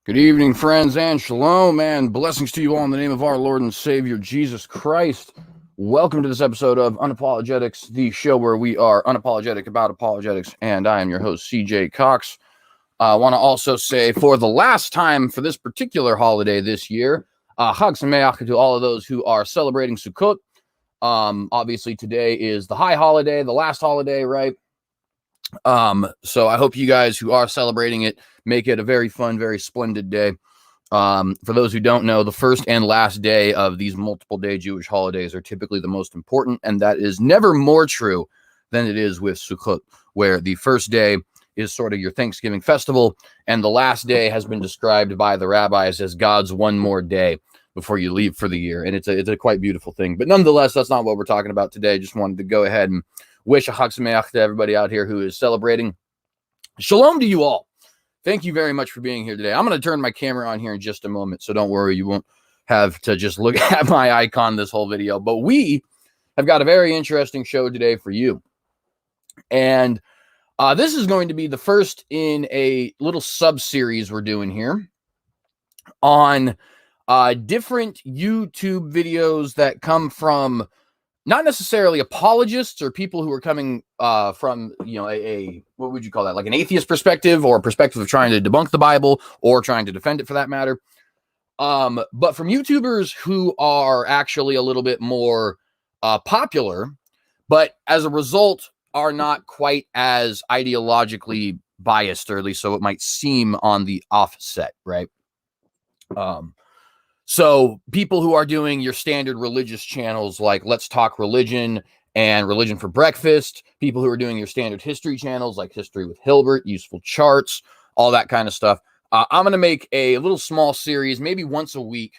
Good evening, friends, and shalom, and blessings to you all in the name of our Lord and Savior, Jesus Christ. Welcome to this episode of Un-Apologetics, the show where we are unapologetic about apologetics, and I am your host, CJ Cox. I want to also say, for the last time for this particular holiday this year, Chag to all of those who are celebrating Sukkot. Obviously, today is the high holiday, the last holiday, right? So I hope you guys who are celebrating it make it a very fun, very splendid day. For those who don't know, the first and last day of these multiple day Jewish holidays are typically the most important, and that is never more true than it is with Sukkot, where the first day is sort of your Thanksgiving festival, and the last day has been described by the rabbis as God's one more day before you leave for the year, and it's a quite beautiful thing. But nonetheless, that's not what we're talking about today. Just wanted to go ahead and wish a Chag Sameach to everybody out here who is celebrating. Shalom to you all. Thank you very much for being here today. I'm going to turn my camera on here in just a moment, so don't worry. You won't have to just look at my icon this whole video. But we have got a very interesting show today for you. And this is going to be the first in a little sub-series we're doing here on different YouTube videos that come from not necessarily apologists or people who are coming from, a what would you call that? Like an atheist perspective or a perspective of trying to debunk the Bible or trying to defend it for that matter. But from YouTubers who are actually a little bit more popular, but as a result are not quite as ideologically biased, or at least so it might seem on the offset, right? So people who are doing your standard religious channels like Let's Talk Religion and Religion for Breakfast, people who are doing your standard history channels like History with Hilbert, Useful Charts, all that kind of stuff. I'm going to make a little small series, maybe once a week,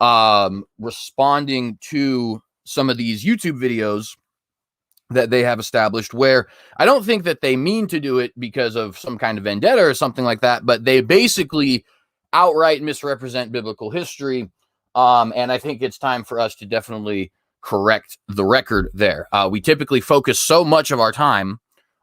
responding to some of these YouTube videos that they have established, where I don't think that they mean to do it because of some kind of vendetta or something like that, but they basically outright misrepresent biblical history. And I think it's time for us to definitely correct the record there. We typically focus so much of our time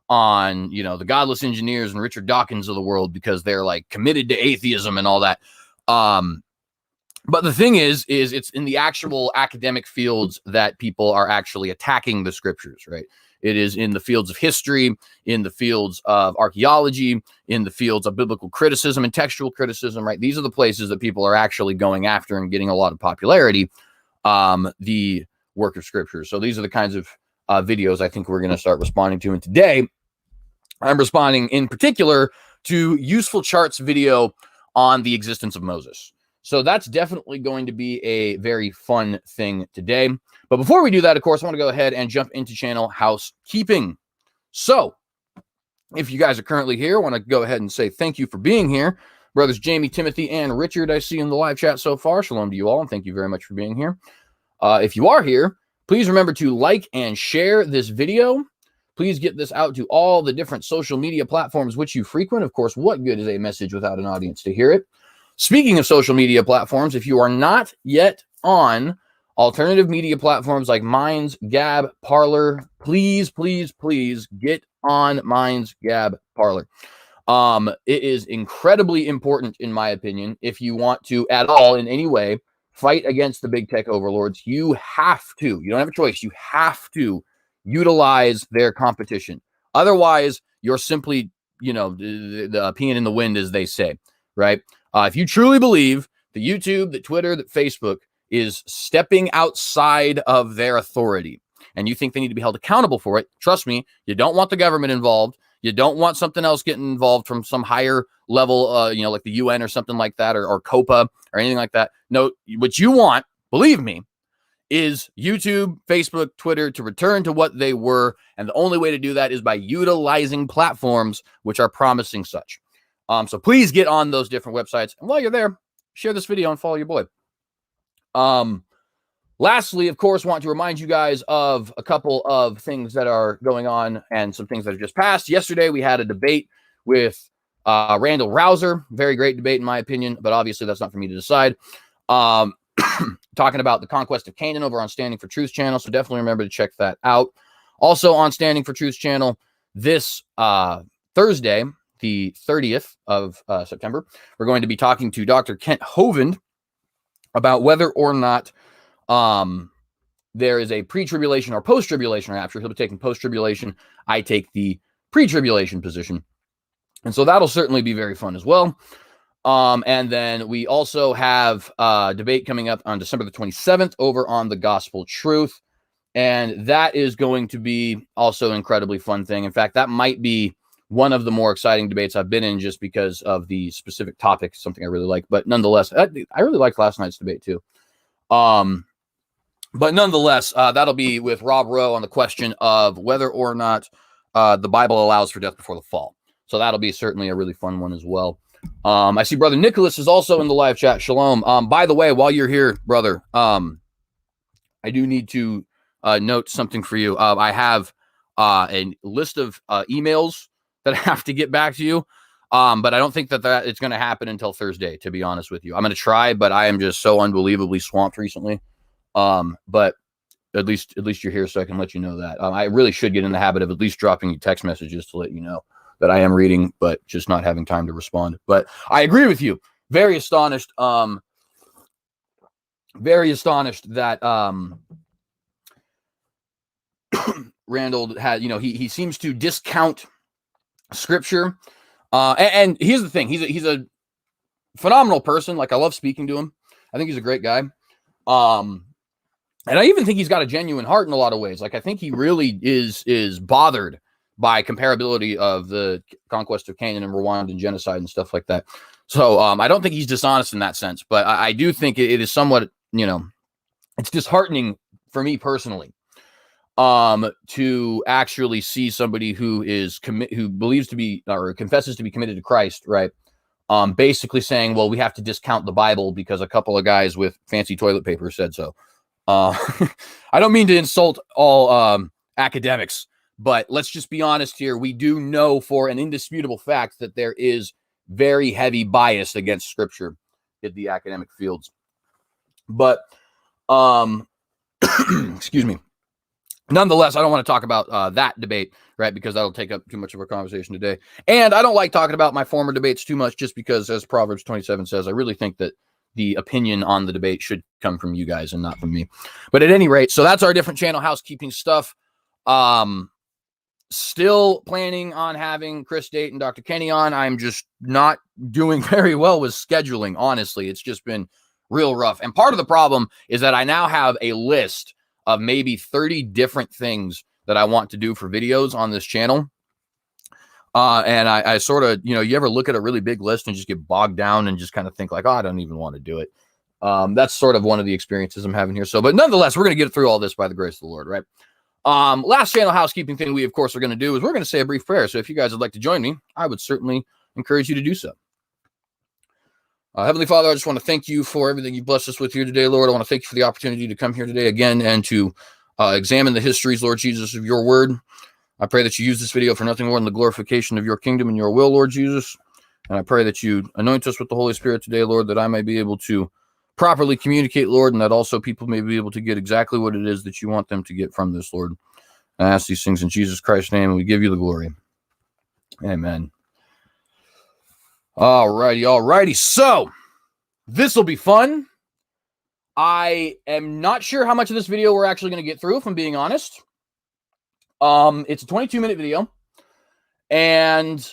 on, the godless engineers and Richard Dawkins of the world because they're like committed to atheism and all that. But the thing is it's in the actual academic fields that people are actually attacking the scriptures, right? It is in the fields of history, in the fields of archaeology, in the fields of biblical criticism and textual criticism, right? These are the places that people are actually going after and getting a lot of popularity, the work of scripture. So these are the kinds of videos I think we're going to start responding to. And today, I'm responding in particular to UsefulCharts video on the existence of Moses. So that's definitely going to be a very fun thing today. But before we do that, of course, I want to go ahead and jump into channel housekeeping. So if you guys are currently here, I want to go ahead and say thank you for being here. Brothers Jamie, Timothy, and Richard, I see in the live chat so far. Shalom to you all, and thank you very much for being here. If you are here, please remember to like and share this video. Please get this out to all the different social media platforms which you frequent. Of course, what good is a message without an audience to hear it? Speaking of social media platforms, if you are not yet on alternative media platforms like Minds, Gab, Parler, please get on Minds, Gab, Parler. It is incredibly important, in my opinion, if you want to at all in any way fight against the big tech overlords. You have to. You don't have a choice. You have to utilize their competition. Otherwise, you're simply, the peeing in the wind, as they say, right? If you truly believe that YouTube, that Twitter, that Facebook is stepping outside of their authority, and you think they need to be held accountable for it, trust me, you don't want the government involved. You don't want something else getting involved from some higher level, like the UN or something like that, or COPA or anything like that. No, what you want, believe me, is YouTube, Facebook, Twitter to return to what they were. And the only way to do that is by utilizing platforms which are promising such. So please get on those different websites. And while you're there, share this video and follow your boy. Lastly, of course, want to remind you guys of a couple of things that are going on and some things that have just passed. Yesterday, we had a debate with Randall Rouser. Very great debate, in my opinion, but obviously that's not for me to decide. Talking about the conquest of Canaan over on Standing for Truth channel. So definitely remember to check that out. Also on Standing for Truth channel this Thursday, the 30th of September, we're going to be talking to Dr. Kent Hovind about whether or not there is a pre-tribulation or post-tribulation rapture. He'll be taking post-tribulation. I take the pre-tribulation position. And so that'll certainly be very fun as well. And then we also have a debate coming up on December the 27th over on the Gospel Truth. And that is going to be also an incredibly fun thing. In fact, that might be one of the more exciting debates I've been in just because of the specific topic, something I really like. But nonetheless, I really liked last night's debate too. But nonetheless, that'll be with Rob Rowe on the question of whether or not the Bible allows for death before the fall. So that'll be certainly a really fun one as well. I see Brother Nicholas is also in the live chat. Shalom. By the way, while you're here, brother, I do need to note something for you. I have a list of emails that I have to get back to you. But I don't think that it's going to happen until Thursday, to be honest with you. I'm going to try, but I am just so unbelievably swamped recently. But at least you're here, so I can let you know that. I really should get in the habit of at least dropping you text messages to let you know that I am reading, but just not having time to respond. But I agree with you. Very astonished. Very astonished that Randall had, he seems to discount scripture. And here's the thing. He's a phenomenal person. Like, I love speaking to him. I think he's a great guy. And I even think he's got a genuine heart in a lot of ways. Like, I think he really is bothered by comparability of the conquest of Canaan and Rwandan genocide and stuff like that. So I don't think he's dishonest in that sense, but I do think it is somewhat, it's disheartening for me personally to actually see somebody who believes to be or confesses to be committed to Christ, right? Basically saying, well, we have to discount the Bible because a couple of guys with fancy toilet paper said so. I don't mean to insult all academics, but let's just be honest here. We do know for an indisputable fact that there is very heavy bias against scripture in the academic fields. But excuse me. Nonetheless, I don't want to talk about that debate, right? Because that'll take up too much of our conversation today. And I don't like talking about my former debates too much just because, as Proverbs 27 says, I really think that the opinion on the debate should come from you guys and not from me. But at any rate, so that's our different channel housekeeping stuff. Still planning on having Chris Date and Dr. Kenny on. I'm just not doing very well with scheduling, honestly. It's just been real rough. And part of the problem is that I now have a list of maybe 30 different things that I want to do for videos on this channel. And I sort of, you ever look at a really big list and just get bogged down and just kind of think like, oh, I don't even want to do it. That's sort of one of the experiences I'm having here. So, but nonetheless, we're going to get through all this by the grace of the Lord, right? Last channel housekeeping thing we, of course, are going to do is we're going to say a brief prayer. So if you guys would like to join me, I would certainly encourage you to do so. Heavenly Father, I just want to thank you for everything you blessed us with here today, Lord. I want to thank you for the opportunity to come here today again and to examine the histories, Lord Jesus, of your word. I pray that you use this video for nothing more than the glorification of your kingdom and your will, Lord Jesus. And I pray that you anoint us with the Holy Spirit today, Lord, that I may be able to properly communicate, Lord, and that also people may be able to get exactly what it is that you want them to get from this, Lord. I ask these things in Jesus Christ's name, and we give you the glory. Amen. Alrighty. So this will be fun. I am not sure how much of this video we're actually going to get through, if I'm being honest. It's a 22-minute video, and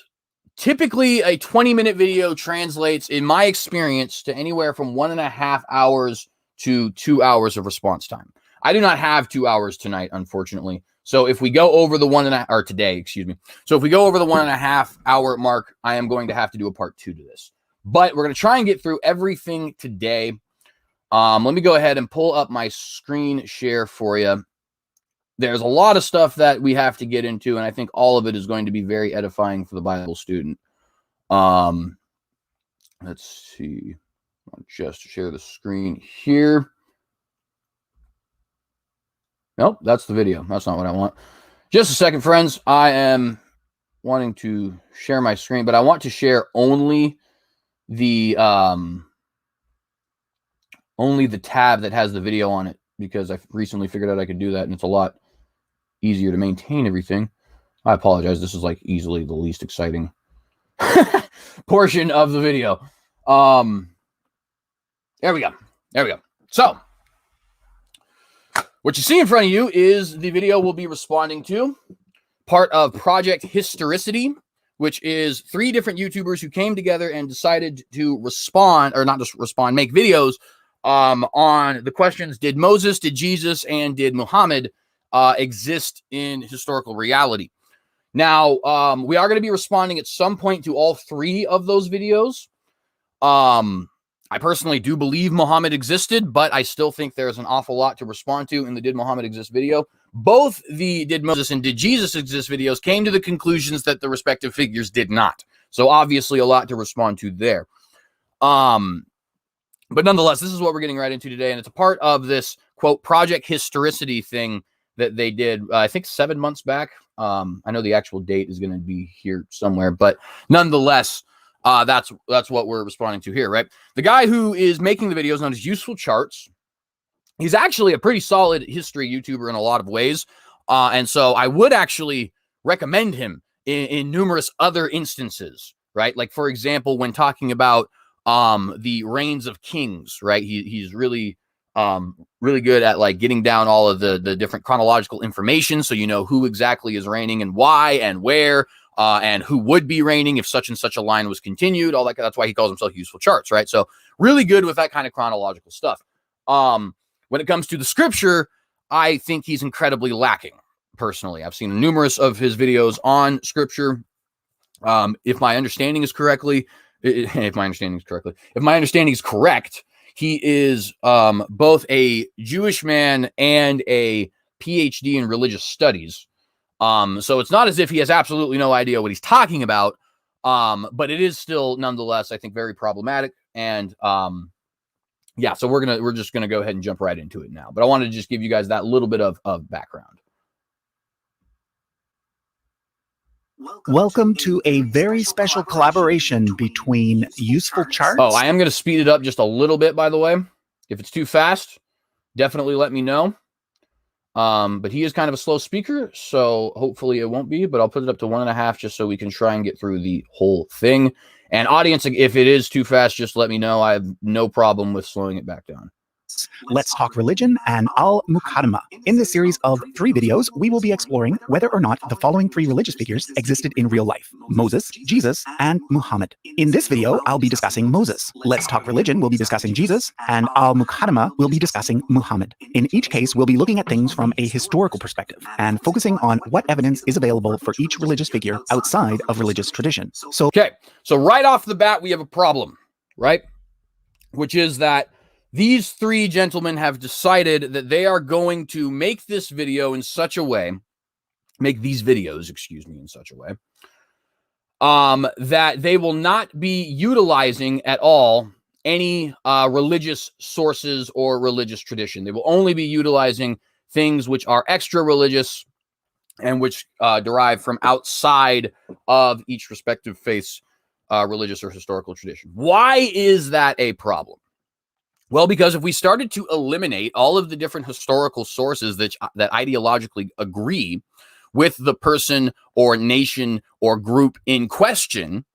typically a 20-minute video translates, in my experience, to anywhere from 1.5 hours to 2 hours of response time. I do not have 2 hours tonight, unfortunately. So if we go over the 1.5, or today, excuse me. So if we go over the 1.5 hour mark, I am going to have to do a part 2 to this. But we're going to try and get through everything today. Let me go ahead and pull up my screen share for you. There's a lot of stuff that we have to get into, and I think all of it is going to be very edifying for the Bible student. Let's see. I'll just share the screen here. Nope, that's the video. That's not what I want. Just a second, friends. I am wanting to share my screen, but I want to share only the tab that has the video on it, because I recently figured out I could do that, and it's a lot easier to maintain everything. I apologize. This is like easily the least exciting portion of the video. There we go. There we go. So, what you see in front of you is the video we'll be responding to, part of Project Historicity, which is 3 different YouTubers who came together and decided to respond, or not just respond, make videos on the questions: did Moses, did Jesus, and did Muhammad exist in historical reality? Now, we are going to be responding at some point to all 3 of those videos. I personally do believe Muhammad existed, but I still think there's an awful lot to respond to in the Did Muhammad Exist video. Both the Did Moses and Did Jesus Exist videos came to the conclusions that the respective figures did not. So obviously a lot to respond to there. But nonetheless, this is what we're getting right into today, and it's a part of this, quote, Project Historicity thing that they did, I think 7 months back. I know the actual date is going to be here somewhere, but nonetheless, that's what we're responding to here, right? The guy who is making the videos known as UsefulCharts. He's actually a pretty solid history YouTuber in a lot of ways, and so I would actually recommend him in numerous other instances, right? Like, for example, when talking about the reigns of kings, right? He's really really good at like getting down all of the different chronological information, so you know who exactly is reigning and why and where. And who would be reigning if such and such a line was continued, all that. That's why he calls himself UsefulCharts, right? So really good with that kind of chronological stuff. When it comes to the scripture, I think he's incredibly lacking, personally. I've seen numerous of his videos on scripture. If my understanding is correct, he is both a Jewish man and a PhD in religious studies. So it's not as if he has absolutely no idea what he's talking about. But it is still nonetheless, I think, very problematic. And yeah, so we're just gonna go ahead and jump right into it now. But I wanted to just give you guys that little bit of background. Welcome to a very special collaboration between UsefulCharts. Oh, I am going to speed it up just a little bit, by the way. If it's too fast, definitely let me know. But he is kind of a slow speaker, so hopefully it won't be, but I'll put it up to 1.5 just so we can try and get through the whole thing. And audience, if it is too fast, just let me know. I have no problem with slowing it back down. Let's Talk Religion and Al-Muqaddimah. In this series of 3 videos, we will be exploring whether or not the following 3 religious figures existed in real life: Moses, Jesus, and Muhammad. In this video, I'll be discussing Moses. Let's Talk Religion will be discussing Jesus, and Al-Muqaddimah will be discussing Muhammad. In each case, we'll be looking at things from a historical perspective and focusing on what evidence is available for each religious figure outside of religious tradition. So right off the bat, we have a problem, right? Which is that these 3 gentlemen have decided that they are going to make this video in such a way, make these videos, in such a way, that they will not be utilizing at all any religious sources or religious tradition. They will only be utilizing things which are extra religious and which derive from outside of each respective faith's religious or historical tradition. Why is that a problem? Well, because if we started to eliminate all of the different historical sources that ideologically agree with the person or nation or group in question,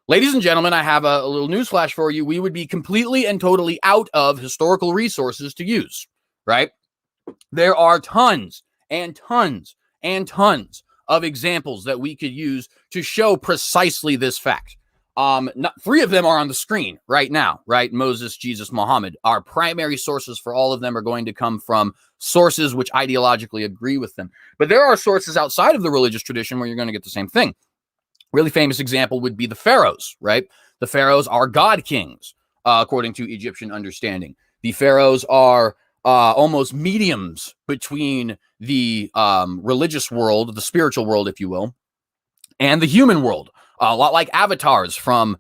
ladies and gentlemen, I have a little newsflash for you. We would be completely and totally out of historical resources to use, right? There are tons and tons and tons of examples that we could use to show precisely this fact. 3 of them are on the screen right now, right? Moses, Jesus, Muhammad. Our primary sources for all of them are going to come from sources which ideologically agree with them. But there are sources outside of the religious tradition where you're going to get the same thing. Really famous example would be the pharaohs, right? The pharaohs are god kings, according to Egyptian understanding. The pharaohs are almost mediums between the religious world, the spiritual world, if you will, and the human world. A lot like avatars from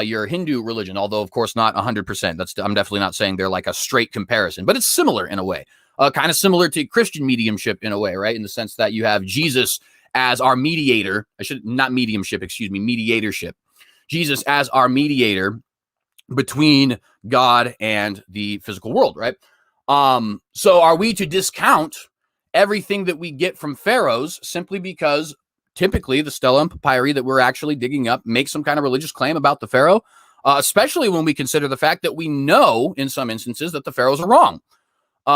your Hindu religion, although, of course, not 100%. I'm definitely not saying they're like a straight comparison, but it's similar in a way. Kind of similar to Christian mediumship in a way, right? In the sense that you have Jesus as our mediator. Mediatorship. Jesus as our mediator between God and the physical world, right? So are we to discount everything that we get from pharaohs simply because typically the Stela and Papyri that we're actually digging up make some kind of religious claim about the pharaoh, especially when we consider the fact that we know in some instances that the pharaohs are wrong.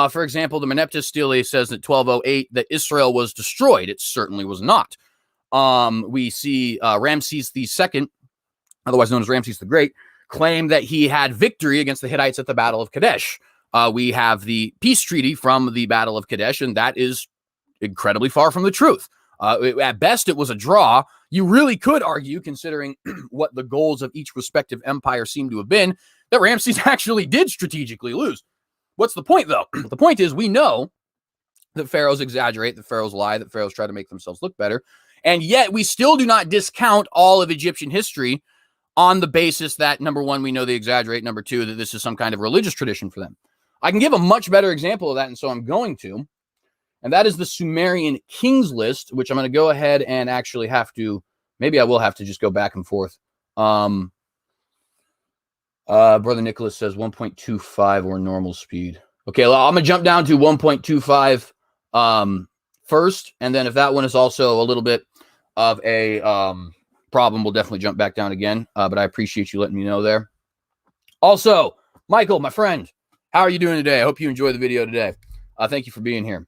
For example, the Merneptah Stele says that 1208 that Israel was destroyed. It certainly was not. We see Ramses II, otherwise known as Ramses the Great, claim that he had victory against the Hittites at the Battle of Kadesh. We have the peace treaty from the Battle of Kadesh, and that is incredibly far from the truth. At best, it was a draw. You really could argue, considering what the goals of each respective empire seem to have been, that Ramses actually did strategically lose. What's the point, though? The point is we know that pharaohs exaggerate, that pharaohs lie, that pharaohs try to make themselves look better, and yet we still do not discount all of Egyptian history on the basis that, number one, we know they exaggerate, number two, that this is some kind of religious tradition for them. I can give a much better example of that, and so I'm going to, and that is the Sumerian Kings list, which I'm going to go ahead and actually have to, maybe I will have to just go back and forth. Brother Nicholas says 1.25 or normal speed. Okay, well, I'm going to jump down to 1.25 first, and then if that one is also a little bit of a problem, we'll definitely jump back down again, but I appreciate you letting me know there. Also, Michael, my friend, how are you doing today? I hope you enjoy the video today. Thank you for being here.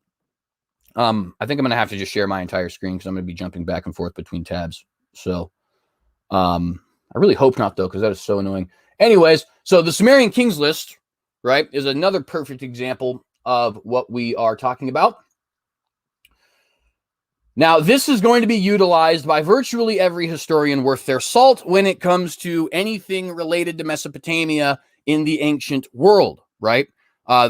I think I'm going to have to just share my entire screen because I'm going to be jumping back and forth between tabs. So I really hope not, though, because that is so annoying. Anyways, so the Sumerian Kings list, right, is another perfect example of what we are talking about. Now, this is going to be utilized by virtually every historian worth their salt when it comes to anything related to Mesopotamia in the ancient world, right?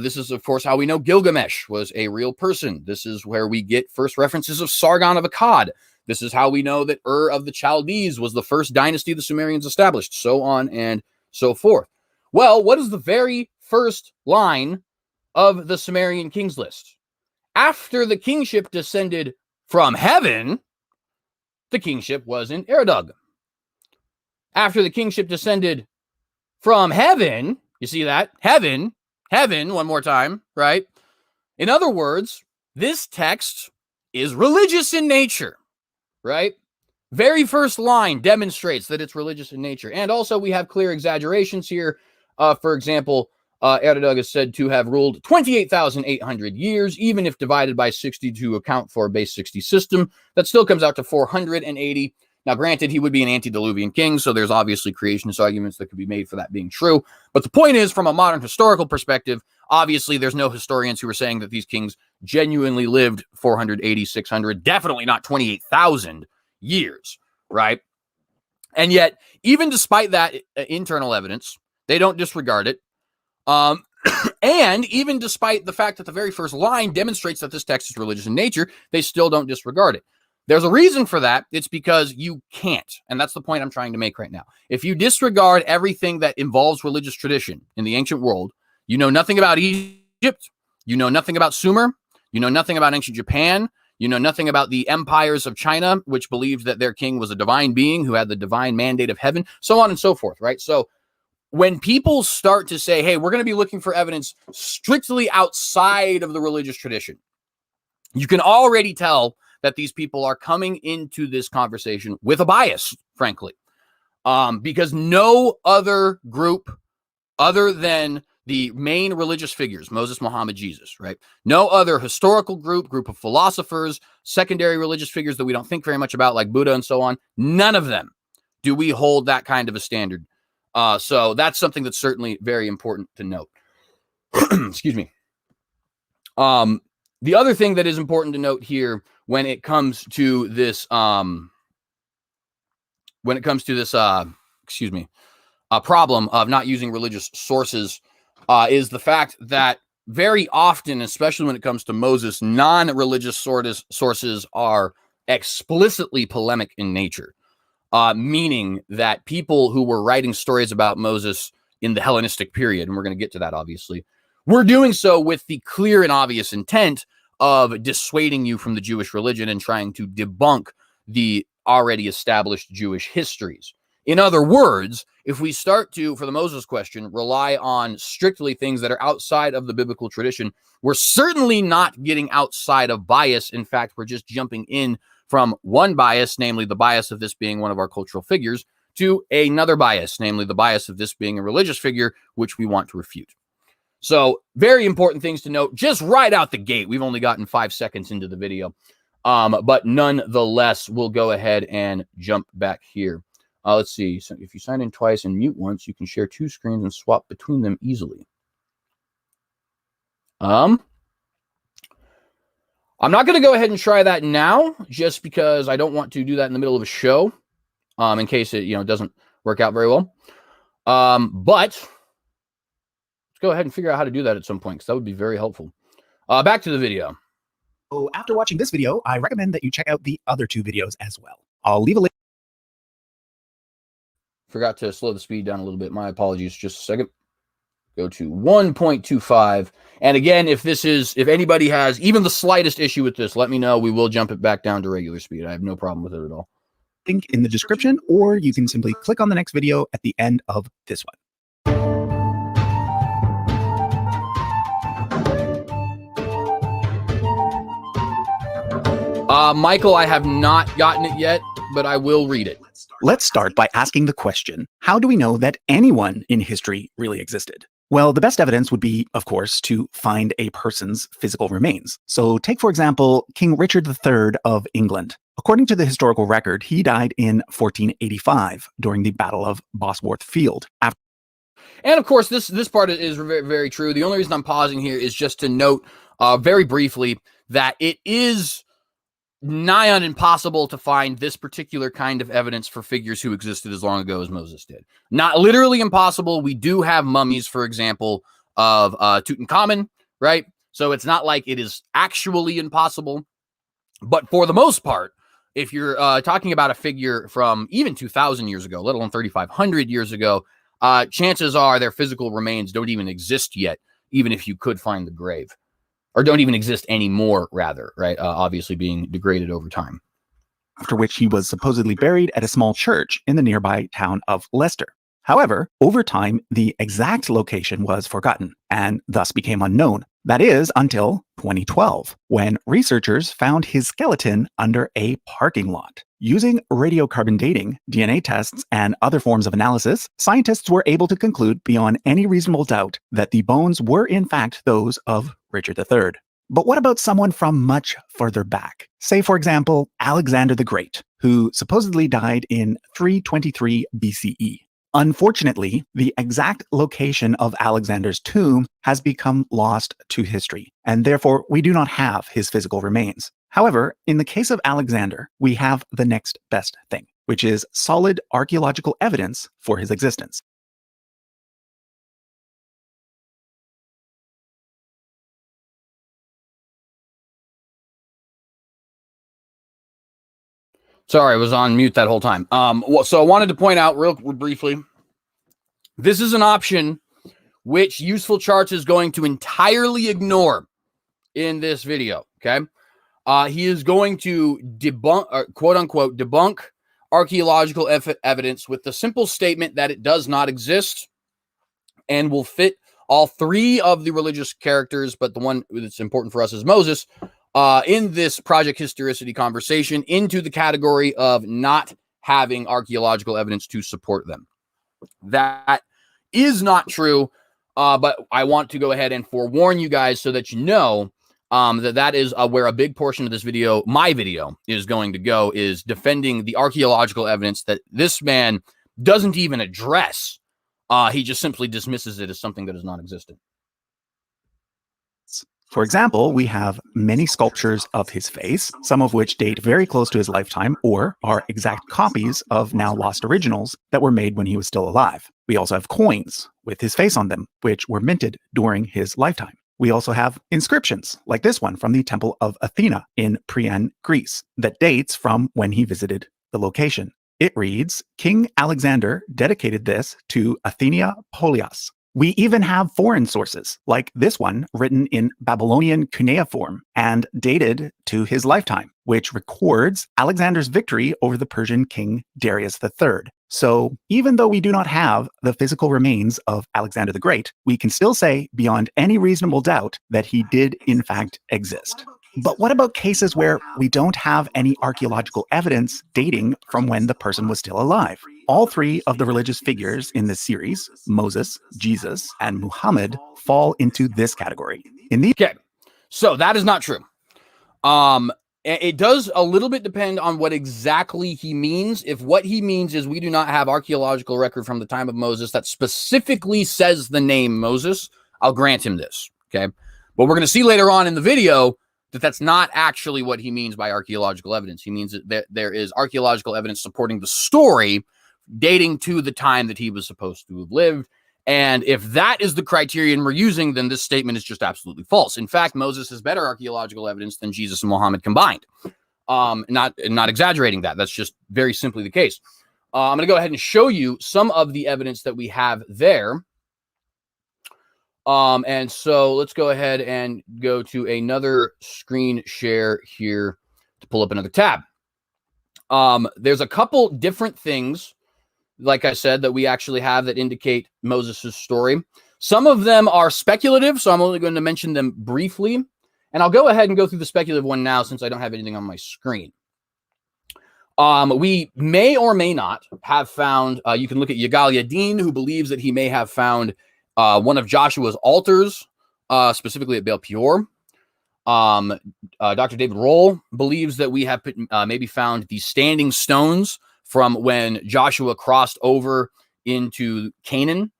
This is, of course, how we know Gilgamesh was a real person. This is where we get first references of Sargon of Akkad. This is how we know that Ur of the Chaldees was the first dynasty the Sumerians established, so on and so forth. Well, what is the very first line of the Sumerian Kings list? After the kingship descended from heaven, the kingship was in Eredug. After the kingship descended from heaven, you see that? Heaven, one more time, right? In other words, this text is religious in nature, right? Very first line demonstrates that it's religious in nature. And also we have clear exaggerations here. For example, Eredug is said to have ruled 28,800 years, even if divided by 60 to account for a base 60 system. That still comes out to 480. Now, granted, he would be an antediluvian king, so there's obviously creationist arguments that could be made for that being true. But the point is, from a modern historical perspective, obviously there's no historians who are saying that these kings genuinely lived 480, 600, definitely not 28,000 years, right? And yet, even despite that internal evidence, they don't disregard it. And even despite the fact that the very first line demonstrates that this text is religious in nature, they still don't disregard it. There's a reason for that. It's because you can't. And that's the point I'm trying to make right now. If you disregard everything that involves religious tradition in the ancient world, you know nothing about Egypt, you know nothing about Sumer, you know nothing about ancient Japan, you know nothing about the empires of China, which believed that their king was a divine being who had the divine mandate of heaven, so on and so forth, right? So when people start to say, hey, we're going to be looking for evidence strictly outside of the religious tradition, you can already tell that these people are coming into this conversation with a bias, frankly, because no other group other than the main religious figures, Moses, Muhammad, Jesus, right? No other historical group of philosophers, secondary religious figures that we don't think very much about, like Buddha and so on, none of them do we hold that kind of a standard. So that's something that's certainly very important to note. Excuse me. The other thing that is important to note here when it comes to this, problem of not using religious sources, is the fact that very often, especially when it comes to Moses, non-religious sources are explicitly polemic in nature, meaning that people who were writing stories about Moses in the Hellenistic period, and we're going to get to that obviously, were doing so with the clear and obvious intent of dissuading you from the Jewish religion and trying to debunk the already established Jewish histories. In other words, if we start to, for the Moses question, rely on strictly things that are outside of the biblical tradition, we're certainly not getting outside of bias. In fact, we're just jumping in from one bias, namely the bias of this being one of our cultural figures, to another bias, namely the bias of this being a religious figure, which we want to refute. So very important things to note just right out the gate. We've only gotten 5 seconds into the video, but nonetheless, we'll go ahead and jump back here. Let's see. So if you sign in twice and mute once, you can share 2 screens and swap between them easily. I'm not going to go ahead and try that now, just because I don't want to do that in the middle of a show, in case it doesn't work out very well. But let's go ahead and figure out how to do that at some point, because that would be very helpful. Back to the video. So after watching this video, I recommend that you check out the other 2 videos as well. I'll leave a link. Forgot to slow the speed down a little bit. My apologies. Just a second. Go to 1.25. And again, if anybody has even the slightest issue with this, let me know. We will jump it back down to regular speed. I have no problem with it at all. Link in the description, or you can simply click on the next video at the end of this one. Michael, I have not gotten it yet, but I will read it. Let's start by asking the question, how do we know that anyone in history really existed? Well, the best evidence would be, of course, to find a person's physical remains. So take, for example, King Richard III of England. According to the historical record, he died in 1485 during the Battle of Bosworth Field. And of course, this part is very, very true. The only reason I'm pausing here is just to note very briefly that it is nigh on impossible to find this particular kind of evidence for figures who existed as long ago as Moses did. Not literally impossible. We do have mummies, for example, of Tutankhamun, right? So it's not like it is actually impossible. But for the most part, if you're talking about a figure from even 2,000 years ago, let alone 3,500 years ago, chances are their physical remains don't even exist yet, even if you could find the grave. Or don't even exist anymore, rather, right? Obviously being degraded over time. After which he was supposedly buried at a small church in the nearby town of Leicester. However, over time, the exact location was forgotten and thus became unknown. That is, until 2012, when researchers found his skeleton under a parking lot. Using radiocarbon dating, DNA tests, and other forms of analysis, scientists were able to conclude beyond any reasonable doubt that the bones were in fact those of Richard III. But what about someone from much further back? Say, for example, Alexander the Great, who supposedly died in 323 BCE. Unfortunately, the exact location of Alexander's tomb has become lost to history, and therefore we do not have his physical remains. However, in the case of Alexander, we have the next best thing, which is solid archaeological evidence for his existence. Sorry, I was on mute that whole time. So I wanted to point out real briefly, this is an option which UsefulCharts is going to entirely ignore in this video, okay? He is going to debunk, quote unquote, debunk archaeological evidence with the simple statement that it does not exist and will fit all 3 of the religious characters, but the one that's important for us is Moses, in this project historicity conversation into the category of not having archaeological evidence to support them. That is not true, but I want to go ahead and forewarn you guys so that you know that is where a big portion of this video, my video, is going to go, is defending the archaeological evidence that this man doesn't even address. He just simply dismisses it as something that is non-existent. For example, we have many sculptures of his face, some of which date very close to his lifetime or are exact copies of now lost originals that were made when he was still alive. We also have coins with his face on them, which were minted during his lifetime. We also have inscriptions, like this one from the Temple of Athena in Priene, Greece, that dates from when he visited the location. It reads, King Alexander dedicated this to Athenia Polias. We even have foreign sources, like this one written in Babylonian cuneiform and dated to his lifetime, which records Alexander's victory over the Persian king Darius III. So even though we do not have the physical remains of Alexander the Great, we can still say beyond any reasonable doubt that he did in fact exist. But what about cases where we don't have any archaeological evidence dating from when the person was still alive? All three of the religious figures in this series, Moses, Jesus, and Muhammad, fall into this category. Okay, so that is not true. It does a little bit depend on what exactly he means. If what he means is we do not have archaeological record from the time of Moses that specifically says the name Moses, I'll grant him this, okay? But we're going to see later on in the video that that's not actually what he means by archaeological evidence. He means that there is archaeological evidence supporting the story dating to the time that he was supposed to have lived. And if that is the criterion we're using, then this statement is just absolutely false. In fact, Moses has better archaeological evidence than Jesus and Muhammad combined. Not exaggerating that. That's just very simply the case. I'm going to go ahead and show you some of the evidence that we have there. And so let's go ahead and go to another screen share here to pull up another tab. There's a couple different things, like I said, that we actually have that indicate Moses' story. Some of them are speculative, so I'm only going to mention them briefly. And I'll go ahead and go through the speculative one now since I don't have anything on my screen. We may or may not have found, you can look at Yigal Yadin, who believes that he may have found one of Joshua's altars, specifically at Baal Peor. Dr. David Roll believes that we have maybe found the standing stones from when Joshua crossed over into Canaan.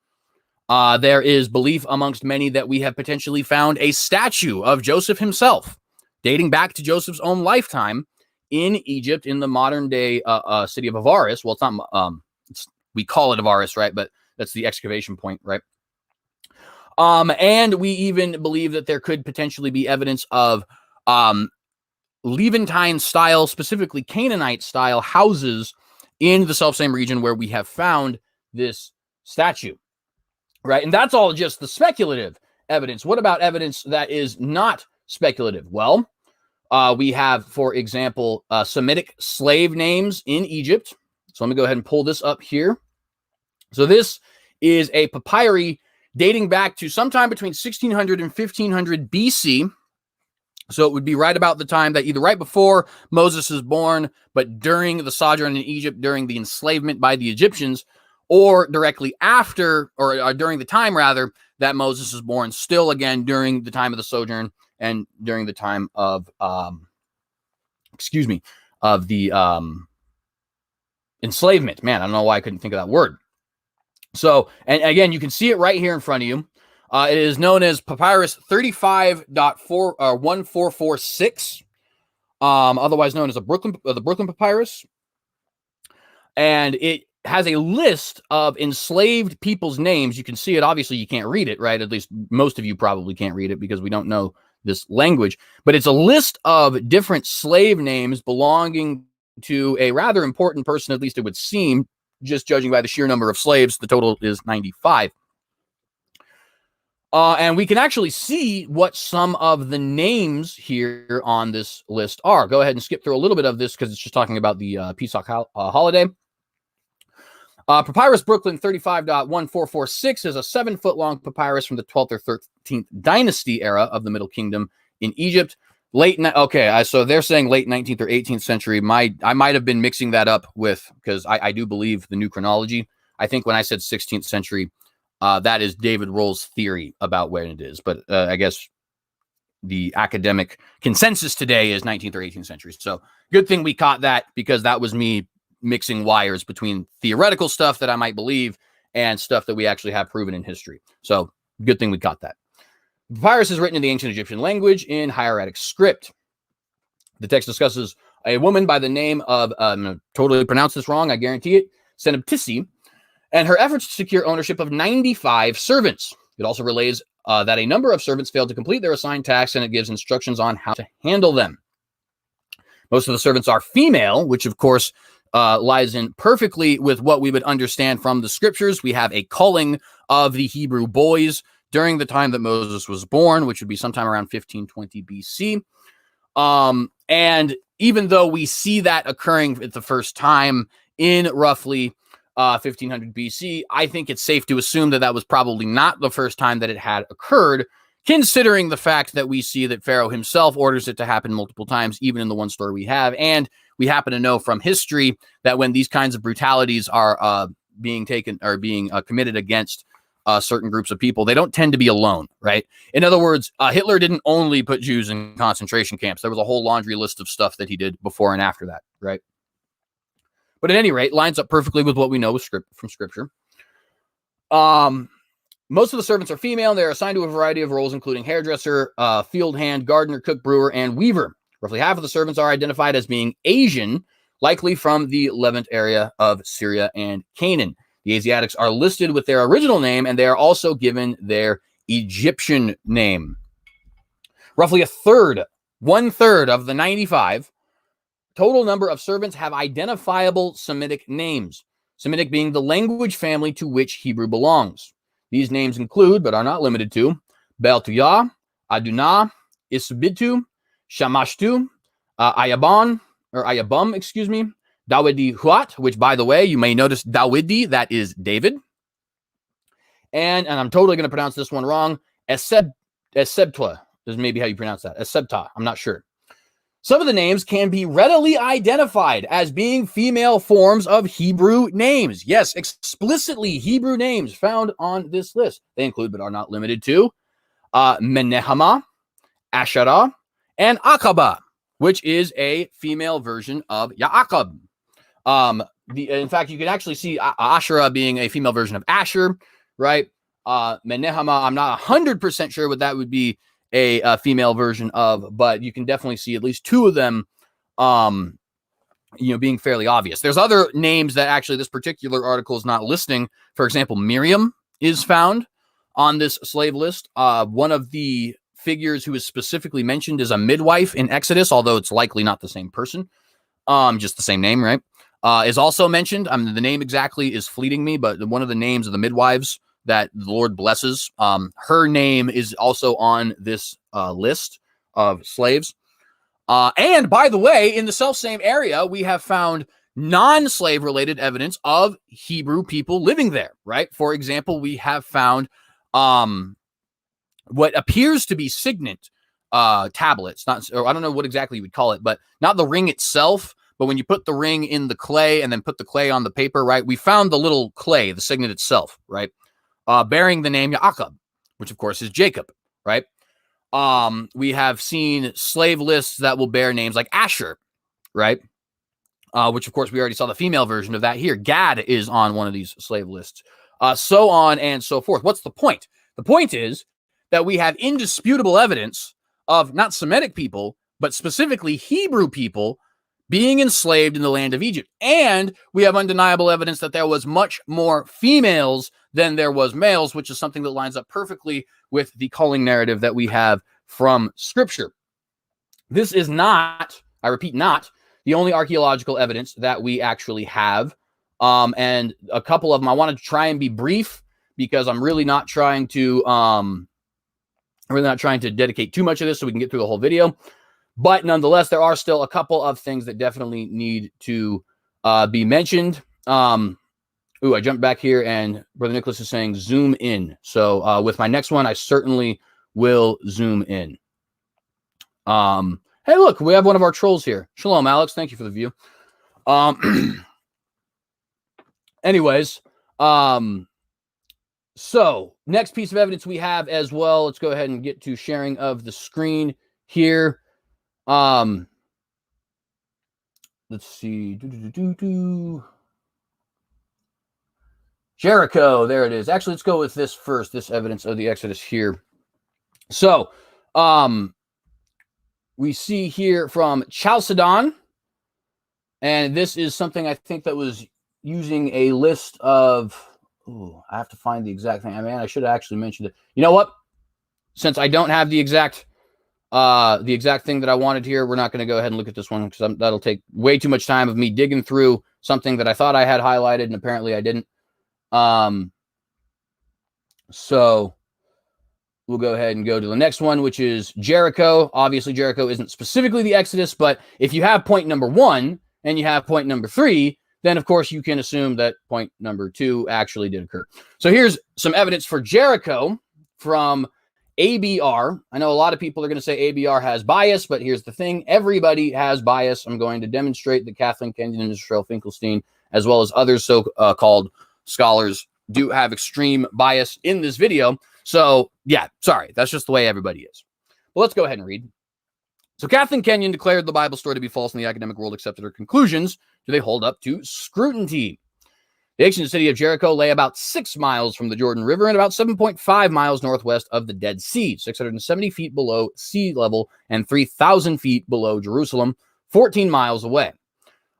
There is belief amongst many that we have potentially found a statue of Joseph himself, dating back to Joseph's own lifetime in Egypt, in the modern day city of Avaris. Well, it's not, we call it Avaris, right? But that's the excavation point, right? And we even believe that there could potentially be evidence of Levantine style, specifically Canaanite style houses in the self-same region where we have found this statue, right? And that's all just the speculative evidence. What about evidence that is not speculative? Well, we have, for example, Semitic slave names in Egypt. So let me go ahead and pull this up here. So this is a papyri dating back to sometime between 1600 and 1500 BC. So it would be right about the time that either right before Moses is born, but during the sojourn in Egypt, during the enslavement by the Egyptians, or directly after, or during the time rather, that Moses is born, still again during the time of the sojourn and during the time of, enslavement. Man, I don't know why I couldn't think of that word. So, and again, you can see it right here in front of you. It is known as Papyrus 35.1446, otherwise known as the Brooklyn Papyrus. And it has a list of enslaved people's names. You can see it. Obviously, you can't read it, right? At least most of you probably can't read it because we don't know this language. But it's a list of different slave names belonging to a rather important person, at least it would seem, just judging by the sheer number of slaves. The total is 95. And we can actually see what some of the names here on this list are. Go ahead and skip through a little bit of this because it's just talking about the Pesach holiday. Papyrus Brooklyn 35.1446 is a 7-foot-long papyrus from the 12th or 13th dynasty era of the Middle Kingdom in Egypt. So they're saying late 19th or 18th century. I might have been mixing that up with, because I do believe the new chronology. I think when I said 16th century, that is David Roll's theory about when it is. But I guess the academic consensus today is 19th or 18th century. So good thing we caught that, because that was me mixing wires between theoretical stuff that I might believe and stuff that we actually have proven in history. So good thing we caught that. The papyrus is written in the ancient Egyptian language in hieratic script. The text discusses a woman by the name of, I'm going to totally pronounce this wrong, I guarantee it, Senebtisi, and her efforts to secure ownership of 95 servants. It also relays that a number of servants failed to complete their assigned tasks, and it gives instructions on how to handle them. Most of the servants are female, which of course lies in perfectly with what we would understand from the scriptures. We have a culling of the Hebrew boys during the time that Moses was born, which would be sometime around 1520 BC. And even though we see that occurring at the first time in roughly 1500 BC, I think it's safe to assume that that was probably not the first time that it had occurred, considering the fact that we see that Pharaoh himself orders it to happen multiple times, even in the one story we have. And we happen to know from history that when these kinds of brutalities are being taken or being committed against certain groups of people, they don't tend to be alone, right? In other words, Hitler didn't only put Jews in concentration camps. There was a whole laundry list of stuff that he did before and after that, right? But at any rate, lines up perfectly with what we know from Scripture. Most of the servants are female, and they are assigned to a variety of roles, including hairdresser, field hand, gardener, cook, brewer, and weaver. Roughly half of the servants are identified as being Asian, likely from the Levant area of Syria and Canaan. The Asiatics are listed with their original name, and they are also given their Egyptian name. Roughly one-third of the 95 total number of servants have identifiable Semitic names, Semitic being the language family to which Hebrew belongs. These names include, but are not limited to, Beltuyah, Adunah, Isbitu, Shamashtu, Ayabum, Dawidi Huat, which, by the way, you may notice Dawidi, that is David. And I'm totally going to pronounce this one wrong. Esebtwa is maybe how you pronounce that. Esebta, I'm not sure. Some of the names can be readily identified as being female forms of Hebrew names. Yes, explicitly Hebrew names found on this list. They include, but are not limited to, Menehama, Asherah, and Aqaba, which is a female version of Yaakov. In fact, you can actually see Asherah being a female version of Asher, right? Menehama, I'm not 100% sure what that would be a female version of, but you can definitely see at least two of them, being fairly obvious. There's other names that actually this particular article is not listing. For example, Miriam is found on this slave list. One of the figures who is specifically mentioned is a midwife in Exodus, although it's likely not the same person, just the same name, right? Is also mentioned. The name exactly is fleeting me, but one of the names of the midwives that the Lord blesses, her name is also on this list of slaves. And by the way, in the self-same area, we have found non-slave related evidence of Hebrew people living there, right? For example, we have found what appears to be signet tablets, or I don't know what exactly you would call it, but not the ring itself, but when you put the ring in the clay and then put the clay on the paper, right? We found the little clay, the signet itself, right? Bearing the name Yaakov, which of course is Jacob, right? We have seen slave lists that will bear names like Asher, right? Which of course we already saw the female version of that here. Gad is on one of these slave lists, so on and so forth. What's the point? The point is that we have indisputable evidence of not Semitic people, but specifically Hebrew people being enslaved in the land of Egypt. And we have undeniable evidence that there was much more females than there was males, which is something that lines up perfectly with the culling narrative that we have from Scripture. This is not, I repeat, not the only archaeological evidence that we actually have. And a couple of them, I wanted to try and be brief because I'm really not trying to dedicate too much of this so we can get through the whole video. But nonetheless, there are still a couple of things that definitely need to be mentioned. I jumped back here and Brother Nicholas is saying zoom in. So with my next one, I certainly will zoom in. Hey, look, we have one of our trolls here. Shalom, Alex. Thank you for the view. Anyways, so next piece of evidence we have as well. Let's go ahead and get to sharing of the screen here. Let's see. Jericho, there it is. Actually, let's go with this first, this evidence of the Exodus here. So, we see here from Chalcedon, and this is something I think that was using a list of, I have to find the exact thing. I should have actually mentioned it. You know what? Since I don't have the exact thing that I wanted here, we're not going to go ahead and look at this one because that'll take way too much time of me digging through something that I thought I had highlighted and apparently I didn't. So we'll go ahead and go to the next one, which is Jericho. Obviously, Jericho isn't specifically the Exodus, but if you have point number 1 and you have point number 3, then of course you can assume that point number 2 actually did occur. So here's some evidence for Jericho from ABR. I know a lot of people are going to say ABR has bias, but here's the thing. Everybody has bias. I'm going to demonstrate that Kathleen Kenyon and Israel Finkelstein, as well as other so-called scholars, do have extreme bias in this video. So, yeah, sorry. That's just the way everybody is. Well, let's go ahead and read. So Kathleen Kenyon declared the Bible story to be false, and the academic world accepted her conclusions. Do they hold up to scrutiny? The ancient city of Jericho lay about 6 miles from the Jordan River and about 7.5 miles northwest of the Dead Sea, 670 feet below sea level and 3,000 feet below Jerusalem, 14 miles away.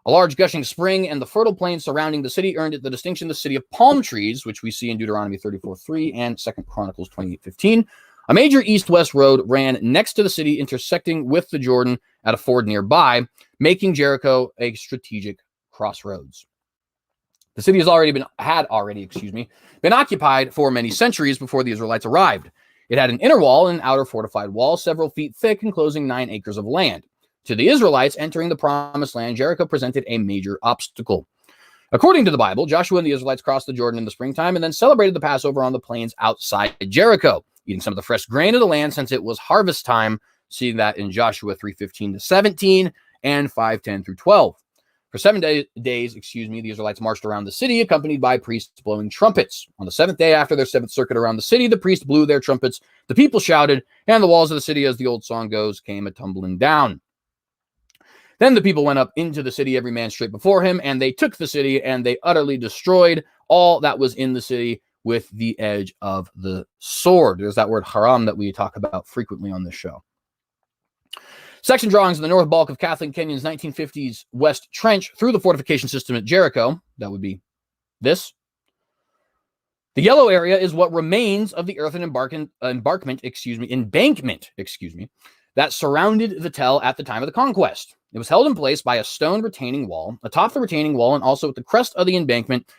A large gushing spring and the fertile plain surrounding the city earned it the distinction the city of palm trees, which we see in Deuteronomy 34:3 and 2 Chronicles 28:15. A major east-west road ran next to the city, intersecting with the Jordan at a ford nearby, making Jericho a strategic crossroads. The city had already been occupied for many centuries before the Israelites arrived. It had an inner wall and an outer fortified wall, several feet thick, enclosing 9 acres of land. To the Israelites entering the promised land, Jericho presented a major obstacle. According to the Bible, Joshua and the Israelites crossed the Jordan in the springtime and then celebrated the Passover on the plains outside Jericho, eating some of the fresh grain of the land since it was harvest time, seeing that in Joshua 3:15-17 and 5:10-12. For 7 days, the Israelites marched around the city, accompanied by priests blowing trumpets. On the 7th day after their 7th circuit around the city, the priests blew their trumpets, the people shouted, and the walls of the city, as the old song goes, came a-tumbling down. Then the people went up into the city, every man straight before him, and they took the city, and they utterly destroyed all that was in the city with the edge of the sword. There's that word haram that we talk about frequently on this show. Section drawings of the north bulk of Kathleen Kenyon's 1950s West Trench through the fortification system at Jericho. That would be this. The yellow area is what remains of the earthen embankment, that surrounded the tell at the time of the conquest. It was held in place by a stone retaining wall. Atop the retaining wall and also at the crest of the embankment,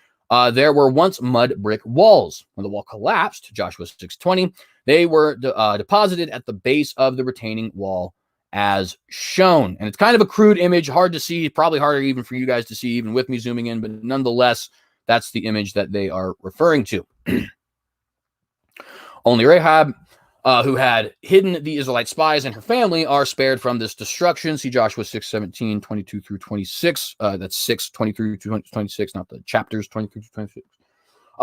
there were once mud brick walls. When the wall collapsed, Joshua 6:20, they were deposited at the base of the retaining wall as shown. And it's kind of a crude image, hard to see, probably harder even for you guys to see, even with me zooming in, but nonetheless, that's the image that they are referring to. Only Rahab, who had hidden the Israelite spies and her family, are spared from this destruction. See Joshua 6:17, 22-26. That's 6:23-26, not the chapters, 23-26.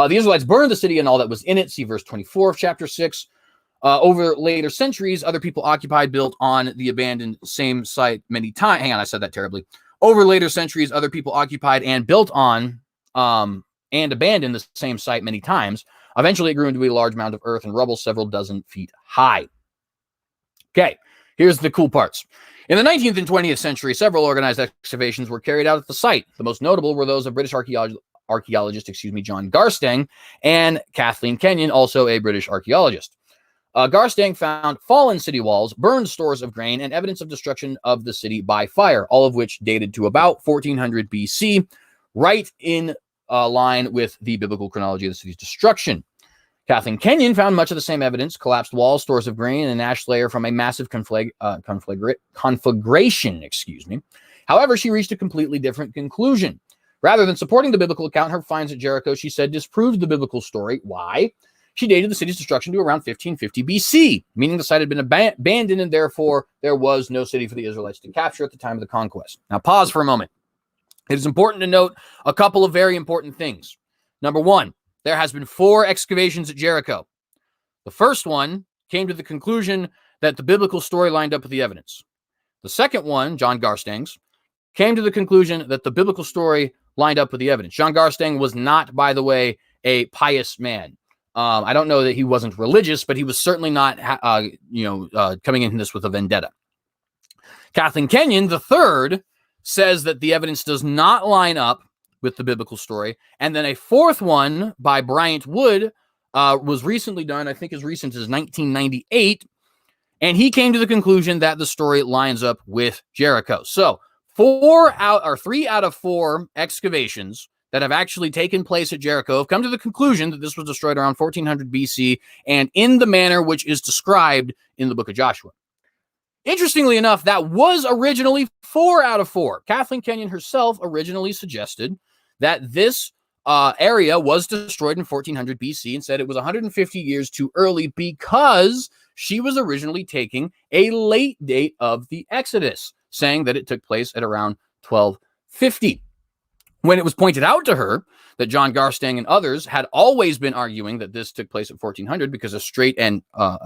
The Israelites burned the city and all that was in it. See verse 24 of chapter 6. Over later centuries, other people occupied, built on the abandoned same site many times. Hang on, I said that terribly. Over later centuries, other people occupied and built on and abandoned the same site many times. Eventually, it grew into a large mound of earth and rubble several dozen feet high. Okay, here's the cool parts. In the 19th and 20th century, several organized excavations were carried out at the site. The most notable were those of British archaeologist, John Garstang, and Kathleen Kenyon, also a British archaeologist. Garstang found fallen city walls, burned stores of grain, and evidence of destruction of the city by fire, all of which dated to about 1400 BC, right in line with the biblical chronology of the city's destruction. Kathleen Kenyon found much of the same evidence: collapsed walls, stores of grain, and an ash layer from a massive conflagration. However, she reached a completely different conclusion. Rather than supporting the biblical account, her finds at Jericho, she said, disproved the biblical story. Why? She dated the city's destruction to around 1550 BC, meaning the site had been abandoned and therefore there was no city for the Israelites to capture at the time of the conquest. Now, pause for a moment. It is important to note a couple of very important things. Number one, there has been 4 excavations at Jericho. The first one came to the conclusion that the biblical story lined up with the evidence. The second one, John Garstang's, came to the conclusion that the biblical story lined up with the evidence. John Garstang was not, by the way, a pious man. I don't know that he wasn't religious, but he was certainly not, coming into this with a vendetta. Kathleen Kenyon, the third, says that the evidence does not line up with the biblical story. And then a fourth one by Bryant Wood was recently done, I think as recent as 1998. And he came to the conclusion that the story lines up with Jericho. So 3 out of 4 excavations that have actually taken place at Jericho have come to the conclusion that this was destroyed around 1400 BC and in the manner which is described in the book of Joshua. Interestingly enough, that was originally 4 out of 4. Kathleen Kenyon herself originally suggested that this area was destroyed in 1400 BC and said it was 150 years too early because she was originally taking a late date of the Exodus, saying that it took place at around 1250. When it was pointed out to her that John Garstang and others had always been arguing that this took place at 1400 because a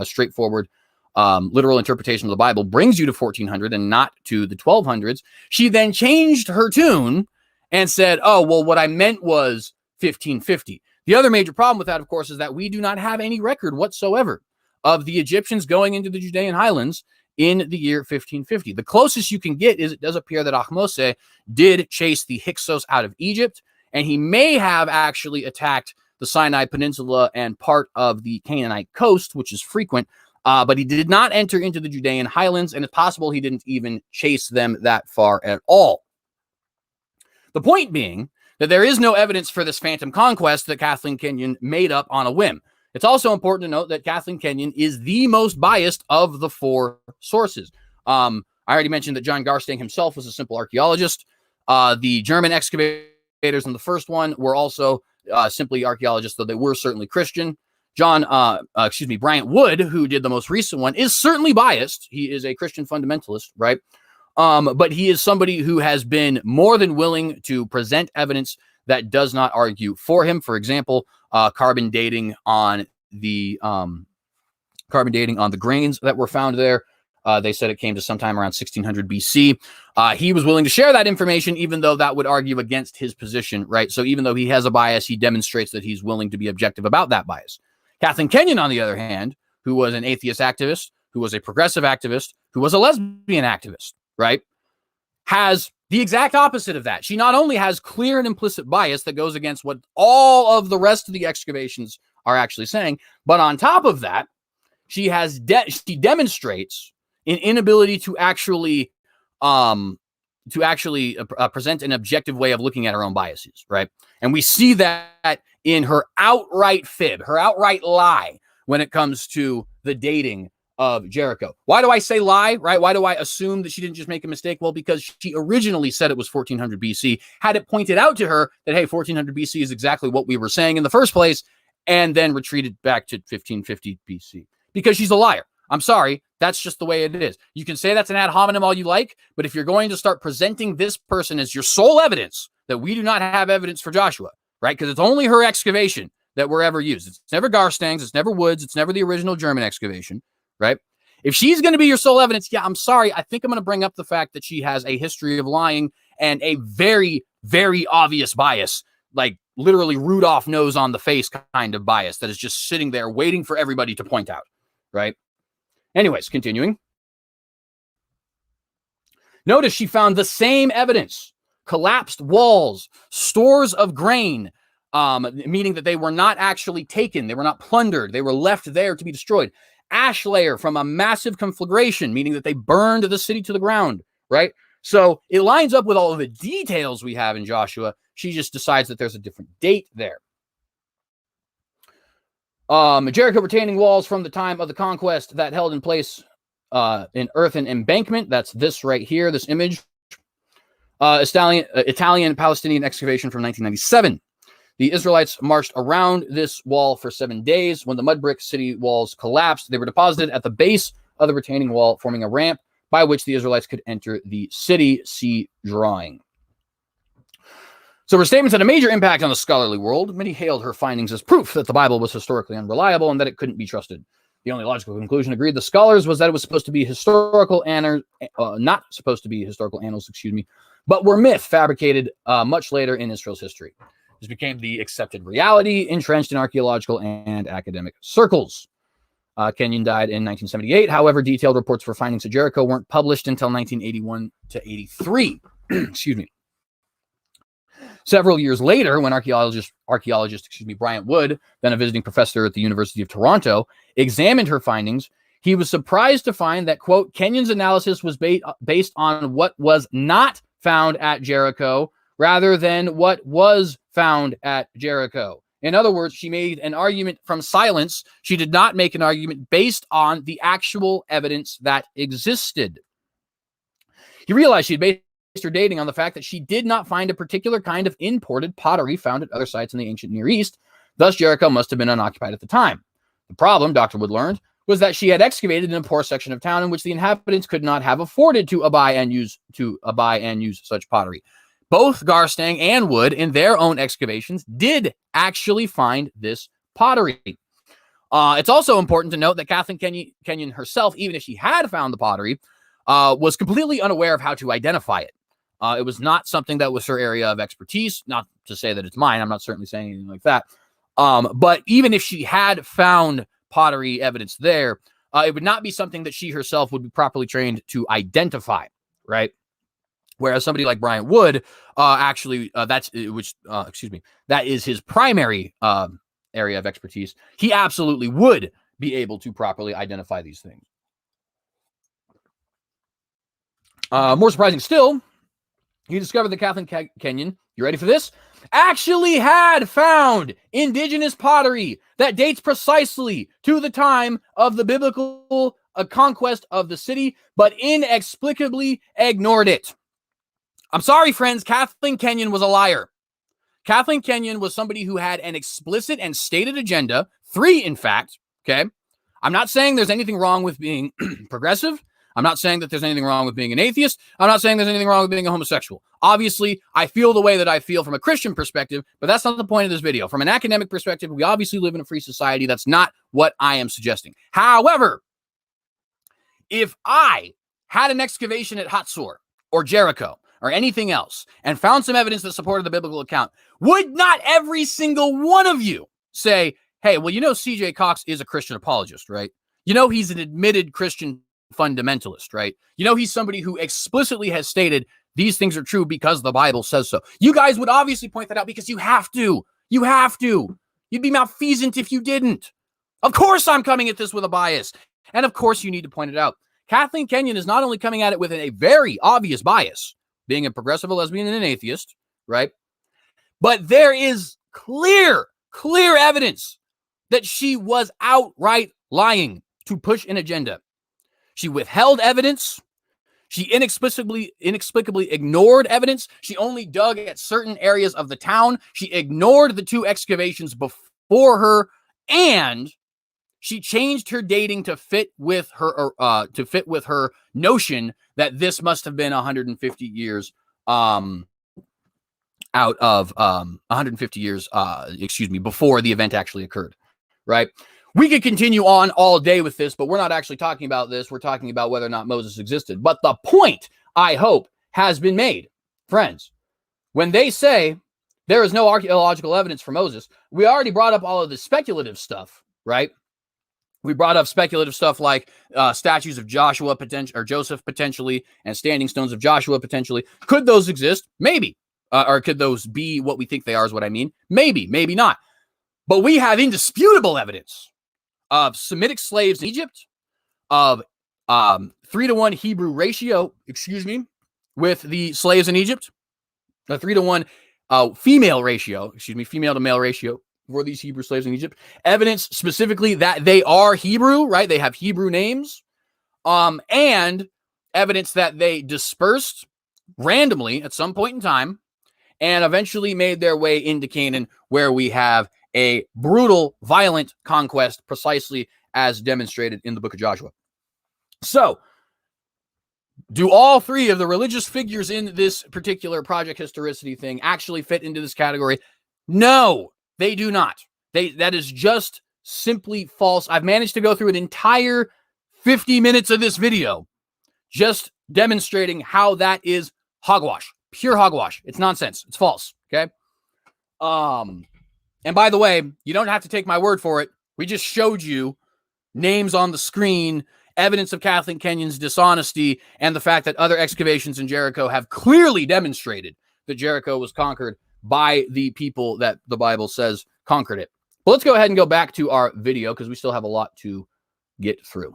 straightforward literal interpretation of the Bible brings you to 1400 and not to the 1200s, she then changed her tune and said, oh, well, what I meant was 1550. The other major problem with that, of course, is that we do not have any record whatsoever of the Egyptians going into the Judean highlands in the year 1550. The closest you can get is it does appear that Ahmose did chase the Hyksos out of Egypt, and he may have actually attacked the Sinai Peninsula and part of the Canaanite coast, which is frequent, but he did not enter into the Judean highlands, and it's possible he didn't even chase them that far at all. The point being that there is no evidence for this phantom conquest that Kathleen Kenyon made up on a whim. It's also important to note that Kathleen Kenyon is the most biased of the four sources. I already mentioned that John Garstang himself was a simple archaeologist. The German excavators in the first one were also simply archaeologists, though they were certainly Christian. Bryant Wood, who did the most recent one, is certainly biased. He is a Christian fundamentalist, right? But he is somebody who has been more than willing to present evidence that does not argue for him. For example, carbon dating on the grains that were found there. They said it came to sometime around 1600 BC. He was willing to share that information, even though that would argue against his position, right? So even though he has a bias, he demonstrates that he's willing to be objective about that bias. Kathleen Kenyon, on the other hand, who was an atheist activist, who was a progressive activist, who was a lesbian activist, right, has the exact opposite of that. She not only has clear and implicit bias that goes against what all of the rest of the excavations are actually saying, but on top of that, she demonstrates an inability to actually present an objective way of looking at her own biases, right? And we see that in her outright fib, her outright lie when it comes to the dating of Jericho. Why do I say lie, right? Why do I assume that she didn't just make a mistake? Well, because she originally said it was 1400 BC, had it pointed out to her that, hey, 1400 BC is exactly what we were saying in the first place, and then retreated back to 1550 BC because she's a liar. I'm sorry. That's just the way it is. You can say that's an ad hominem all you like, but if you're going to start presenting this person as your sole evidence that we do not have evidence for Joshua, right? Because it's only her excavation that were ever used. It's never Garstang's, it's never Wood's, it's never the original German excavation, right? If she's going to be your sole evidence, yeah, I'm sorry. I think I'm going to bring up the fact that she has a history of lying and a very, very obvious bias, like literally Rudolph nose on the face kind of bias that is just sitting there waiting for everybody to point out, right? Anyways, continuing. Notice she found the same evidence: collapsed walls, stores of grain, meaning that they were not actually taken. They were not plundered. They were left there to be destroyed. Ash layer from a massive conflagration, meaning that they burned the city to the ground, right? So it lines up with all of the details we have in Joshua. She just decides that there's a different date there. Jericho retaining walls from the time of the conquest that held in place in earthen embankment. That's this right here, this image. Italian Palestinian excavation from 1997. The Israelites marched around this wall for 7 days. When the mud brick city walls collapsed, they were deposited at the base of the retaining wall, forming a ramp by which the Israelites could enter the city. See drawing. So her statements had a major impact on the scholarly world. Many hailed her findings as proof that the Bible was historically unreliable and that it couldn't be trusted. The only logical conclusion agreed the scholars was that it was supposed to be not supposed to be historical annals, but were myth fabricated much later in Israel's history. This became the accepted reality, entrenched in archaeological and academic circles. Kenyon died in 1978. However, detailed reports for findings at Jericho weren't published until 1981 to 83. Several years later, when archaeologist Bryant Wood, then a visiting professor at the University of Toronto, examined her findings, he was surprised to find that, quote, Kenyon's analysis was based on what was not found at Jericho rather than what was found at Jericho. In other words, she made an argument from silence. She did not make an argument based on the actual evidence that existed. He realized she had her dating on the fact that she did not find a particular kind of imported pottery found at other sites in the ancient Near East. Thus, Jericho must have been unoccupied at the time. The problem, Dr. Wood learned, was that she had excavated in a poor section of town in which the inhabitants could not have afforded to buy and use such pottery. Both Garstang and Wood, in their own excavations, did actually find this pottery. It's also important to note that Kathleen Kenyon herself, even if she had found the pottery, was completely unaware of how to identify it. It was not something that was her area of expertise. Not to say that it's mine. I'm not certainly saying anything like that. But even if she had found pottery evidence there, it would not be something that she herself would be properly trained to identify, right? Whereas somebody like Brian Wood, that is his primary area of expertise. He absolutely would be able to properly identify these things. More surprising still, he discovered that Kathleen Kenyon, you ready for this? Actually had found indigenous pottery that dates precisely to the time of the biblical conquest of the city, but inexplicably ignored it. I'm sorry, friends, Kathleen Kenyon was a liar. Kathleen Kenyon was somebody who had an explicit and stated agenda, 3 in fact, okay? I'm not saying there's anything wrong with being progressive. I'm not saying that there's anything wrong with being an atheist. I'm not saying there's anything wrong with being a homosexual. Obviously, I feel the way that I feel from a Christian perspective, but that's not the point of this video. From an academic perspective, we obviously live in a free society. That's not what I am suggesting. However, if I had an excavation at Hatzor or Jericho or anything else and found some evidence that supported the biblical account, would not every single one of you say, hey, well, you know, CJ Cox is a Christian apologist, right? You know, he's an admitted Christian fundamentalist, right? You know, he's somebody who explicitly has stated these things are true because the Bible says so. You guys would obviously point that out because you have to. You have to. You'd be malfeasant if you didn't. Of course I'm coming at this with a bias. And of course you need to point it out. Kathleen Kenyon is not only coming at it with a very obvious bias, being a progressive, a lesbian, and an atheist, right? But there is clear evidence that she was outright lying to push an agenda. She withheld evidence. She inexplicably ignored evidence. She only dug at certain areas of the town. She ignored the 2 excavations before her, and she changed her dating to fit with her notion that this must have been 150 years out of 150 years before the event actually occurred, right? We could continue on all day with this, but we're not actually talking about this. We're talking about whether or not Moses existed. But the point, I hope, has been made. Friends, when they say there is no archaeological evidence for Moses, we already brought up all of the speculative stuff, right? We brought up speculative stuff like statues of Joshua or Joseph potentially, and standing stones of Joshua potentially. Could those exist? Maybe. Or could those be what we think they are is what I mean? Maybe, maybe not. But we have indisputable evidence of Semitic slaves in Egypt, of 3-to-1 Hebrew ratio, with the slaves in Egypt, a 3-to-1 female to male ratio for these Hebrew slaves in Egypt. Evidence specifically that they are Hebrew, right? They have Hebrew names, and evidence that they dispersed randomly at some point in time and eventually made their way into Canaan, where we have a brutal, violent conquest, precisely as demonstrated in the book of Joshua. So, do all 3 of the religious figures in this particular project historicity thing actually fit into this category? No, they do not. That is just simply false. I've managed to go through an entire 50 minutes of this video just demonstrating how that is hogwash, pure hogwash. It's nonsense. It's false. Okay. And by the way, you don't have to take my word for it. We just showed you names on the screen, evidence of Kathleen Kenyon's dishonesty, and the fact that other excavations in Jericho have clearly demonstrated that Jericho was conquered by the people that the Bible says conquered it. But let's go ahead and go back to our video because we still have a lot to get through.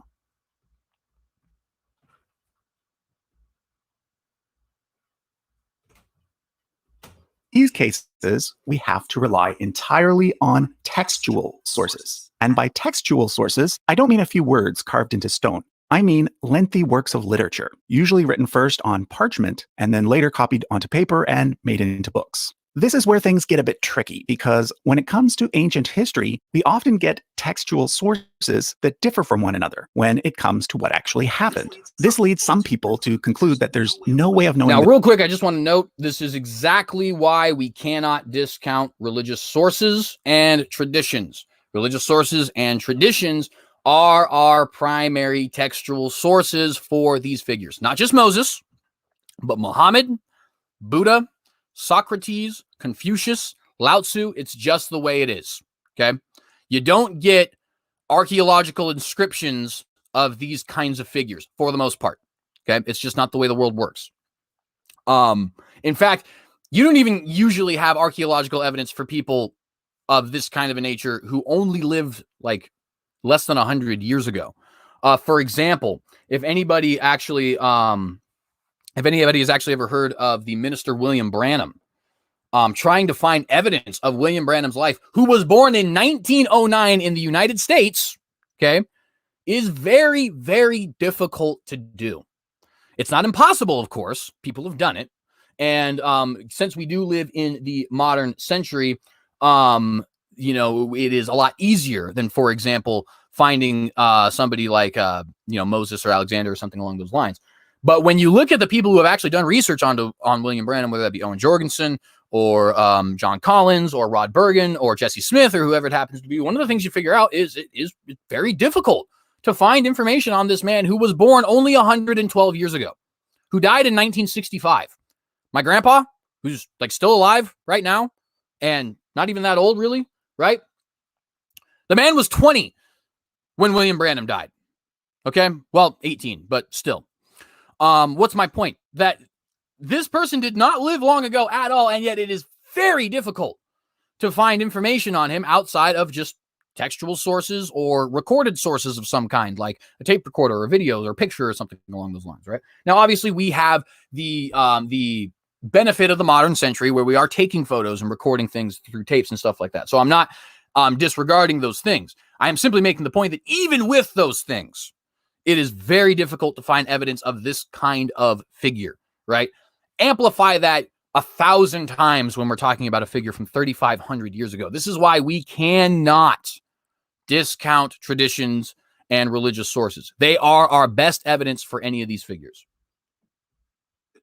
these cases, we have to rely entirely on textual sources. And by textual sources, I don't mean a few words carved into stone. I mean lengthy works of literature, usually written first on parchment and then later copied onto paper and made into books. This is where things get a bit tricky because when it comes to ancient history, we often get textual sources that differ from one another when it comes to what actually happened. This leads some people to conclude that there's no way of knowing. Now, real quick, I just want to note this is exactly why we cannot discount religious sources and traditions. Religious sources and traditions are our primary textual sources for these figures. Not just Moses, but Muhammad, Buddha, Socrates, Confucius, Lao Tzu. It's just the way it is. Okay. You don't get archaeological inscriptions of these kinds of figures for the most part. Okay. It's just not the way the world works. In fact, you don't even usually have archaeological evidence for people of this kind of a nature who only lived like less than 100 years ago. For example, if anybody has actually ever heard of the minister William Branham, trying to find evidence of William Branham's life, who was born in 1909 in the United States, okay, is very, very difficult to do. It's not impossible, of course. People have done it. And since we do live in the modern century, it is a lot easier than, for example, finding somebody like, Moses or Alexander or something along those lines. But when you look at the people who have actually done research on William Branham, whether that be Owen Jorgensen or John Collins or Rod Bergen or Jesse Smith or whoever it happens to be, one of the things you figure out is it is very difficult to find information on this man who was born only 112 years ago, who died in 1965. My grandpa, who's like still alive right now and not even that old really, right? The man was 20 when William Branham died. Okay. Well, 18, but still. What's my point? That this person did not live long ago at all, and yet it is very difficult to find information on him outside of just textual sources or recorded sources of some kind, like a tape recorder or video or a picture or something along those lines, right? Now, obviously, we have the benefit of the modern century where we are taking photos and recording things through tapes and stuff like that. So I'm not disregarding those things. I am simply making the point that even with those things, it is very difficult to find evidence of this kind of figure, right? Amplify that 1,000 times when we're talking about a figure from 3,500 years ago. This is why we cannot discount traditions and religious sources. They are our best evidence for any of these figures.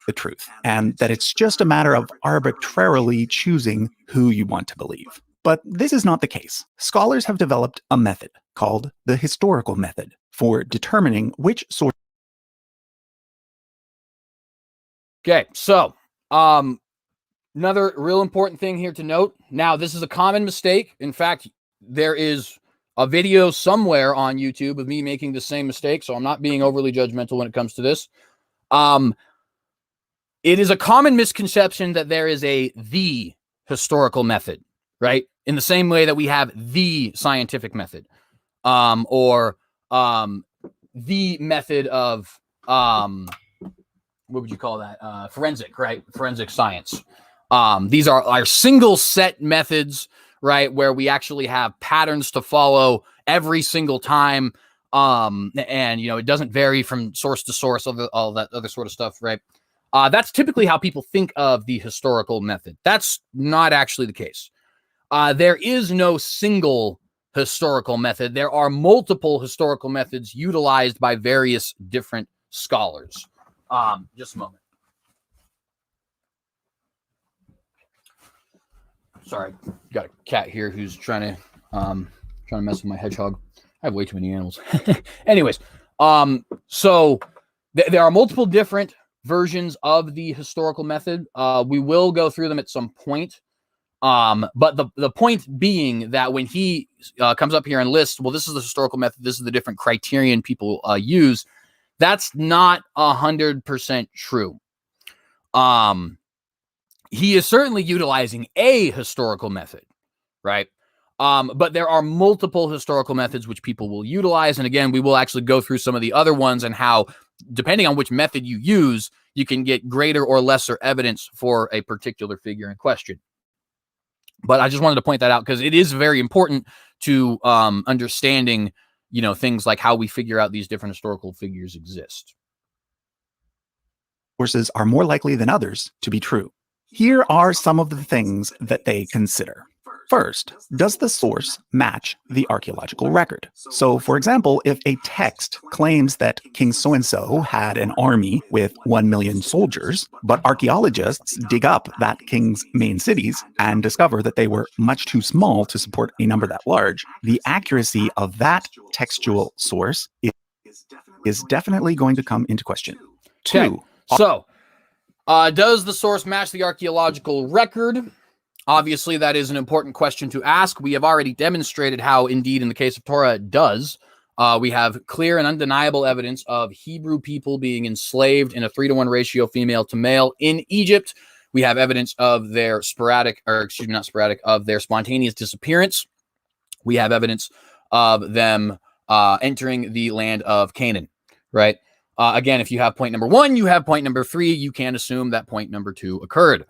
The truth, and that it's just a matter of arbitrarily choosing who you want to believe. But this is not the case. Scholars have developed a method called the historical method for determining which source. Okay, so another real important thing here to note. Now, this is a common mistake. In fact, there is a video somewhere on YouTube of me making the same mistake, so I'm not being overly judgmental when it comes to this. It is a common misconception that there is the historical method, right? In the same way that we have the scientific method, or the method of, what would you call that? Forensic, right? Forensic science. These are our single set methods, right? Where we actually have patterns to follow every single time. And, it doesn't vary from source to source, all that other sort of stuff, right? That's typically how people think of the historical method. That's not actually the case. There is no single historical method. There are multiple historical methods utilized by various different scholars. Just a moment. Sorry, got a cat here who's trying to mess with my hedgehog. I have way too many animals. Anyways, so there are multiple different versions of the historical method. We will go through them at some point. But the point being that when he comes up here and lists, well, this is the historical method, this is the different criterion people use, that's not 100% true. He is certainly utilizing a historical method, right? But there are multiple historical methods which people will utilize. And again, we will actually go through some of the other ones and how, depending on which method you use, you can get greater or lesser evidence for a particular figure in question. But I just wanted to point that out because it is very important to understanding things like how we figure out these different historical figures exist. Sources are more likely than others to be true. Here are some of the things that they consider. First, does the source match the archaeological record? So, for example, if a text claims that King so-and-so had an army with 1 million soldiers, but archaeologists dig up that king's main cities and discover that they were much too small to support a number that large, the accuracy of that textual source is definitely going to come into question. Okay. So, does the source match the archaeological record? Obviously, that is an important question to ask. We have already demonstrated how, indeed, in the case of Torah, it does. We have clear and undeniable evidence of Hebrew people being enslaved in a 3-to-1 ratio, female to male, in Egypt. We have evidence of their of their spontaneous disappearance. We have evidence of them entering the land of Canaan, right? Again, if you have point number 1, you have point number 3. You can assume that point number 2 occurred.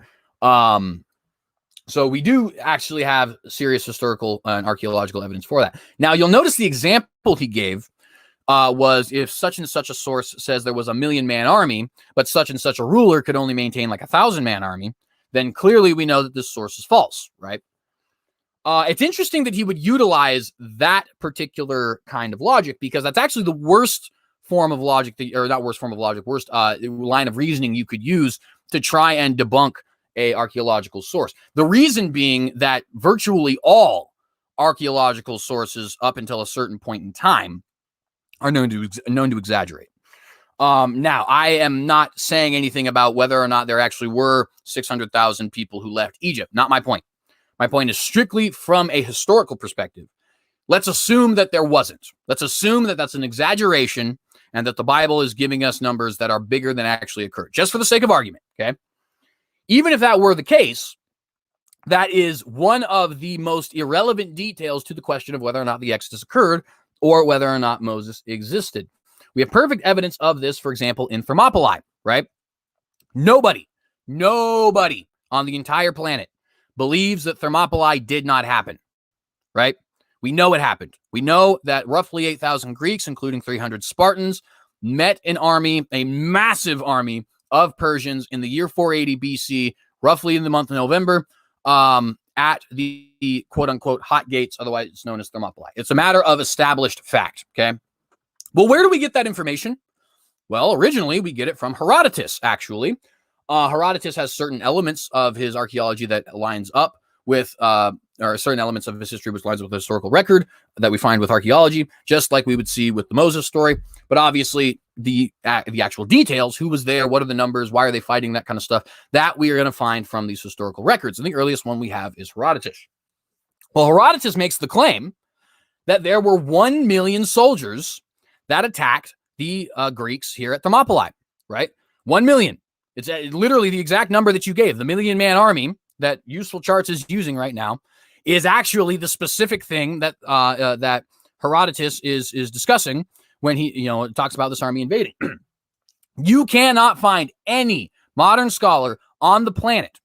So we do actually have serious historical and archaeological evidence for that. Now, you'll notice the example he gave was if such and such a source says there was a 1,000,000-man army, but such and such a ruler could only maintain like a 1,000-man army, then clearly we know that this source is false, right? It's interesting that he would utilize that particular kind of logic, because that's actually the worst form of logic, worst line of reasoning you could use to try and debunk a archaeological source. The reason being that virtually all archaeological sources up until a certain point in time are known to exaggerate. Now, I am not saying anything about whether or not there actually were 600,000 people who left Egypt. Not my point. My point is strictly from a historical perspective. Let's assume that there wasn't. Let's assume that that's an exaggeration and that the Bible is giving us numbers that are bigger than actually occurred, just for the sake of argument, okay? Even if that were the case, that is one of the most irrelevant details to the question of whether or not the Exodus occurred or whether or not Moses existed. We have perfect evidence of this, for example, in Thermopylae, right? Nobody on the entire planet believes that Thermopylae did not happen, right? We know it happened. We know that roughly 8,000 Greeks, including 300 Spartans, met an army, a massive army of Persians in the year 480 BC, roughly in the month of November, at the quote-unquote hot gates, otherwise it's known as Thermopylae. It's a matter of established fact, okay? Well, where do we get that information? Well, originally we get it from Herodotus, actually. Herodotus has certain elements of his archaeology that lines up with, or certain elements of his history which lines up with the historical record that we find with archaeology, just like we would see with the Moses story. But obviously, the actual details, who was there, what are the numbers, why are they fighting, that kind of stuff, that we are going to find from these historical records. And the earliest one we have is Herodotus. Well, Herodotus makes the claim that there were 1 million soldiers that attacked the Greeks here at Thermopylae, right? 1 million. It's literally the exact number that you gave. The 1,000,000-man army that UsefulCharts is using right now is actually the specific thing that that Herodotus is discussing when he talks about this army invading. You cannot find any modern scholar on the planet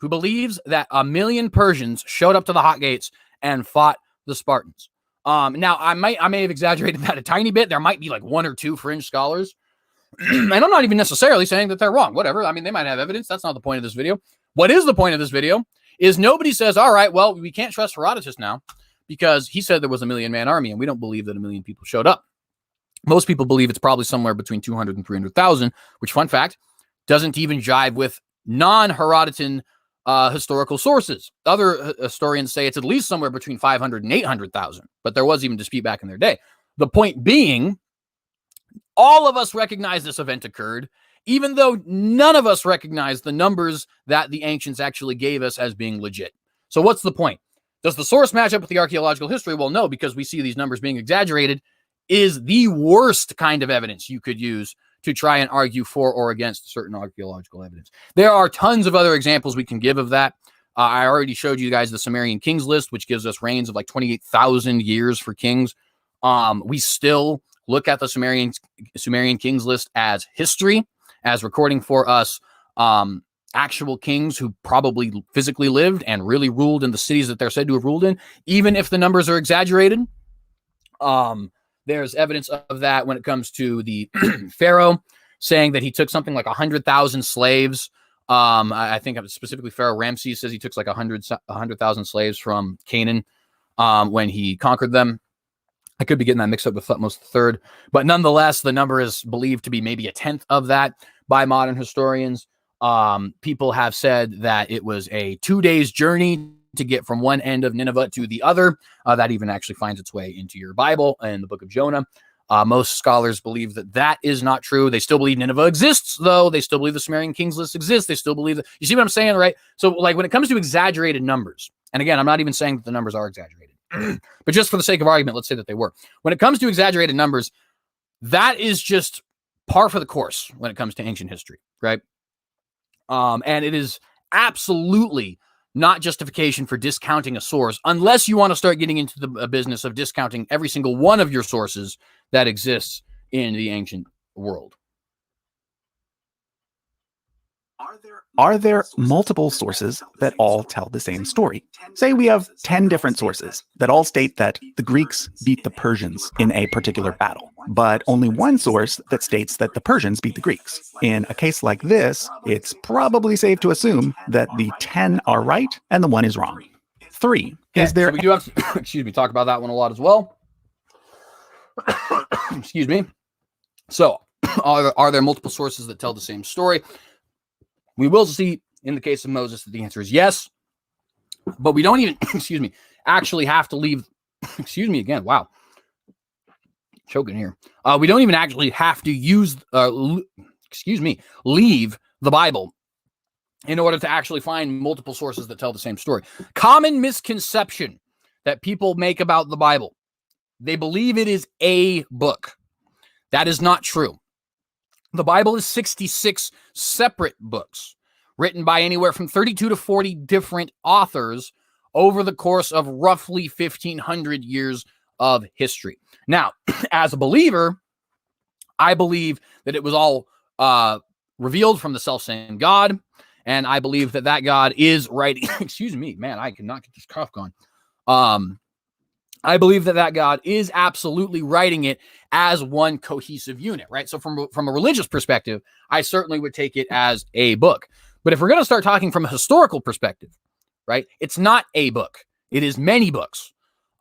who believes that 1 million Persians showed up to the hot gates and fought the Spartans. Now, I may have exaggerated that a tiny bit. There might be like 1 or 2 fringe scholars. And I'm not even necessarily saying that they're wrong. Whatever. I mean, they might have evidence. That's not the point of this video. What is the point of this video is nobody says, all right, well, we can't trust Herodotus now because he said there was a 1,000,000-man army, and we don't believe that 1 million people showed up. Most people believe it's probably somewhere between 200 and 300,000, which, fun fact, doesn't even jive with non-Herodotan historical sources. Other historians say it's at least somewhere between 500 and 800,000, but there was even dispute back in their day. The point being, all of us recognize this event occurred, even though none of us recognize the numbers that the ancients actually gave us as being legit. So what's the point? Does the source match up with the archaeological history? Well, no, because we see these numbers being exaggerated is the worst kind of evidence you could use to try and argue for or against certain archaeological evidence. There are tons of other examples we can give of that. I already showed you guys the Sumerian kings list, which gives us reigns of like 28,000 years for kings. We still look at the Sumerian kings list as history, as recording for us actual kings who probably physically lived and really ruled in the cities that they're said to have ruled in, even if the numbers are exaggerated. There's evidence of that when it comes to the Pharaoh saying that he took something like 100,000 slaves. I think specifically Pharaoh Ramses says he took like 100,000 slaves from Canaan when he conquered them. I could be getting that mixed up with Thutmose III, but nonetheless, the number is believed to be maybe a tenth of that by modern historians. People have said that it was a 2 days journey to get from one end of Nineveh to the other. That even actually finds its way into your Bible and the book of Jonah. Most scholars believe that that is not true. They still believe Nineveh exists, though. They still believe the Sumerian kings list exists. They still believe that. You see what I'm saying, right? So, like, when it comes to exaggerated numbers, and again, I'm not even saying that the numbers are exaggerated, but just for the sake of argument, let's say that they were. When it comes to exaggerated numbers, that is just par for the course when it comes to ancient history, right? And it is absolutely not justification for discounting a source unless you want to start getting into the business of discounting every single one of your sources that exists in the ancient world. Are there multiple sources that all tell the same story? Say we have 10 different sources that all state that the Greeks beat the Persians in a particular battle, but only one source that states that the Persians beat the Greeks. In a case like this, it's probably safe to assume that the 10 are right and the one is wrong. 3. Is there... So we do have to, talk about that one a lot as well. Excuse me. So, are there multiple sources that tell the same story? We will see in the case of Moses that the answer is yes, but we don't even, actually have to leave, wow, choking here. We don't even actually have to use, leave the Bible in order to actually find multiple sources that tell the same story. Common misconception that people make about the Bible. They believe it is a book. That is not true. The Bible is 66 separate books written by anywhere from 32 to 40 different authors over the course of roughly 1,500 years of history. Now, as a believer, I believe that it was all revealed from the selfsame God, and I believe that that God is writing. Excuse me, man, I cannot get this cough going. I believe that that God is absolutely writing it as one cohesive unit, right? So from a religious perspective, I certainly would take it as a book. But if we're going to start talking from a historical perspective, right, it's not a book. It is many books.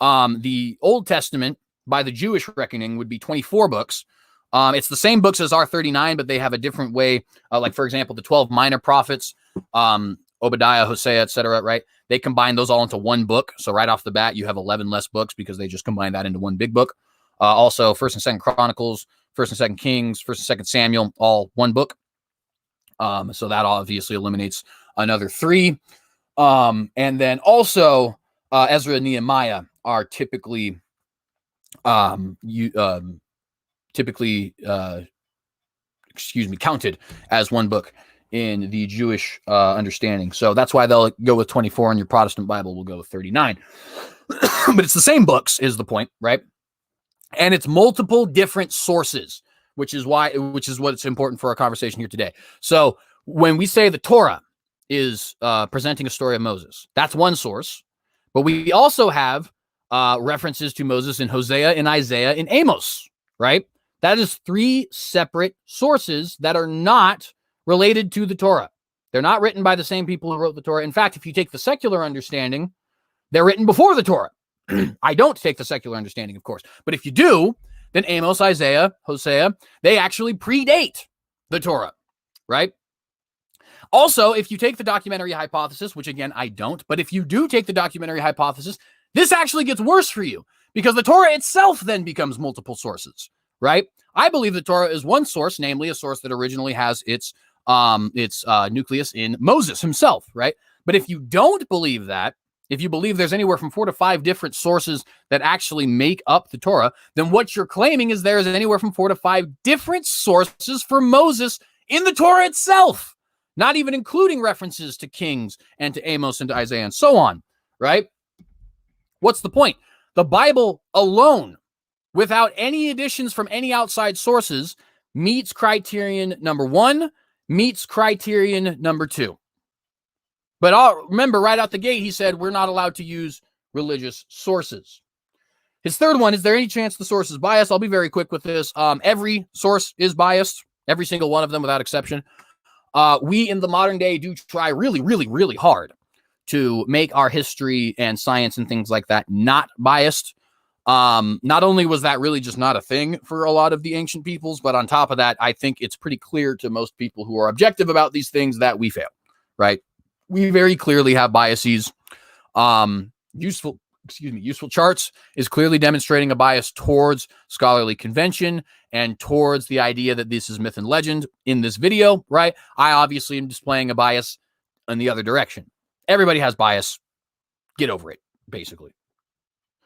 The Old Testament, by the Jewish reckoning, would be 24 books. It's the same books as our 39, but they have a different way. Like, for example, the 12 minor prophets, Obadiah, Hosea, etc., right? They combine those all into one book. So right off the bat, you have 11 less books because they just combine that into one big book. Also, 1st and 2nd Chronicles, 1st and 2nd Kings, 1st and 2nd Samuel, all one book. So that obviously eliminates another 3. And then also Ezra and Nehemiah are typically counted as one book in the Jewish understanding. So that's why they'll go with 24, and your Protestant Bible will go with 39. But it's the same books is the point, right? And it's multiple different sources, which is what's important for our conversation here today. So when we say the Torah is presenting a story of Moses, that's one source. But we also have references to Moses in Hosea, in Isaiah, in Amos, right? That is 3 separate sources that are not related to the Torah. They're not written by the same people who wrote the Torah. In fact, if you take the secular understanding, they're written before the Torah. I don't take the secular understanding, of course. But if you do, then Amos, Isaiah, Hosea, they actually predate the Torah, right? Also, if you take the documentary hypothesis, which again, I don't, but if you do take the documentary hypothesis, this actually gets worse for you because the Torah itself then becomes multiple sources, right? I believe the Torah is one source, namely a source that originally has its nucleus in Moses himself, right? But if you don't believe that, if you believe there's anywhere from 4 to 5 different sources that actually make up the Torah, then what you're claiming is there is anywhere from 4 to 5 different sources for Moses in the Torah itself, not even including references to Kings and to Amos and to Isaiah and so on, right? What's the point? The Bible alone, without any additions from any outside sources, meets criterion number 1, meets criterion number 2. But remember, right out the gate, he said we're not allowed to use religious sources. His third one, is there any chance the source is biased? I'll be very quick with this. Every source is biased, every single one of them without exception. We in the modern day do try really, really, really hard to make our history and science and things like that not biased. Not only was that really just not a thing for a lot of the ancient peoples, but on top of that, I think it's pretty clear to most people who are objective about these things that we fail, right? We very clearly have biases. UsefulCharts is clearly demonstrating a bias towards scholarly convention and towards the idea that this is myth and legend in this video, right? I obviously am displaying a bias in the other direction. Everybody has bias. Get over it, basically.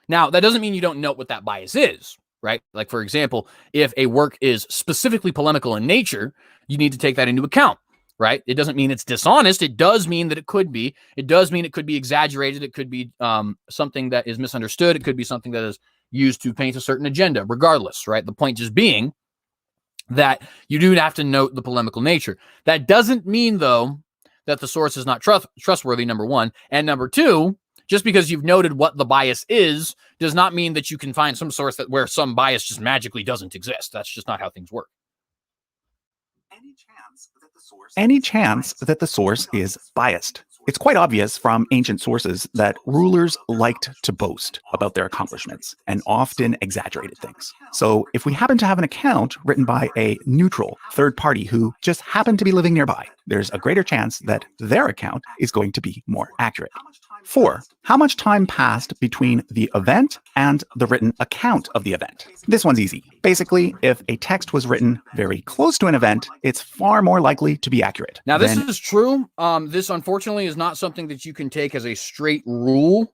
Now, that doesn't mean you don't note what that bias is, right? Like, for example, if a work is specifically polemical in nature, you need to take that into account, right? It doesn't mean it's dishonest. It does mean that it could be. It does mean it could be exaggerated. It could be something that is misunderstood. It could be something that is used to paint a certain agenda, regardless, right? The point just being that you do have to note the polemical nature. That doesn't mean, though, that the source is not trustworthy, number one. And number two, just because you've noted what the bias is does not mean that you can find some source where some bias just magically doesn't exist. That's just not how things work. Any chance that the source is biased? It's quite obvious from ancient sources that rulers liked to boast about their accomplishments and often exaggerated things. So if we happen to have an account written by a neutral third party who just happened to be living nearby, there's a greater chance that their account is going to be more accurate. 4. How much time passed between the event and the written account of the event? This one's easy. Basically, if a text was written very close to an event, it's far more likely to be accurate. Now, this is true. This, unfortunately, is not something that you can take as a straight rule,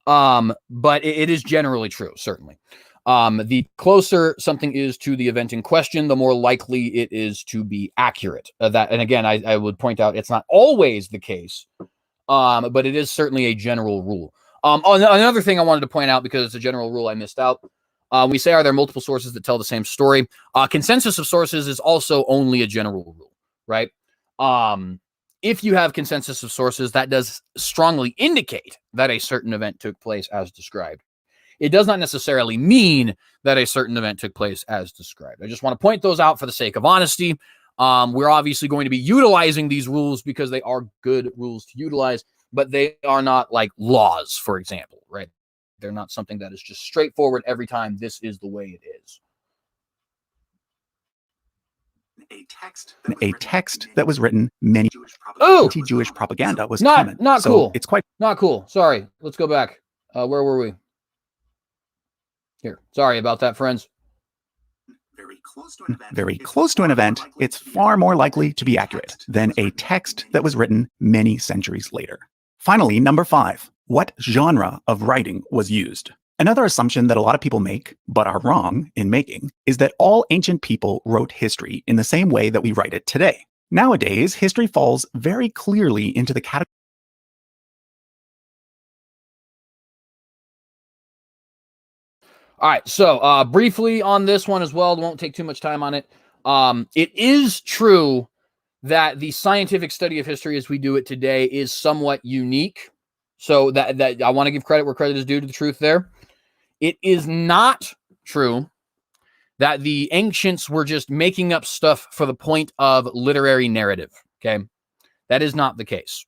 but it is generally true, certainly. The closer something is to the event in question, the more likely it is to be accurate. And again, I would point out it's not always the case. But it is certainly a general rule. Another thing I wanted to point out, because it's a general rule I missed out. We say, are there multiple sources that tell the same story? Consensus of sources is also only a general rule, right? If you have consensus of sources, that does strongly indicate that a certain event took place as described. It does not necessarily mean that a certain event took place as described. I just want to point those out for the sake of honesty. We're obviously going to be utilizing these rules because they are good rules to utilize, but they are not like laws, for example, right? They're not something that is just straightforward every time. This is the way it is. A text that was written many anti-Jewish propaganda was common. Not so cool. It's quite not cool. Sorry. Let's go back. Where were we? Here. Sorry about that, friends. Very close to an event, it's far more likely to be accurate than a text that was written many centuries later. Finally, number 5, what genre of writing was used? Another assumption that a lot of people make, but are wrong in making, is that all ancient people wrote history in the same way that we write it today. Nowadays, history falls very clearly into the category. All right, so briefly on this one as well, won't take too much time on it. It is true that the scientific study of history as we do it today is somewhat unique. So that I want to give credit where credit is due to the truth there. It is not true that the ancients were just making up stuff for the point of literary narrative, okay? That is not the case.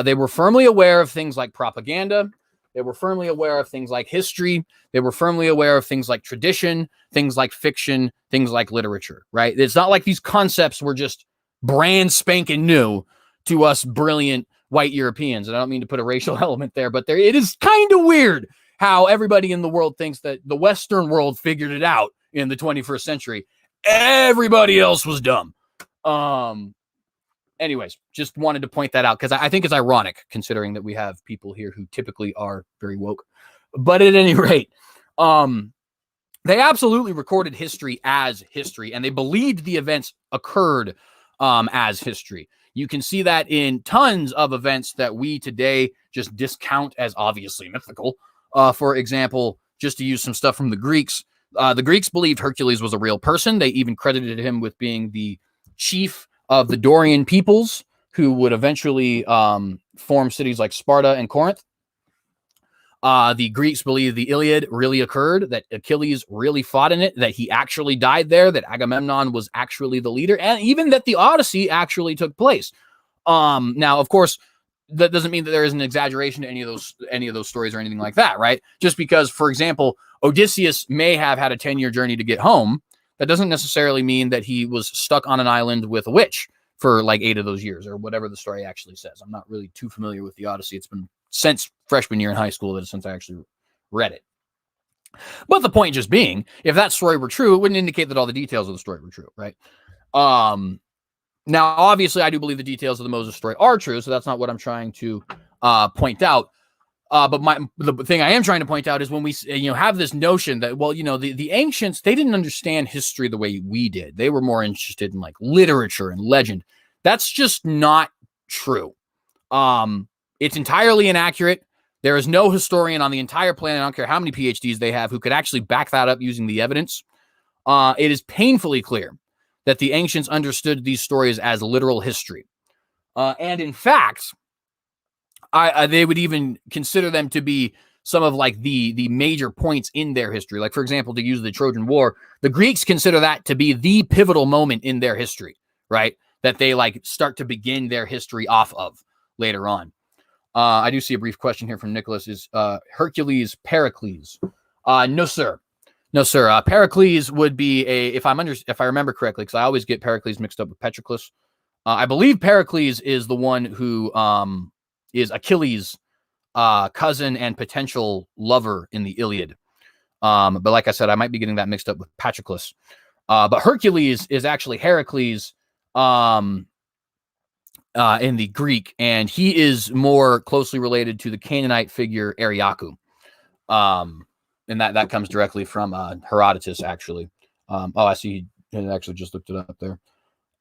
They were firmly aware of things like propaganda. They were firmly aware of things like history. They were firmly aware of things like tradition, things like fiction, things like literature, right? It's not like these concepts were just brand spanking new to us brilliant white Europeans. And I don't mean to put a racial element there, but it is kind of weird how everybody in the world thinks that the Western world figured it out in the 21st century. Everybody else was dumb. Anyways, just wanted to point that out because I think it's ironic considering that we have people here who typically are very woke. But at any rate, they absolutely recorded history as history, and they believed the events occurred as history. You can see that in tons of events that we today just discount as obviously mythical. For example, just to use some stuff from the Greeks believed Hercules was a real person. They even credited him with being the chief of the Dorian peoples who would eventually form cities like Sparta and Corinth. The Greeks believe the Iliad really occurred, that Achilles really fought in it, that he actually died there, that Agamemnon was actually the leader, and even that the Odyssey actually took place. Now, of course, that doesn't mean that there is an exaggeration to any of those stories or anything like that, right? Just because, for example, Odysseus may have had a 10-year journey to get home, that doesn't necessarily mean that he was stuck on an island with a witch for like 8 of those years, or whatever the story actually says. I'm not really too familiar with the Odyssey. It's been since freshman year in high school since I actually read it. But the point just being, if that story were true, it wouldn't indicate that all the details of the story were true, right? Now, obviously, I do believe the details of the Moses story are true, so that's not what I'm trying to point out. But the thing I am trying to point out is when we have this notion that, well, the ancients, they didn't understand history the way we did. They were more interested in like literature and legend. That's just not true. It's entirely inaccurate. There is no historian on the entire planet, I don't care how many PhDs they have, who could actually back that up using the evidence. It is painfully clear that the ancients understood these stories as literal history. And in fact, they would even consider them to be some of like the major points in their history. Like, for example, to use the Trojan War, the Greeks consider that to be the pivotal moment in their history, right? That they like start to begin their history off of later on. I do see a brief question here from Nicholas. Is Hercules Pericles? No, sir. No, sir. Pericles would be if I remember correctly, because I always get Pericles mixed up with Patroclus. I believe Pericles is the one who is Achilles' cousin and potential lover in the Iliad. But like I said, I might be getting that mixed up with Patroclus. But Hercules is actually Heracles in the Greek, and he is more closely related to the Canaanite figure Ariaku. And that comes directly from Herodotus, actually. I see he actually just looked it up there.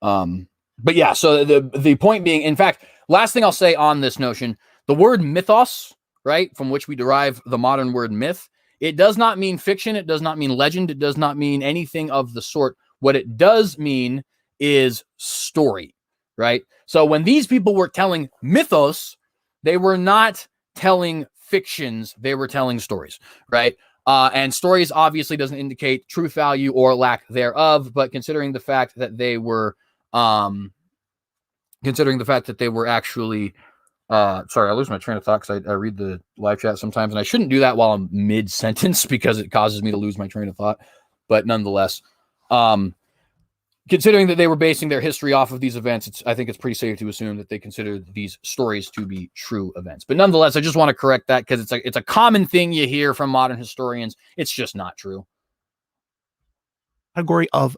But yeah, so the point being, in fact, last thing I'll say on this notion, the word mythos, right, from which we derive the modern word myth, it does not mean fiction. It does not mean legend. It does not mean anything of the sort. What it does mean is story, right? So when these people were telling mythos, they were not telling fictions. They were telling stories, right? And stories obviously doesn't indicate truth value or lack thereof, but considering the fact that they were actually, sorry, I lose my train of thought because I read the live chat sometimes, and I shouldn't do that while I'm mid-sentence because it causes me to lose my train of thought. But nonetheless, considering that they were basing their history off of these events, I think it's pretty safe to assume that they considered these stories to be true events. But nonetheless, I just want to correct that because it's a common thing you hear from modern historians. It's just not true. Category of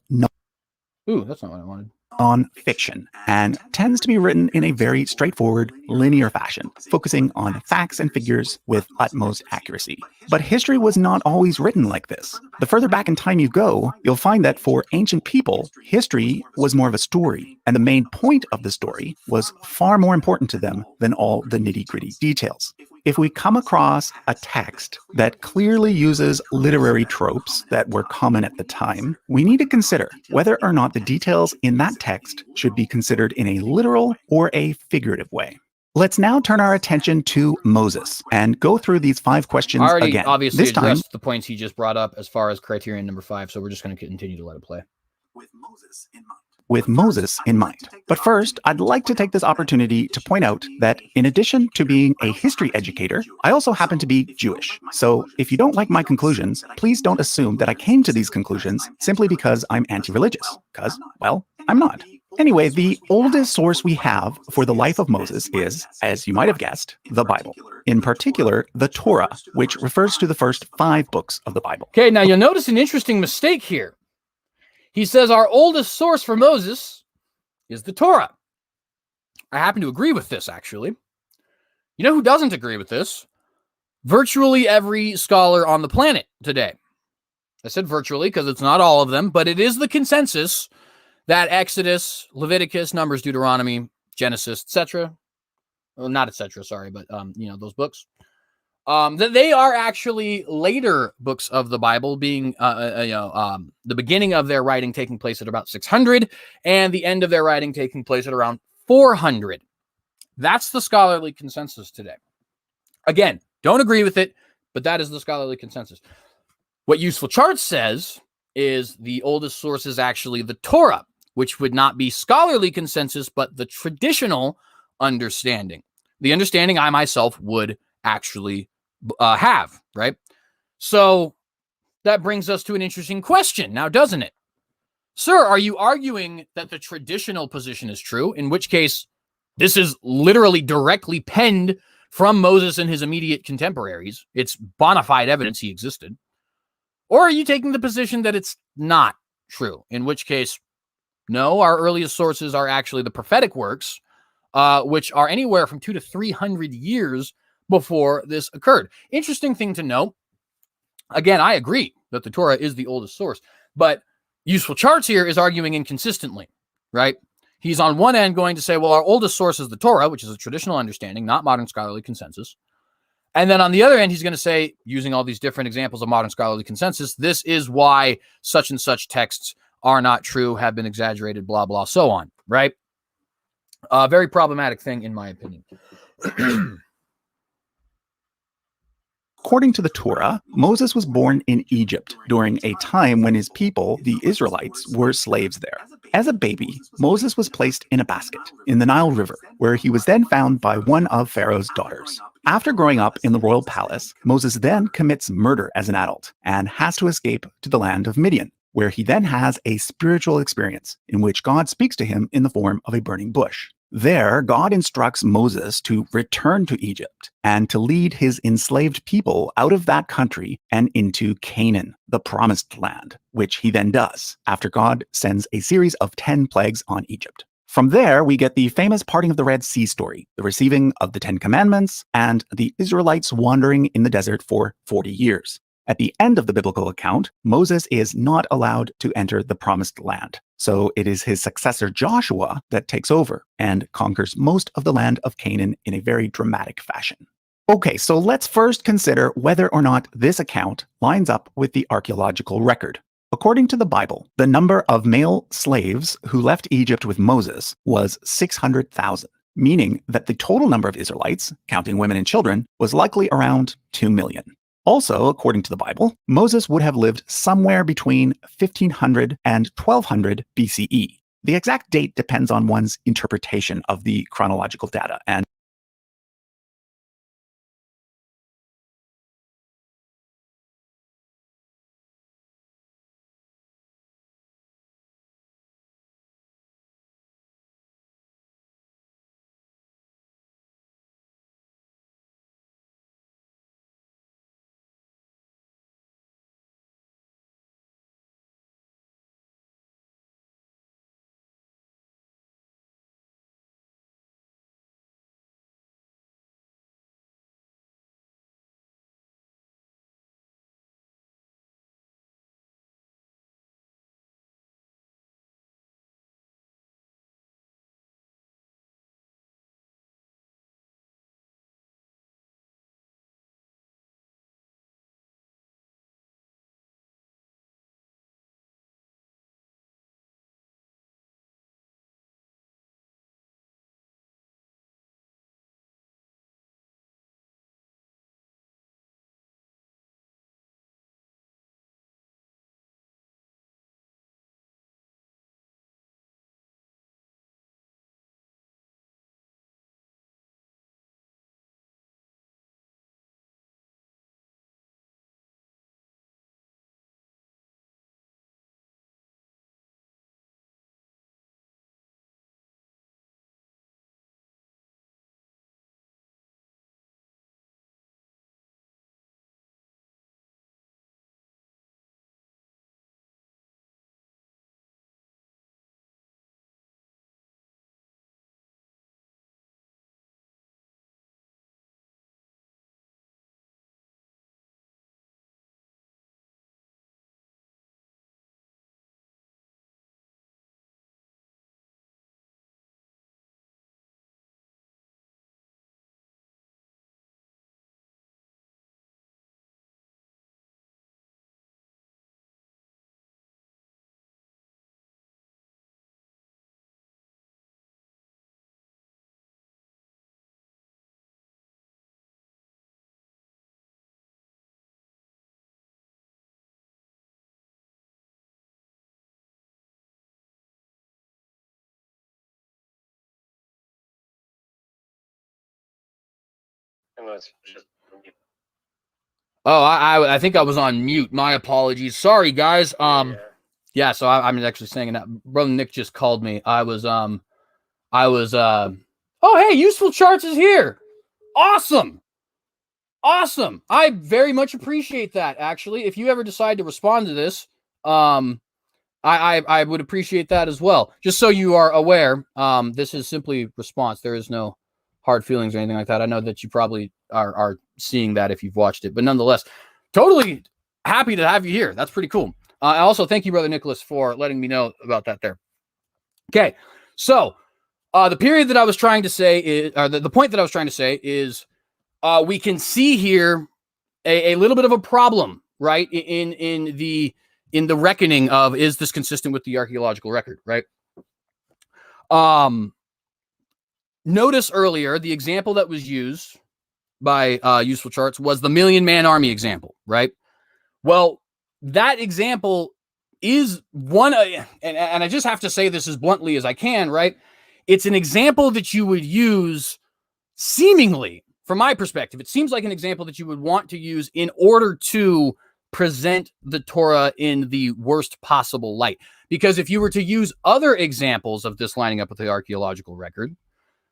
Ooh, that's not what I wanted. Non-fiction, and tends to be written in a very straightforward, linear fashion, focusing on facts and figures with utmost accuracy. But history was not always written like this. The further back in time you go, you'll find that for ancient people, history was more of a story, and the main point of the story was far more important to them than all the nitty-gritty details. If we come across a text that clearly uses literary tropes that were common at the time, we need to consider whether or not the details in that text should be considered in a literal or a figurative way. Let's now turn our attention to Moses and go through these 5 questions again. I already obviously addressed the points he just brought up as far as criterion number 5, so we're just going to continue to let it play. With Moses in mind. But first, I'd like to take this opportunity to point out that in addition to being a history educator, I also happen to be Jewish. So if you don't like my conclusions, please don't assume that I came to these conclusions simply because I'm anti-religious, because, well, I'm not. Anyway, the oldest source we have for the life of Moses is, as you might have guessed, the Bible. In particular, the Torah, which refers to the first 5 books of the Bible. Okay, now you'll notice an interesting mistake here. He says our oldest source for Moses is the Torah. I happen to agree with this, actually. You know who doesn't agree with this? Virtually every scholar on the planet today. I said virtually because it's not all of them, but it is the consensus that Exodus, Leviticus, Numbers, Deuteronomy, Genesis, etc. Well, not etc., sorry, but those books. That they are actually later books of the Bible, being the beginning of their writing taking place at about 600 and the end of their writing taking place at around 400. That's the scholarly consensus today. Again, don't agree with it. but that is the scholarly consensus. What UsefulCharts says is the oldest source is actually the Torah, which would not be scholarly consensus, but the traditional understanding. The understanding I myself would actually have, right? So that brings us to an interesting question now, doesn't it? Sir, are you arguing that the traditional position is true, in which case this is literally directly penned from Moses and his immediate contemporaries? It's bona fide evidence he existed. Or are you taking the position that it's not true, in which case, no, our earliest sources are actually the prophetic works, which are anywhere from 200 to 300 years before this occurred? Interesting thing to note. Again, I agree that the Torah is the oldest source, but UsefulCharts here is arguing inconsistently, right? He's on one end going to say, well, our oldest source is the Torah, which is a traditional understanding, not modern scholarly consensus. And then on the other end, he's going to say, using all these different examples of modern scholarly consensus, this is why such and such texts are not true, have been exaggerated, blah, blah, so on, right? A very problematic thing, in my opinion. According to the Torah, Moses was born in Egypt during a time when his people, the Israelites, were slaves there. As a baby, Moses was placed in a basket in the Nile River, where he was then found by one of Pharaoh's daughters. After growing up in the royal palace, Moses then commits murder as an adult and has to escape to the land of Midian, where he then has a spiritual experience in which God speaks to him in the form of a burning bush. There, God instructs Moses to return to Egypt and to lead his enslaved people out of that country and into Canaan, the promised land, which he then does after God sends a series of 10 plagues on Egypt. From there, we get the famous parting of the Red Sea story, the receiving of the 10 Commandments, and the Israelites wandering in the desert for 40 years. At the end of the biblical account, Moses is not allowed to enter the promised land. So it is his successor Joshua that takes over and conquers most of the land of Canaan in a very dramatic fashion. Okay, so let's first consider whether or not this account lines up with the archaeological record. According to the Bible, the number of male slaves who left Egypt with Moses was 600,000, meaning that the total number of Israelites, counting women and children, was likely around 2 million. Also, according to the Bible, Moses would have lived somewhere between 1500 and 1200 BCE. The exact date depends on one's interpretation of the chronological data, and Oh, I think I was on mute. My apologies. Sorry, guys. Yeah. So I'm actually saying that. Brother Nick just called me. Oh, hey, Useful Charts is here. Awesome. Awesome. I very much appreciate that. Actually, if you ever decide to respond to this, I would appreciate that as well. Just so you are aware, this is simply response. There is no hard feelings or anything like that. I know that you probably are seeing that if you've watched it, but nonetheless, totally happy to have you here. That's pretty cool. I also thank you, Brother Nicholas, for letting me know about that there. Okay, so the period that I was trying to say is, or the point that I was trying to say is, we can see here a little bit of a problem, right? In the reckoning of, is this consistent with the archaeological record, right? Notice earlier the example that was used by Useful Charts was the 1,000,000-man army example, right? Well, that example is one, and I just have to say this as bluntly as I can, right? It's an example that you would use seemingly, from my perspective, it seems like an example that you would want to use in order to present the Torah in the worst possible light. Because if you were to use other examples of this lining up with the archaeological record,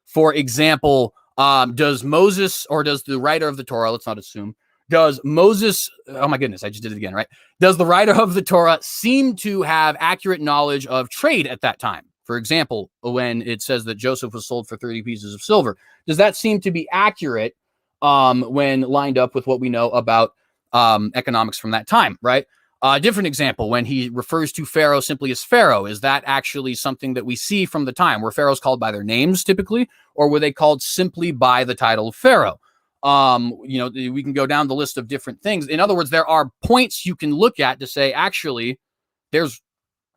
for example, does Moses, or does the writer of the Torah, let's not assume, does Moses, oh my goodness, I just did it again, right? Does the writer of the Torah seem to have accurate knowledge of trade at that time? For example, when it says that Joseph was sold for 30 pieces of silver, does that seem to be accurate when lined up with what we know about economics from that time, right? Different example, when he refers to Pharaoh simply as Pharaoh, is that actually something that we see from the time? Were pharaohs called by their names typically, or were they called simply by the title of Pharaoh? We can go down the list of different things. In other words, there are points you can look at to say, actually, there's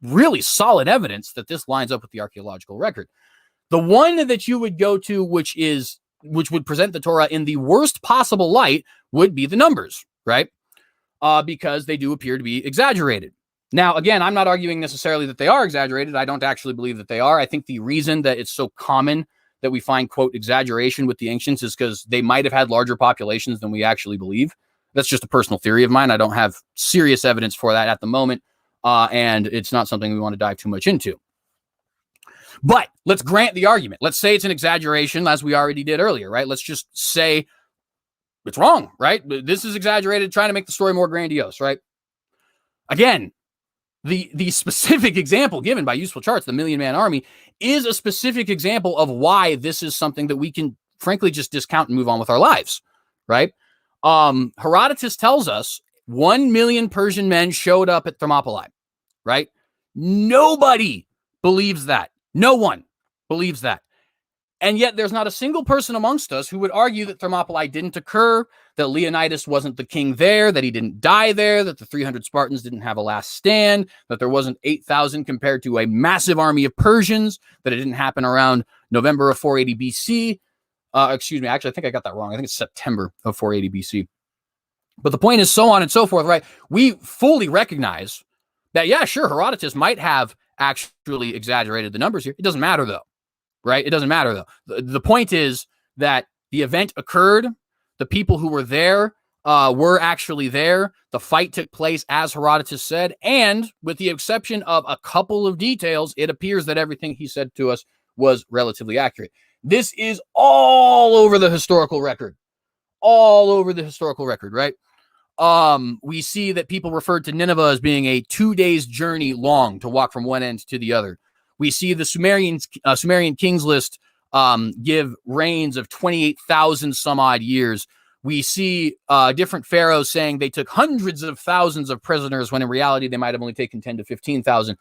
really solid evidence that this lines up with the archaeological record. The one that you would go to, which would present the Torah in the worst possible light, would be the numbers, right? Because they do appear to be exaggerated. Now, again, I'm not arguing necessarily that they are exaggerated. I don't actually believe that they are. I think the reason that it's so common that we find, quote, exaggeration with the ancients is because they might have had larger populations than we actually believe. That's just a personal theory of mine. I don't have serious evidence for that at the moment, and it's not something we want to dive too much into. But let's grant the argument. Let's say it's an exaggeration, as we already did earlier, right? Let's just say it's wrong, right? This is exaggerated, trying to make the story more grandiose, right? Again, the specific example given by Useful Charts, the 1,000,000-man army, is a specific example of why this is something that we can frankly just discount and move on with our lives, right? Herodotus tells us 1,000,000 Persian men showed up at Thermopylae, right? Nobody believes that. No one believes that. And yet there's not a single person amongst us who would argue that Thermopylae didn't occur, that Leonidas wasn't the king there, that he didn't die there, that the 300 Spartans didn't have a last stand, that there wasn't 8,000 compared to a massive army of Persians, that it didn't happen around November of 480 BC. Excuse me, actually, I think I got that wrong. I think it's September of 480 BC. But the point is, so on and so forth, right? We fully recognize that, yeah, sure, Herodotus might have actually exaggerated the numbers here. It doesn't matter, though. Right? It doesn't matter, though. The point is that the event occurred. The people who were there were actually there. The fight took place as Herodotus said. And with the exception of a couple of details, it appears that everything he said to us was relatively accurate. This is all over the historical record. All over the historical record, right? We see that people referred to Nineveh as being a 2 days journey long to walk from one end to the other. We see the Sumerian kings list give reigns of 28,000 some odd years. We see different pharaohs saying they took hundreds of thousands of prisoners when in reality they might have only taken 10 to 15,000,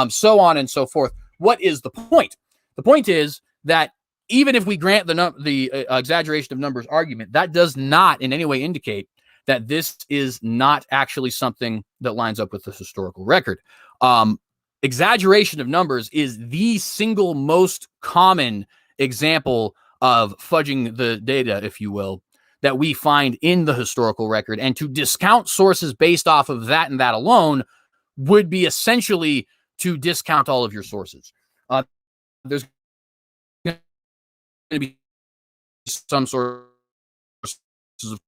so on and so forth. What is the point? The point is that even if we grant the exaggeration of numbers argument, that does not in any way indicate that this is not actually something that lines up with the historical record. Exaggeration of numbers is the single most common example of fudging the data, if you will, that we find in the historical record. And to discount sources based off of that and that alone would be essentially to discount all of your sources. There's going to be some sort of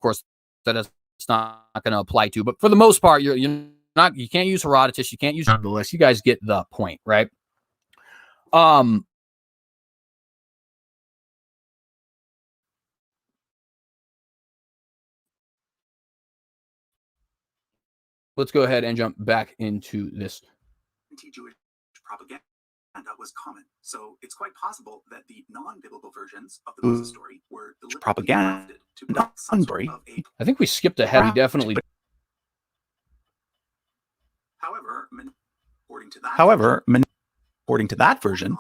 course, that it's not going to apply to. But for the most part, you can't use Herodotus, you can't use the list. You guys get the point, right? Let's go ahead and jump back into this. Anti-Jewish propaganda was common, so it's quite possible that the non-biblical versions of the Moses story were propaganda to some story. I think we skipped ahead. We definitely. However, according to that version,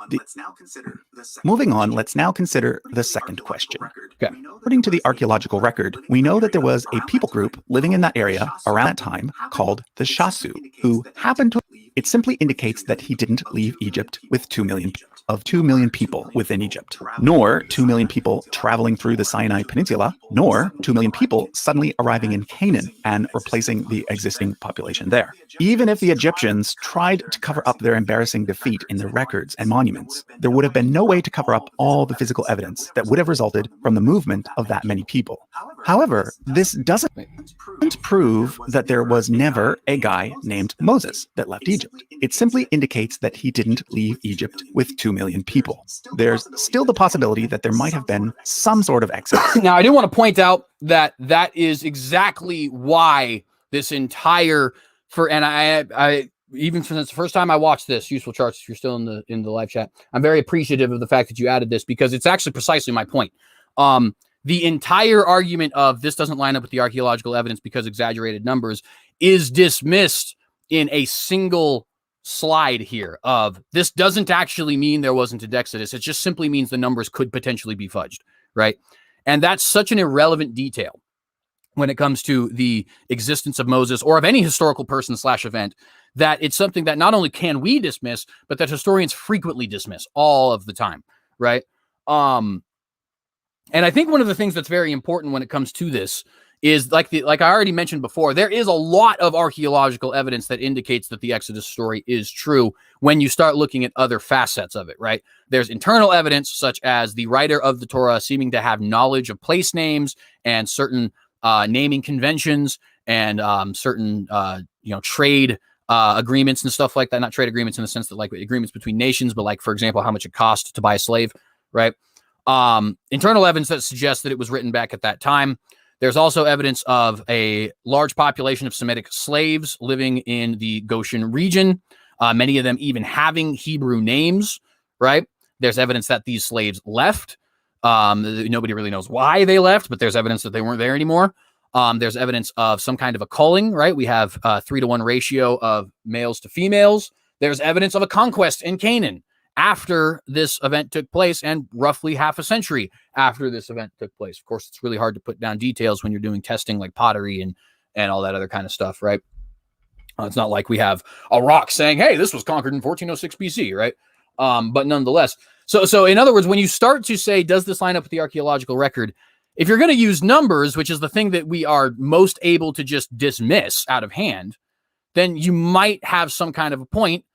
moving on, let's now consider the second question. Okay. According to the archaeological record, we know that there was a people group living in that area around that time called the Shasu, who happened to. It simply indicates that he didn't leave Egypt with 2 million people within Egypt, nor 2 million people traveling through the Sinai Peninsula, nor 2 million people suddenly arriving in Canaan and replacing the existing population there. Even if the Egyptians tried to cover up their embarrassing defeat in their records and monuments, there would have been no way to cover up all the physical evidence that would have resulted from the movement of that many people. However, this doesn't prove that there was never a guy named Moses that left Egypt. It simply indicates that he didn't leave Egypt with 2 million people. There's still the possibility that there might have been some sort of exodus. Now, I do want to point out that that is exactly why this entire I even since the first time I watched this, Useful Charts, if you're still in the live chat, I'm very appreciative of the fact that you added this, because it's actually precisely my point. The entire argument of this doesn't line up with the archaeological evidence because exaggerated numbers is dismissed in a single slide here of this doesn't actually mean there wasn't an exodus. It just simply means the numbers could potentially be fudged, right? And that's such an irrelevant detail when it comes to the existence of Moses or of any historical person / event, that it's something that not only can we dismiss, but that historians frequently dismiss all of the time, right? And I think one of the things that's very important when it comes to this is like I already mentioned before, there is a lot of archaeological evidence that indicates that the Exodus story is true when you start looking at other facets of it, right? There's internal evidence, such as the writer of the Torah seeming to have knowledge of place names and certain naming conventions and certain trade agreements and stuff like that. Not trade agreements in the sense that like agreements between nations, but like, for example, how much it cost to buy a slave, right? Internal evidence that suggests that it was written back at that time. There's also evidence of a large population of Semitic slaves living in the Goshen region, many of them even having Hebrew names, right? There's evidence that these slaves left. Nobody really knows why they left, but there's evidence that they weren't there anymore. There's evidence of some kind of a culling, right? We have a 3-to-1 ratio of males to females. There's evidence of a conquest in Canaan after this event took place, and roughly half a century after this event took place. Of course, it's really hard to put down details when you're doing testing like pottery and all that other kind of stuff, right? It's not like we have a rock saying, hey, this was conquered in 1406 BC, right? But nonetheless. So in other words, when you start to say, does this line up with the archaeological record? If you're going to use numbers, which is the thing that we are most able to just dismiss out of hand, then you might have some kind of a point.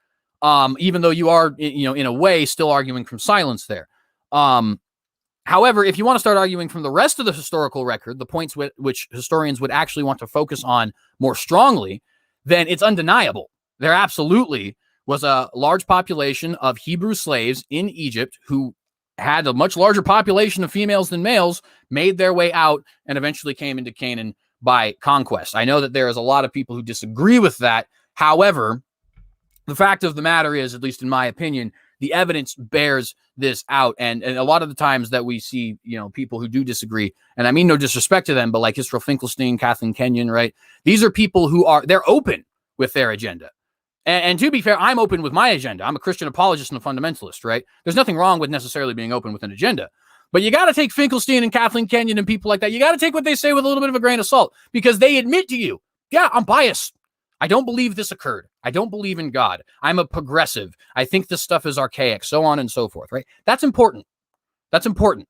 Even though you are, in a way, still arguing from silence there. However, if you want to start arguing from the rest of the historical record, the points which historians would actually want to focus on more strongly, then it's undeniable. There absolutely was a large population of Hebrew slaves in Egypt who had a much larger population of females than males, made their way out, and eventually came into Canaan by conquest. I know that there is a lot of people who disagree with that. However, the fact of the matter is, at least in my opinion, the evidence bears this out. And a lot of the times that we see, people who do disagree, and I mean no disrespect to them, but like Israel Finkelstein, Kathleen Kenyon, right? These are people who they're open with their agenda. And to be fair, I'm open with my agenda. I'm a Christian apologist and a fundamentalist, right? There's nothing wrong with necessarily being open with an agenda. But you got to take Finkelstein and Kathleen Kenyon and people like that. You got to take what they say with a little bit of a grain of salt, because they admit to you, yeah, I'm biased. I don't believe this occurred. I don't believe in God. I'm a progressive. I think this stuff is archaic, so on and so forth, right? That's important. That's important.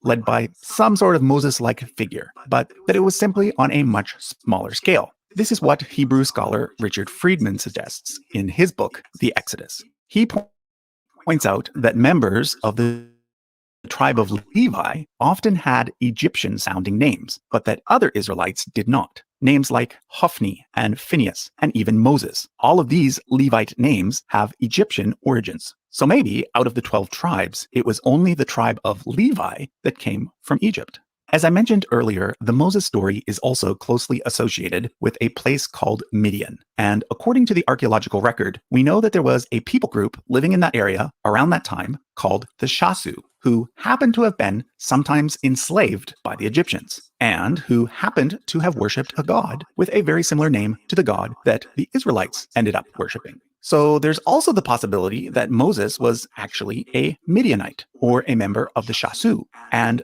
Led by some sort of Moses-like figure, but that it was simply on a much smaller scale. This is what Hebrew scholar Richard Friedman suggests in his book, The Exodus. He points out that members of the the tribe of Levi often had Egyptian-sounding names, but that other Israelites did not. Names like Hophni and Phinehas, and even Moses. All of these Levite names have Egyptian origins. So maybe out of the 12 tribes, it was only the tribe of Levi that came from Egypt. As I mentioned earlier, the Moses story is also closely associated with a place called Midian. And according to the archaeological record, we know that there was a people group living in that area around that time called the Shasu, who happened to have been sometimes enslaved by the Egyptians, and who happened to have worshipped a god with a very similar name to the god that the Israelites ended up worshipping. So there's also the possibility that Moses was actually a Midianite, or a member of the Shasu, and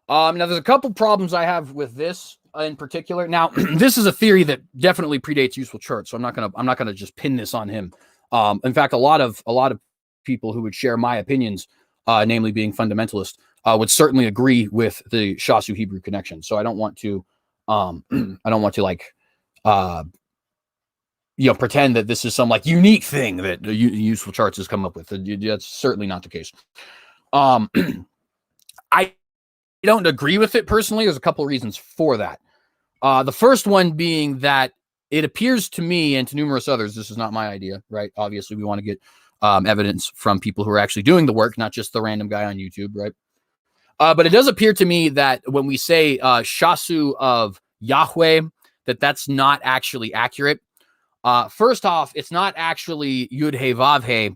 now there's a couple problems I have with this in particular. Now, this is a theory that definitely predates UsefulCharts, so I'm not gonna just pin this on him. In fact, a lot of people who would share my opinions, namely being fundamentalist, would certainly agree with the Shasu Hebrew connection. So I don't want to like pretend that this is some like unique thing that UsefulCharts has come up with. That's certainly not the case. I don't agree with it personally. There's a couple of reasons for that. The first one being that it appears to me and to numerous others, this is not my idea, right? Obviously, we want to get evidence from people who are actually doing the work, not just the random guy on YouTube, right? But it does appear to me that when we say Shasu of Yahweh, that's not actually accurate. First off, it's not actually Yud He Vav He.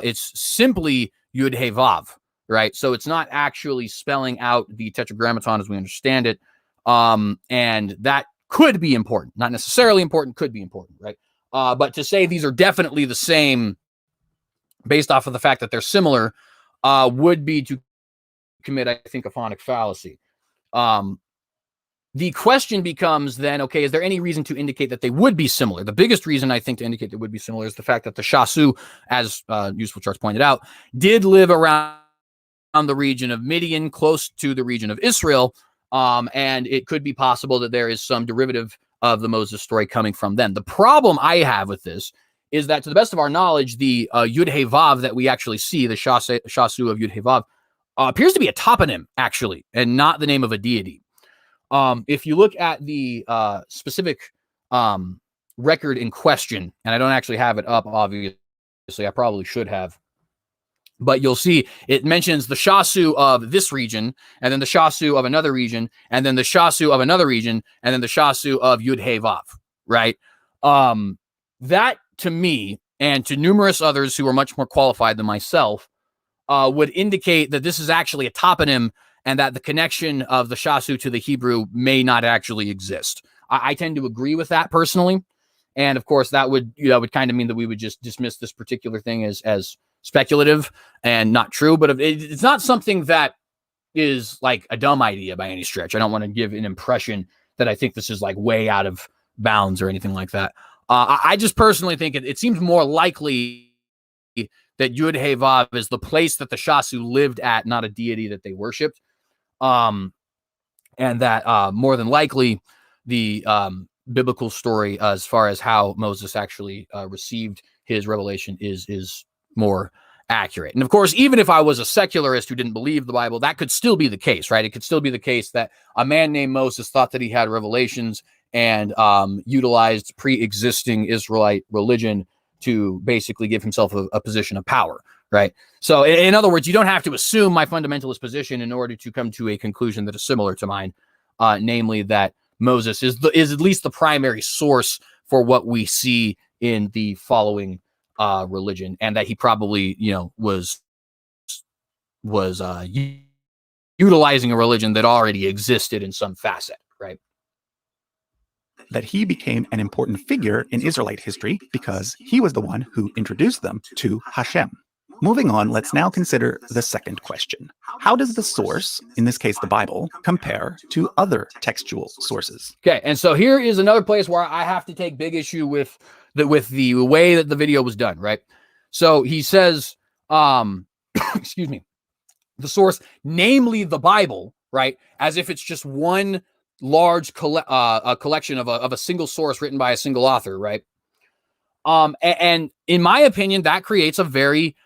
It's simply Yud He Vav. Right. So it's not actually spelling out the tetragrammaton as we understand it. And that could be important, not necessarily important, could be important. Right. But to say these are definitely the same based off of the fact that they're similar would be to commit, I think, a phonic fallacy. The question becomes then, okay, is there any reason to indicate that they would be similar? The biggest reason I think to indicate they would be similar is the fact that the Shasu, as UsefulCharts pointed out, did live around the region of Midian, close to the region of Israel, and it could be possible that there is some derivative of the Moses story coming from them. The problem I have with this is that, to the best of our knowledge, the Yud He Vav that we actually see, the Shasu of Yud He Vav, appears to be a toponym, actually, and not the name of a deity. If you look at the specific record in question, and I don't actually have it up, obviously, I probably should have, but you'll see it mentions the Shasu of this region, and then the Shasu of another region, and then the Shasu of another region, and then the Shasu of Yud He Vav, right? That, to me, and to numerous others who are much more qualified than myself, would indicate that this is actually a toponym, and that the connection of the Shasu to the Hebrew may not actually exist. I tend to agree with that personally, and of course that would kind of mean that we would just dismiss this particular thing as speculative and not true. But it's not something that is like a dumb idea by any stretch. I don't want to give an impression that I think this is like way out of bounds or anything like that. I just personally think it seems more likely that Yud He Vav is the place that the Shasu lived at, not a deity that they worshipped. And that more than likely the biblical story as far as how Moses actually received his revelation is more accurate. And of course, even if I was a secularist who didn't believe the Bible, that could still be the case, right? It could still be the case that a man named Moses thought that he had revelations and utilized pre-existing Israelite religion to basically give himself a position of power, right? So in other words, you don't have to assume my fundamentalist position in order to come to a conclusion that is similar to mine, namely that Moses is at least the primary source for what we see in the following religion, and that he probably, was utilizing a religion that already existed in some facet, right? That he became an important figure in Israelite history because he was the one who introduced them to Hashem. Moving on, let's now consider the second question. How does the source, in this case the Bible, compare to other textual sources? Okay, and so here is another place where I have to take big issue with the way that the video was done, right? So he says, excuse me, the source, namely the Bible, right? As if it's just one large collection of a single source written by a single author, right? And in my opinion, that creates a very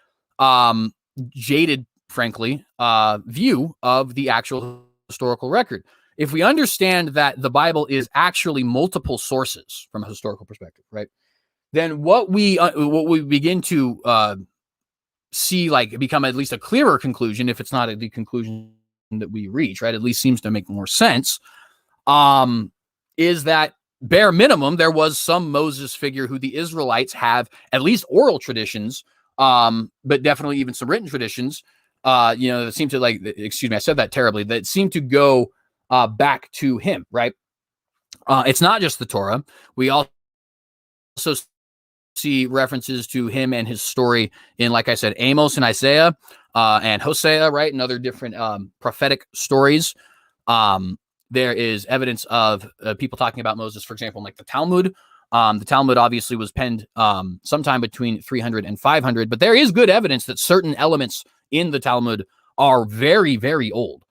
jaded frankly, view of the actual historical record. If we understand that the Bible is actually multiple sources from a historical perspective, right, then what we begin to see, like, become at least a clearer conclusion, if it's not the conclusion that we reach, right, at least seems to make more sense, is that bare minimum there was some Moses figure who the Israelites have at least oral traditions, but definitely even some written traditions, that seem to, like, excuse me, I said that terribly, that seem to go back to him, right? It's not just the Torah. We also see references to him and his story in, like I said, Amos and Isaiah and Hosea, right? And other different prophetic stories. There is evidence of people talking about Moses, for example, in, like, the Talmud. The Talmud obviously was penned sometime between 300 and 500, but there is good evidence that certain elements in the Talmud are very, very old.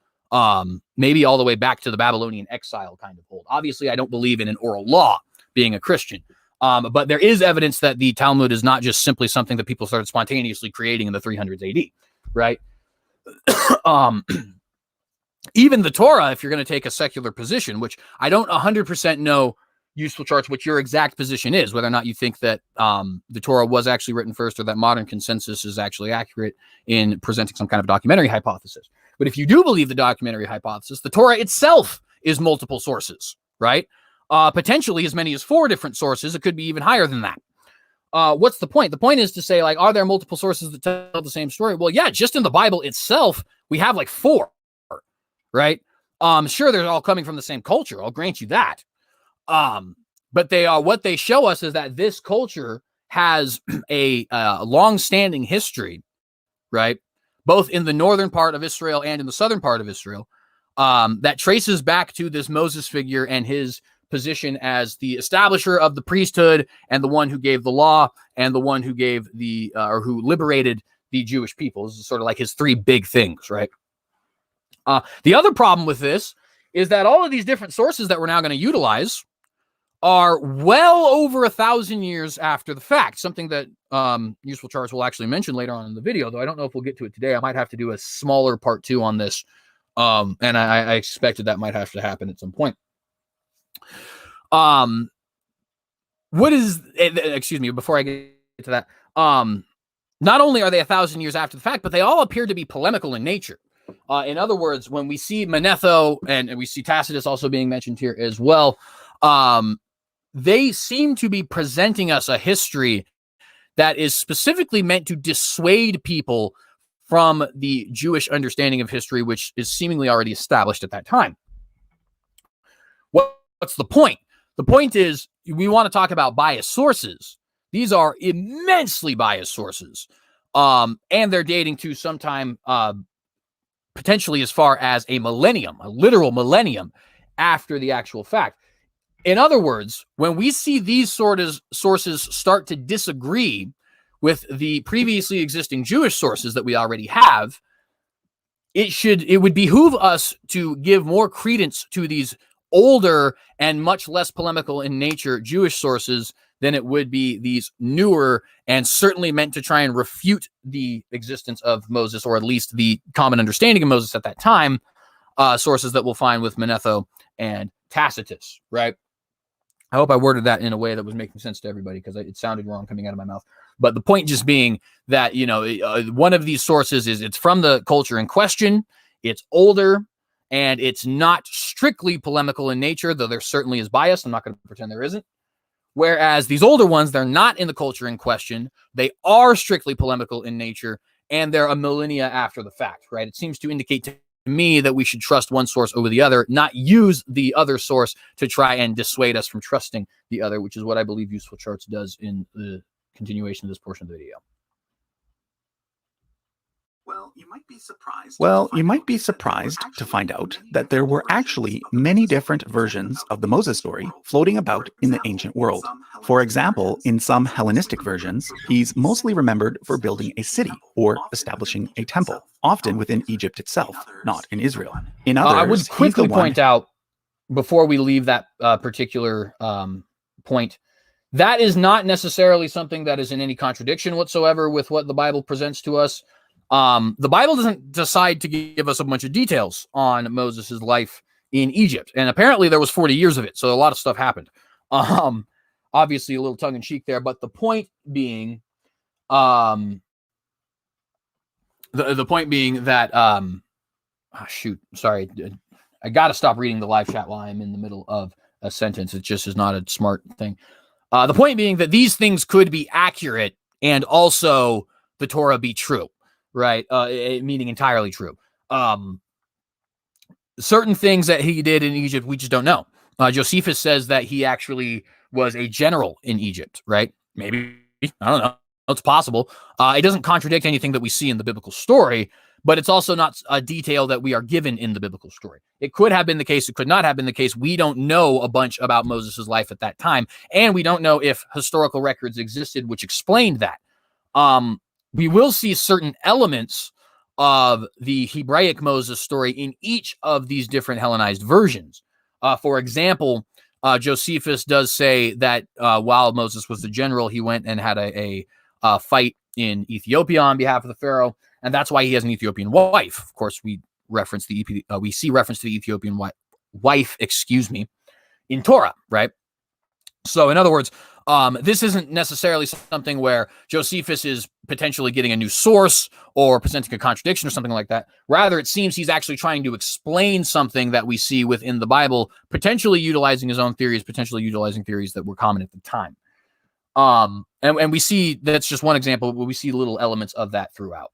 Maybe all the way back to the Babylonian exile kind of old. Obviously, I don't believe in an oral law, being a Christian. But there is evidence that the Talmud is not just simply something that people started spontaneously creating in the 300s AD, right? Even the Torah, if you're going to take a secular position, which I don't 100% know, Useful Charts, what your exact position is, whether or not you think that the Torah was actually written first, or that modern consensus is actually accurate in presenting some kind of documentary hypothesis. But if you do believe the documentary hypothesis, the Torah itself is multiple sources, right? Potentially as many as 4 different sources. It could be even higher than that. What's the point? The point is to say, like, are there multiple sources that tell the same story? Well, yeah, just in the Bible itself, we have like 4, right? Sure, they're all coming from the same culture. I'll grant you that. But what they show us is that this culture has a long-standing history, right? Both in the northern part of Israel and in the southern part of Israel, that traces back to this Moses figure and his position as the establisher of the priesthood and the one who gave the law and the one who gave or who liberated the Jewish people. This is sort of like his 3 big things, right? The other problem with this is that all of these different sources that we're now going to utilize are well over 1,000 years after the fact, something that Useful Charts will actually mention later on in the video, though I don't know if we'll get to it today. I might have to do a smaller part 2 on this, and I expected that might have to happen at some point. Excuse me, before I get to that, not only are they 1,000 years after the fact, but they all appear to be polemical in nature. In other words, when we see Manetho and we see Tacitus also being mentioned here as well, they seem to be presenting us a history that is specifically meant to dissuade people from the Jewish understanding of history, which is seemingly already established at that time. What's the point? The point is, we want to talk about biased sources. These are immensely biased sources, and they're dating to sometime potentially as far as a literal millennium after the actual fact. In other words, when we see these sort of sources start to disagree with the previously existing Jewish sources that we already have, it would behoove us to give more credence to these older and much less polemical in nature Jewish sources than it would be these newer and certainly meant to try and refute the existence of Moses, or at least the common understanding of Moses at that time, sources that we'll find with Manetho and Tacitus, right? I hope I worded that in a way that was making sense to everybody, because it sounded wrong coming out of my mouth. But the point just being that, one of these sources it's from the culture in question, it's older, and it's not strictly polemical in nature, though there certainly is bias. I'm not going to pretend there isn't. Whereas these older ones, they're not in the culture in question. They are strictly polemical in nature, and they're a millennia after the fact, right? It seems to indicate to me that we should trust one source over the other, not use the other source to try and dissuade us from trusting the other, which is what I believe Useful Charts does in the continuation of this portion of the video. Well, you might be surprised to find out that there were actually many different versions of the Moses story floating about in the ancient world. For example, in some Hellenistic versions, he's mostly remembered for building a city or establishing a temple, often within Egypt itself, not in Israel. In others, I would quickly point out, before we leave that particular point, that is not necessarily something that is in any contradiction whatsoever with what the Bible presents to us. The Bible doesn't decide to give us a bunch of details on Moses' life in Egypt. And apparently there was 40 years of it. So a lot of stuff happened. Obviously a little tongue in cheek there, but the point being, the point being that, sorry. I got to stop reading the live chat while I'm in the middle of a sentence. It just is not a smart thing. The point being that these things could be accurate and also the Torah be true, right? Meaning entirely true. Certain things that he did in Egypt, we just don't know. Josephus says that he actually was a general in Egypt, right? Maybe, I don't know. It's possible. It doesn't contradict anything that we see in the biblical story, but it's also not a detail that we are given in the biblical story. It could have been the case. It could not have been the case. We don't know a bunch about Moses' life at that time, and we don't know if historical records existed which explained that. We will see certain elements of the Hebraic Moses story in each of these different Hellenized versions. For example, Josephus does say that while Moses was the general, he went and had a fight in Ethiopia on behalf of the Pharaoh, and that's why he has an Ethiopian wife. Of course, we see reference to the Ethiopian wife, in Torah, right? So, in other words, this isn't necessarily something where Josephus is potentially getting a new source or presenting a contradiction or something like that. Rather, it seems he's actually trying to explain something that we see within the Bible, potentially utilizing his own theories, potentially utilizing theories that were common at the time. And we see that's just one example, but we see little elements of that throughout.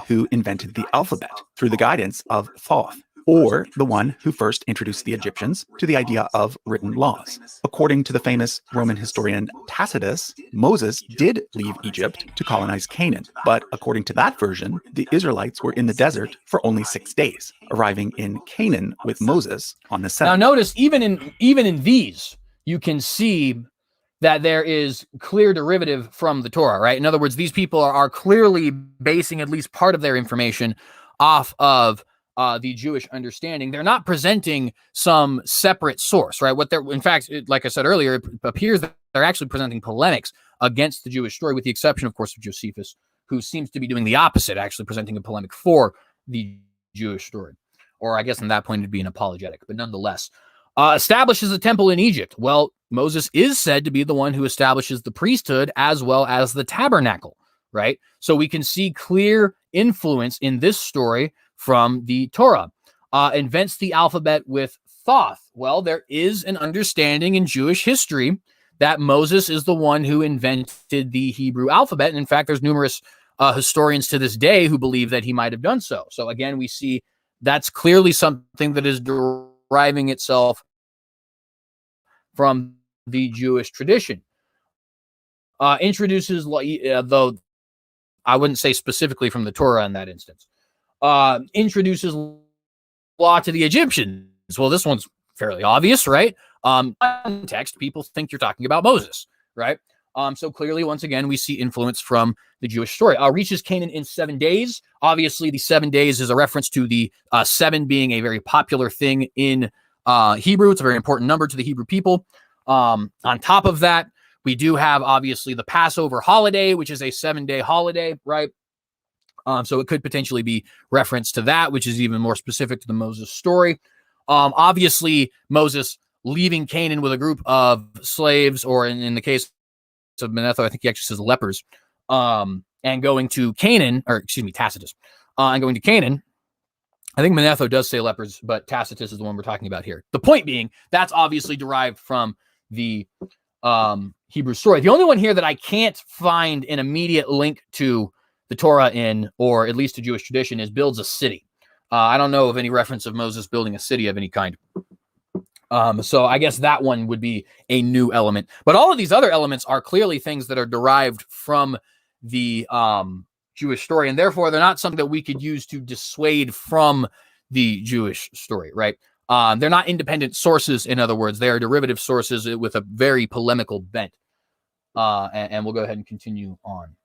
Who invented the alphabet through the guidance of Thoth, or the one who first introduced the Egyptians to the idea of written laws. According to the famous Roman historian Tacitus, Moses did leave Egypt to colonize Canaan, but according to that version, the Israelites were in the desert for only 6 days, arriving in Canaan with Moses on the 7th. Now notice, even in these, you can see that there is clear derivative from the Torah, right? In other words, these people are clearly basing at least part of their information off of the Jewish understanding. They're not presenting some separate source, right? In fact, like I said earlier, it appears that they're actually presenting polemics against the Jewish story, with the exception, of course, of Josephus, who seems to be doing the opposite, actually presenting a polemic for the Jewish story. Or I guess in that point, it'd be an apologetic, but nonetheless. Establishes a temple in Egypt. Well, Moses is said to be the one who establishes the priesthood as well as the tabernacle, right? So we can see clear influence in this story from the Torah. Invents the alphabet with Thoth. Well, there is an understanding in Jewish history that Moses is the one who invented the Hebrew alphabet. And in fact, there's numerous historians to this day who believe that he might have done so. So again, we see that's clearly something that is deriving itself from the Jewish tradition. Introduces, though I wouldn't say specifically from the Torah in that instance, introduces law to the Egyptians. Well, this one's fairly obvious, right? Context, people think you're talking about Moses, right? So clearly, once again, we see influence from the Jewish story. Reaches Canaan in 7 days. Obviously, the 7 days is a reference to the 7 being a very popular thing in Hebrew. It's a very important number to the Hebrew people. On top of that, we do have, obviously, the Passover holiday, which is a 7-day holiday, right? So it could potentially be reference to that, which is even more specific to the Moses story. Obviously, Moses leaving Canaan with a group of slaves, or in the case of Manetho, I think he actually says lepers, and going to Canaan, Tacitus, and going to Canaan. I think Manetho does say lepers, but Tacitus is the one we're talking about here. The point being, that's obviously derived from the Hebrew story. The only one here that I can't find an immediate link to the Torah in, or at least to Jewish tradition, is builds a city. I don't know of any reference of Moses building a city of any kind. So I guess that one would be a new element. But all of these other elements are clearly things that are derived from the Jewish story, and therefore they're not something that we could use to dissuade from the Jewish story, right? They're not independent sources, in other words. They are derivative sources with a very polemical bent. And we'll go ahead and continue on.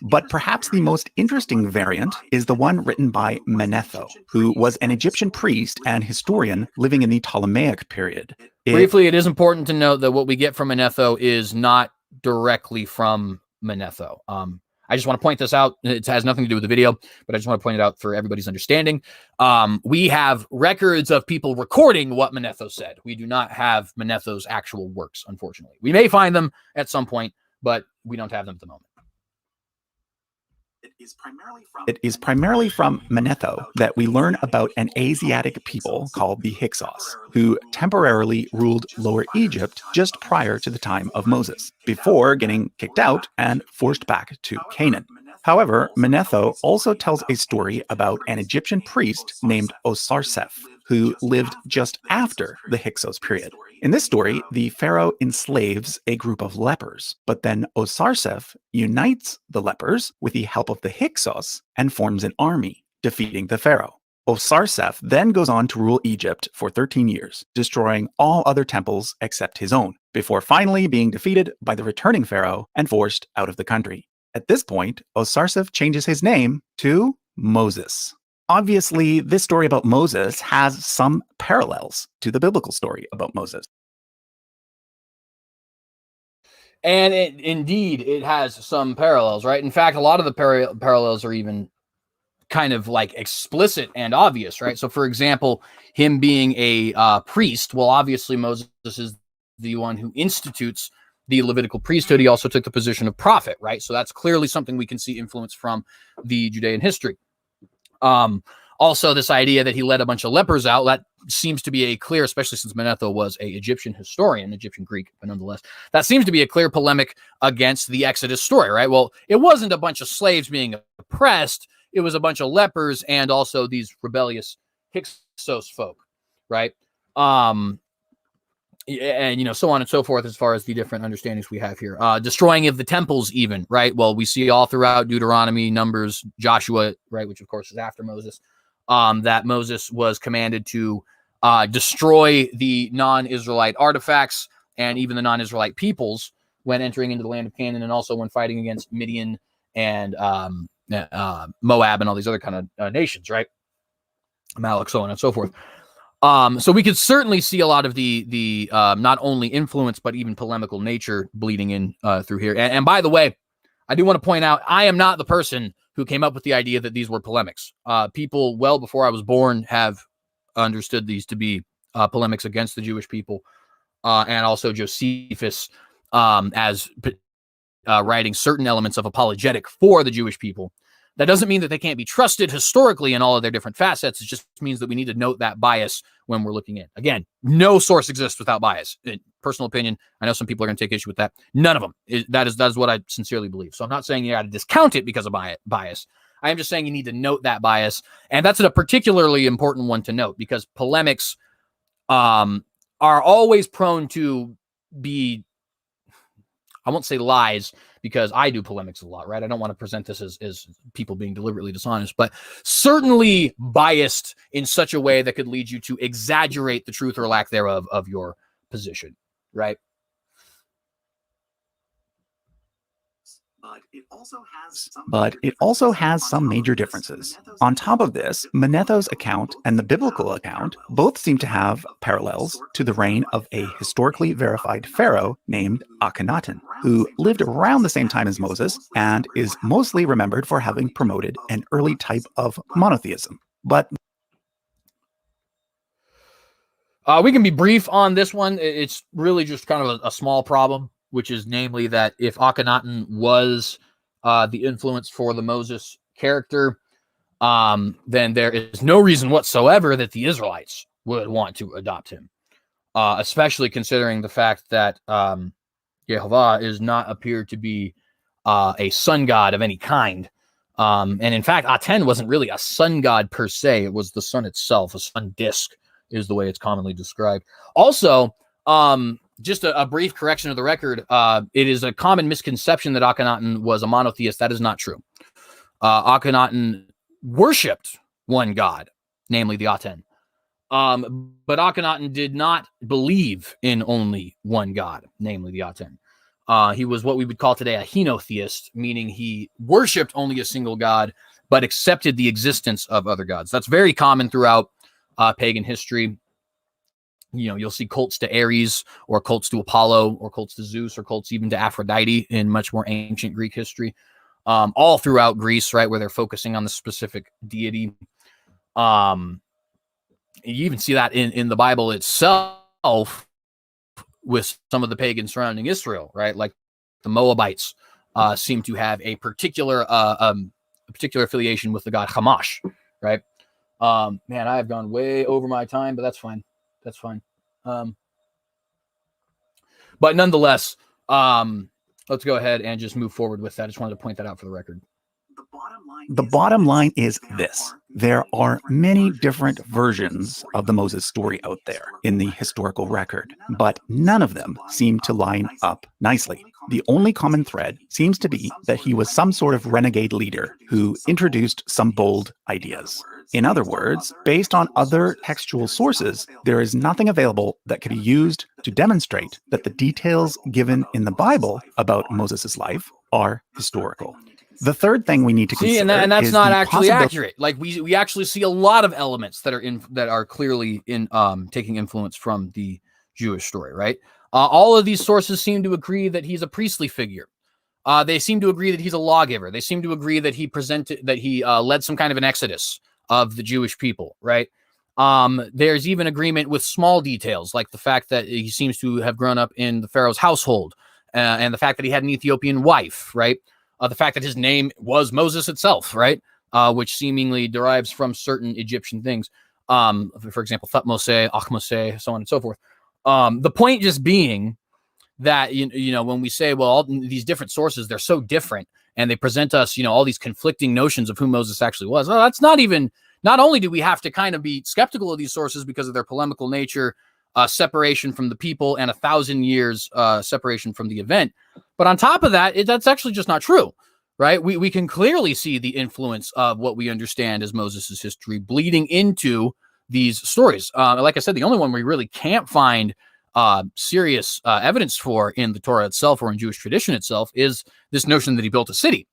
But perhaps the most interesting variant is the one written by Manetho, who was an Egyptian priest and historian living in the Ptolemaic period. Briefly, it is important to note that what we get from Manetho is not directly from Manetho. I just want to point this out. It has nothing to do with the video, but I just want to point it out for everybody's understanding. We have records of people recording what Manetho said. We do not have Manetho's actual works, unfortunately. We may find them at some point, but we don't have them at the moment. It is primarily from Manetho that we learn about an Asiatic people called the Hyksos, who temporarily ruled Lower Egypt just prior to the time of Moses, before getting kicked out and forced back to Canaan. However, Manetho also tells a story about an Egyptian priest named Osarseph, who lived just after the Hyksos period. In this story, the pharaoh enslaves a group of lepers, but then Osarseph unites the lepers with the help of the Hyksos and forms an army, defeating the pharaoh. Osarseph then goes on to rule Egypt for 13 years, destroying all other temples except his own, before finally being defeated by the returning pharaoh and forced out of the country. At this point, Osarseph changes his name to Moses. Obviously, this story about Moses has some parallels to the biblical story about Moses. And indeed, it has some parallels, right? In fact, a lot of the parallels are even kind of like explicit and obvious, right? So, for example, him being a priest, well, obviously Moses is the one who institutes the Levitical priesthood. He also took the position of prophet, right? So that's clearly something we can see influence from the Judean history. Also, this idea that he led a bunch of lepers out, that seems to be a clear, especially since Manetho was an Egyptian historian, Egyptian Greek, but nonetheless, that seems to be a clear polemic against the Exodus story, right? Well, it wasn't a bunch of slaves being oppressed. It was a bunch of lepers and also these rebellious Hyksos folk, right? And, so on and so forth as far as the different understandings we have here. Destroying of the temples even, right? Well, we see all throughout Deuteronomy, Numbers, Joshua, right, which of course is after Moses, that Moses was commanded to destroy the non-Israelite artifacts and even the non-Israelite peoples when entering into the land of Canaan, and also when fighting against Midian and Moab and all these other kind of nations, right? Amalek, so on and so forth. So we could certainly see a lot of the not only influence, but even polemical nature bleeding in through here. And by the way, I do want to point out, I am not the person who came up with the idea that these were polemics. People well before I was born have understood these to be polemics against the Jewish people, and also Josephus as writing certain elements of apologetic for the Jewish people. That doesn't mean that they can't be trusted historically in all of their different facets. It just means that we need to note that bias when we're looking in. Again, no source exists without bias. Personal opinion, I know some people are going to take issue with that. None of them. That is what I sincerely believe. So I'm not saying you got to discount it because of bias. I am just saying you need to note that bias. And that's a particularly important one to note, because polemics are always prone to be, I won't say lies, because I do polemics a lot, right? I don't want to present this as people being deliberately dishonest, but certainly biased in such a way that could lead you to exaggerate the truth or lack thereof of your position, right? But it also has some major differences. On top of this, Manetho's account and the biblical account both seem to have parallels to the reign of a historically verified pharaoh named Akhenaten, who lived around the same time as Moses and is mostly remembered for having promoted an early type of monotheism. But we can be brief on this one. It's really just kind of a small problem, which is namely that if Akhenaten was the influence for the Moses character, then there is no reason whatsoever that the Israelites would want to adopt him, especially considering the fact that Yehovah is not appeared to be a sun god of any kind. And in fact, Aten wasn't really a sun god per se. It was the sun itself, a sun disk is the way it's commonly described. Also, just a brief correction of the record. It is a common misconception that Akhenaten was a monotheist. That is not true. Akhenaten worshipped one god, namely the Aten. But Akhenaten did not believe in only one god, namely the Aten. He was what we would call today a henotheist, meaning he worshipped only a single god, but accepted the existence of other gods. That's very common throughout pagan history. You'll see cults to Ares, or cults to Apollo, or cults to Zeus, or cults even to Aphrodite in much more ancient Greek history, all throughout Greece, right, where they're focusing on the specific deity. You even see that in the Bible itself with some of the pagans surrounding Israel, right? Like the Moabites seem to have a particular affiliation with the god Hamash, right? Man, I have gone way over my time, but that's fine. That's fine. But nonetheless, let's go ahead and just move forward with that. I just wanted to point that out for the record. The bottom line is this. There are many different versions of the Moses story out there in the historical record, but none of them seem to line up nicely. The only common thread seems to be that he was some sort of renegade leader who introduced some bold ideas. In other words, based on other textual sources, there is nothing available that could be used to demonstrate that the details given in the Bible about Moses' life are historical. The third thing we need to consider and that's is not actually accurate. Like we actually see a lot of elements that are clearly in taking influence from the Jewish story, right? All of these sources seem to agree that he's a priestly figure. They seem to agree that he's a lawgiver. They seem to agree that he led some kind of an exodus of the Jewish people, right? There's even agreement with small details, like the fact that he seems to have grown up in the Pharaoh's household, and the fact that he had an Ethiopian wife, right? The fact that his name was Moses itself, right? Which seemingly derives from certain Egyptian things. For example, Thutmose, Akhmose, so on and so forth. The point just being that, when we say, well, all these different sources, they're so different, and they present us, all these conflicting notions of who Moses actually was. Well, that's not only do we have to kind of be skeptical of these sources because of their polemical nature, separation from the people, and 1,000 years separation from the event, but on top of that, that's actually just not true, right? We can clearly see the influence of what we understand as Moses' history bleeding into these stories. Like I said, the only one we really can't find serious evidence for in the Torah itself or in Jewish tradition itself is this notion that he built a city.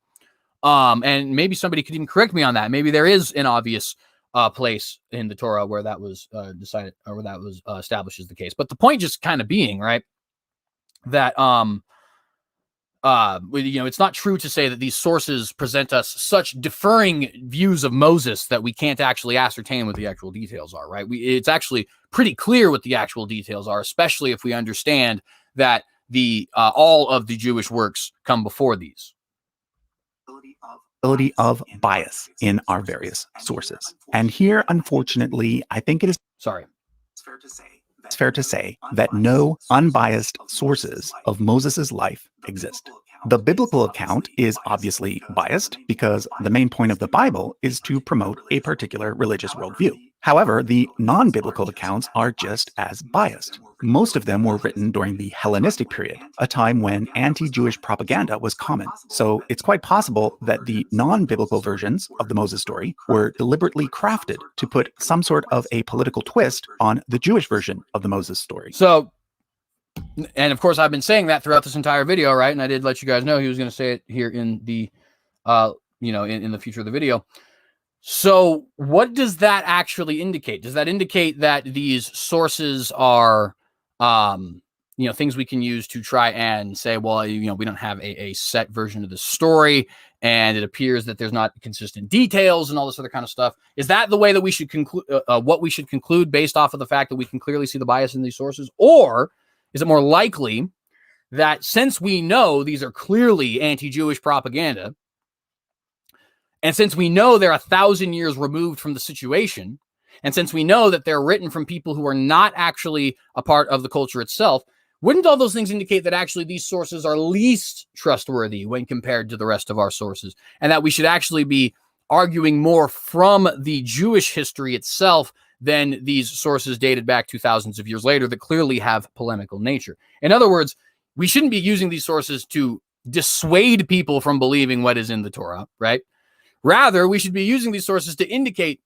And maybe somebody could even correct me on that. Maybe there is an obvious place in the Torah where that was decided, or where that was established as the case. But the point just kind of being, right, that it's not true to say that these sources present us such differing views of Moses that we can't actually ascertain what the actual details are, right? It's actually pretty clear what the actual details are, especially if we understand that all of the Jewish works come before these. Of bias in our various sources. And here, unfortunately, I think it is fair to say that no unbiased sources of Moses' life exist. The biblical account is obviously biased because the main point of the Bible is to promote a particular religious worldview. However, the non-biblical accounts are just as biased. Most of them were written during the Hellenistic period, a time when anti-Jewish propaganda was common. So it's quite possible that the non-biblical versions of the Moses story were deliberately crafted to put some sort of a political twist on the Jewish version of the Moses story. So, and of course, I've been saying that throughout this entire video, right? And I did let you guys know he was going to say it here in the, in the future of the video. So what does that actually indicate? Does that indicate that these sources are, things we can use to try and say, well, we don't have a set version of the story, and it appears that there's not consistent details and all this other kind of stuff? Is that the way that we should conclude, what we should conclude based off of the fact that we can clearly see the bias in these sources? Or is it more likely that since we know these are clearly anti-Jewish propaganda, and since we know they're 1,000 years removed from the situation, and since we know that they're written from people who are not actually a part of the culture itself, wouldn't all those things indicate that actually these sources are least trustworthy when compared to the rest of our sources, and that we should actually be arguing more from the Jewish history itself than these sources dated back to thousands of years later that clearly have polemical nature? In other words, we shouldn't be using these sources to dissuade people from believing what is in the Torah, right? Rather, we should be using these sources to indicate,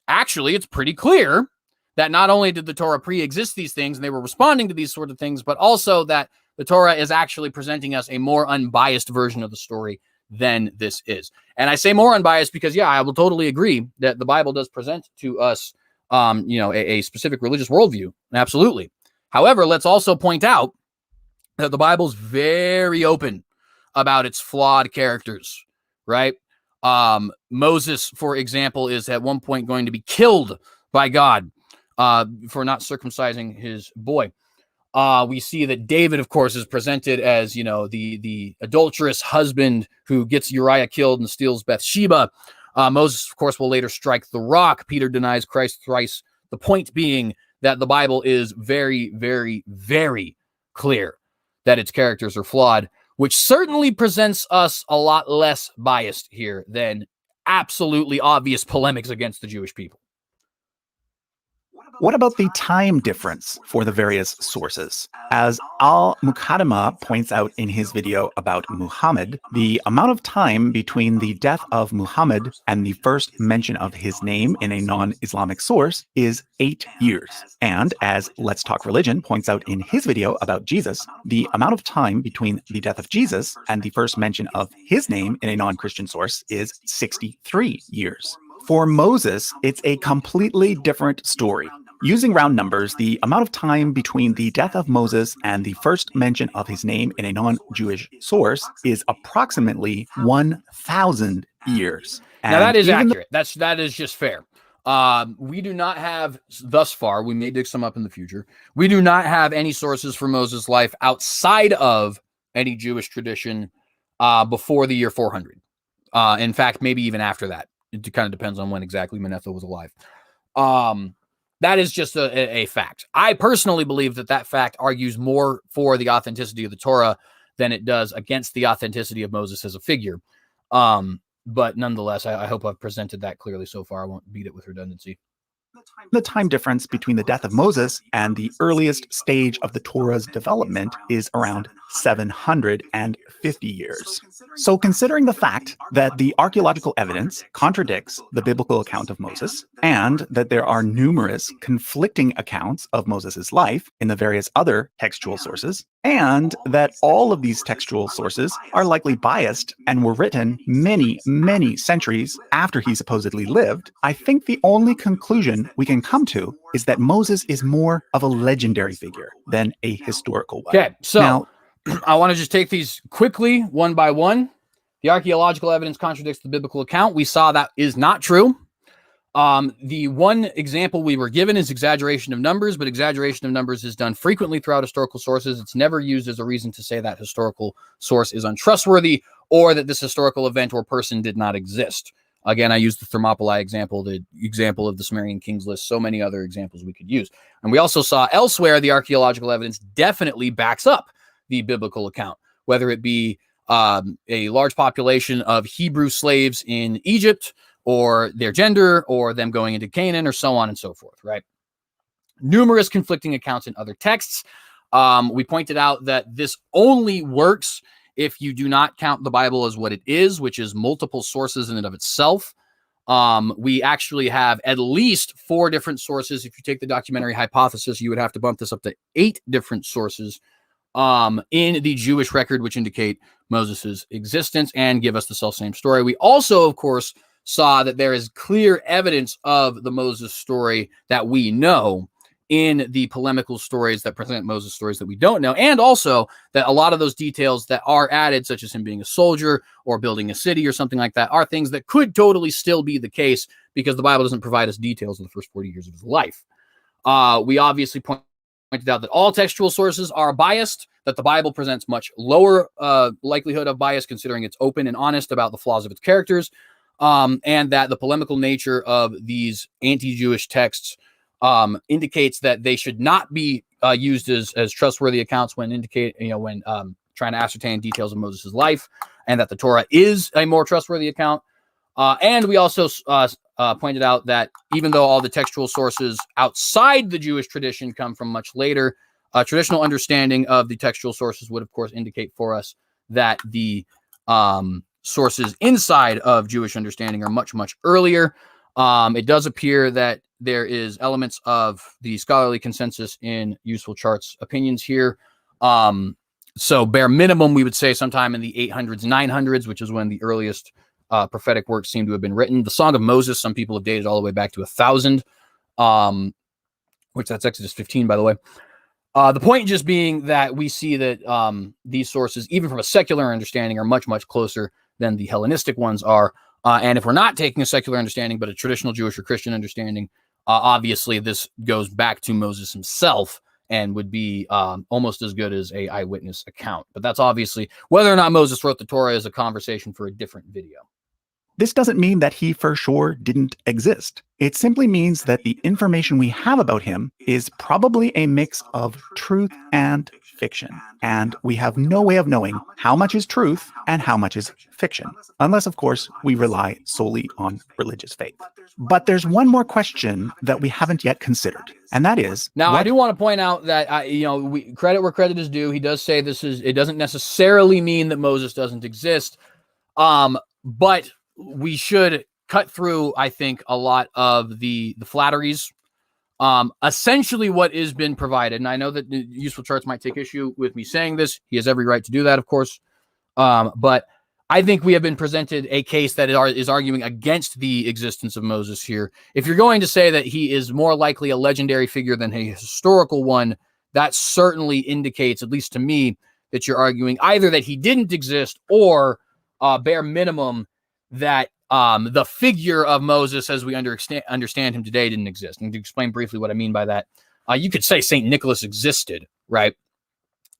actually, it's pretty clear that not only did the Torah pre-exist these things and they were responding to these sort of things, but also that the Torah is actually presenting us a more unbiased version of the story than this is. And I say more unbiased because, yeah, I will totally agree that the Bible does present to us a specific religious worldview. Absolutely. However, let's also point out that the Bible's very open about its flawed characters, right? Moses, for example, is at one point going to be killed by God for not circumcising his boy. We see that David, of course, is presented as, the adulterous husband who gets Uriah killed and steals Bathsheba. Moses, of course, will later strike the rock. Peter denies Christ thrice. The point being that the Bible is very, very, very clear that its characters are flawed, which certainly presents us a lot less biased here than absolutely obvious polemics against the Jewish people. What about the time difference for the various sources? As Al-Muqaddimah points out in his video about Muhammad, the amount of time between the death of Muhammad and the first mention of his name in a non-Islamic source is 8 years. And as Let's Talk Religion points out in his video about Jesus, the amount of time between the death of Jesus and the first mention of his name in a non-Christian source is 63 years. For Moses, it's a completely different story. Using round numbers, the amount of time between the death of Moses and the first mention of his name in a non-Jewish source is approximately 1,000 years. Now that is accurate. That is just fair. We do not have, thus far, we may dig some up in the future, we do not have any sources for Moses' life outside of any Jewish tradition before the year 400. In fact, maybe even after that. It kind of depends on when exactly Manetho was alive. That is just a fact. I personally believe that fact argues more for the authenticity of the Torah than it does against the authenticity of Moses as a figure. But nonetheless, I hope I've presented that clearly so far. I won't beat it with redundancy. The time difference between the death of Moses and the earliest stage of the Torah's development is around 750 years. So considering the fact that the archaeological evidence contradicts the biblical account of Moses, and that there are numerous conflicting accounts of Moses' life in the various other textual sources, and that all of these textual sources are likely biased and were written many, many centuries after he supposedly lived, I think the only conclusion we can come to is that Moses is more of a legendary figure than a historical one. Okay, so now, I want to just take these quickly, one by one. The archaeological evidence contradicts the biblical account. We saw that is not true. The one example we were given is exaggeration of numbers, but exaggeration of numbers is done frequently throughout historical sources. It's never used as a reason to say that historical source is untrustworthy or that this historical event or person did not exist. Again, I used the Thermopylae example, the example of the Sumerian kings list, so many other examples we could use. And we also saw elsewhere the archaeological evidence definitely backs up the biblical account, whether it be a large population of Hebrew slaves in Egypt, or their gender, or them going into Canaan, or so on and so forth, right? Numerous conflicting accounts in other texts. We pointed out that this only works if you do not count the Bible as what it is, which is multiple sources in and of itself. We actually have at least 4 different sources. If you take the documentary hypothesis, you would have to bump this up to 8 different sources in the Jewish record, which indicate Moses's existence and give us the self-same story. We also, of course, saw that there is clear evidence of the Moses story that we know in the polemical stories that present Moses stories that we don't know, and also that a lot of those details that are added, such as him being a soldier or building a city or something like that, are things that could totally still be the case because the Bible doesn't provide us details of the first 40 years of his life. We obviously pointed out that all textual sources are biased, that the Bible presents much lower likelihood of bias considering it's open and honest about the flaws of its characters, and that the polemical nature of these anti-Jewish texts indicates that they should not be used as trustworthy accounts when trying to ascertain details of Moses' life, and that the Torah is a more trustworthy account. And we also pointed out that even though all the textual sources outside the Jewish tradition come from much later, traditional understanding of the textual sources would, of course, indicate for us that the sources inside of Jewish understanding are much, much earlier. It does appear that there is elements of the scholarly consensus in UsefulCharts opinions here. So bare minimum, we would say sometime in the 800s, 900s, which is when the earliest prophetic works seem to have been written. The Song of Moses, some people have dated all the way back to 1000 which that's Exodus 15, by the way. The point just being that we see that these sources, even from a secular understanding, are much, much closer than the Hellenistic ones are. And if we're not taking a secular understanding, but a traditional Jewish or Christian understanding, obviously this goes back to Moses himself and would be almost as good as a eyewitness account. But that's obviously, whether or not Moses wrote the Torah is a conversation for a different video. This doesn't mean that he for sure didn't exist. It simply means that the information we have about him is probably a mix of truth and fiction. And we have no way of knowing how much is truth and how much is fiction, unless, of course, we rely solely on religious faith. But there's one more question that we haven't yet considered, and that is... Now, I do want to point out that, credit where credit is due. He does say it doesn't necessarily mean that Moses doesn't exist, but we should cut through, I think, a lot of the flatteries. Essentially what has been provided, and I know that Useful Charts might take issue with me saying this. He has every right to do that, of course. But I think we have been presented a case that is arguing against the existence of Moses here. If you're going to say that he is more likely a legendary figure than a historical one, that certainly indicates, at least to me, that you're arguing either that he didn't exist or, bare minimum, that the figure of Moses as we understand him today didn't exist. And to explain briefly what I mean by that, you could say St. Nicholas existed, right?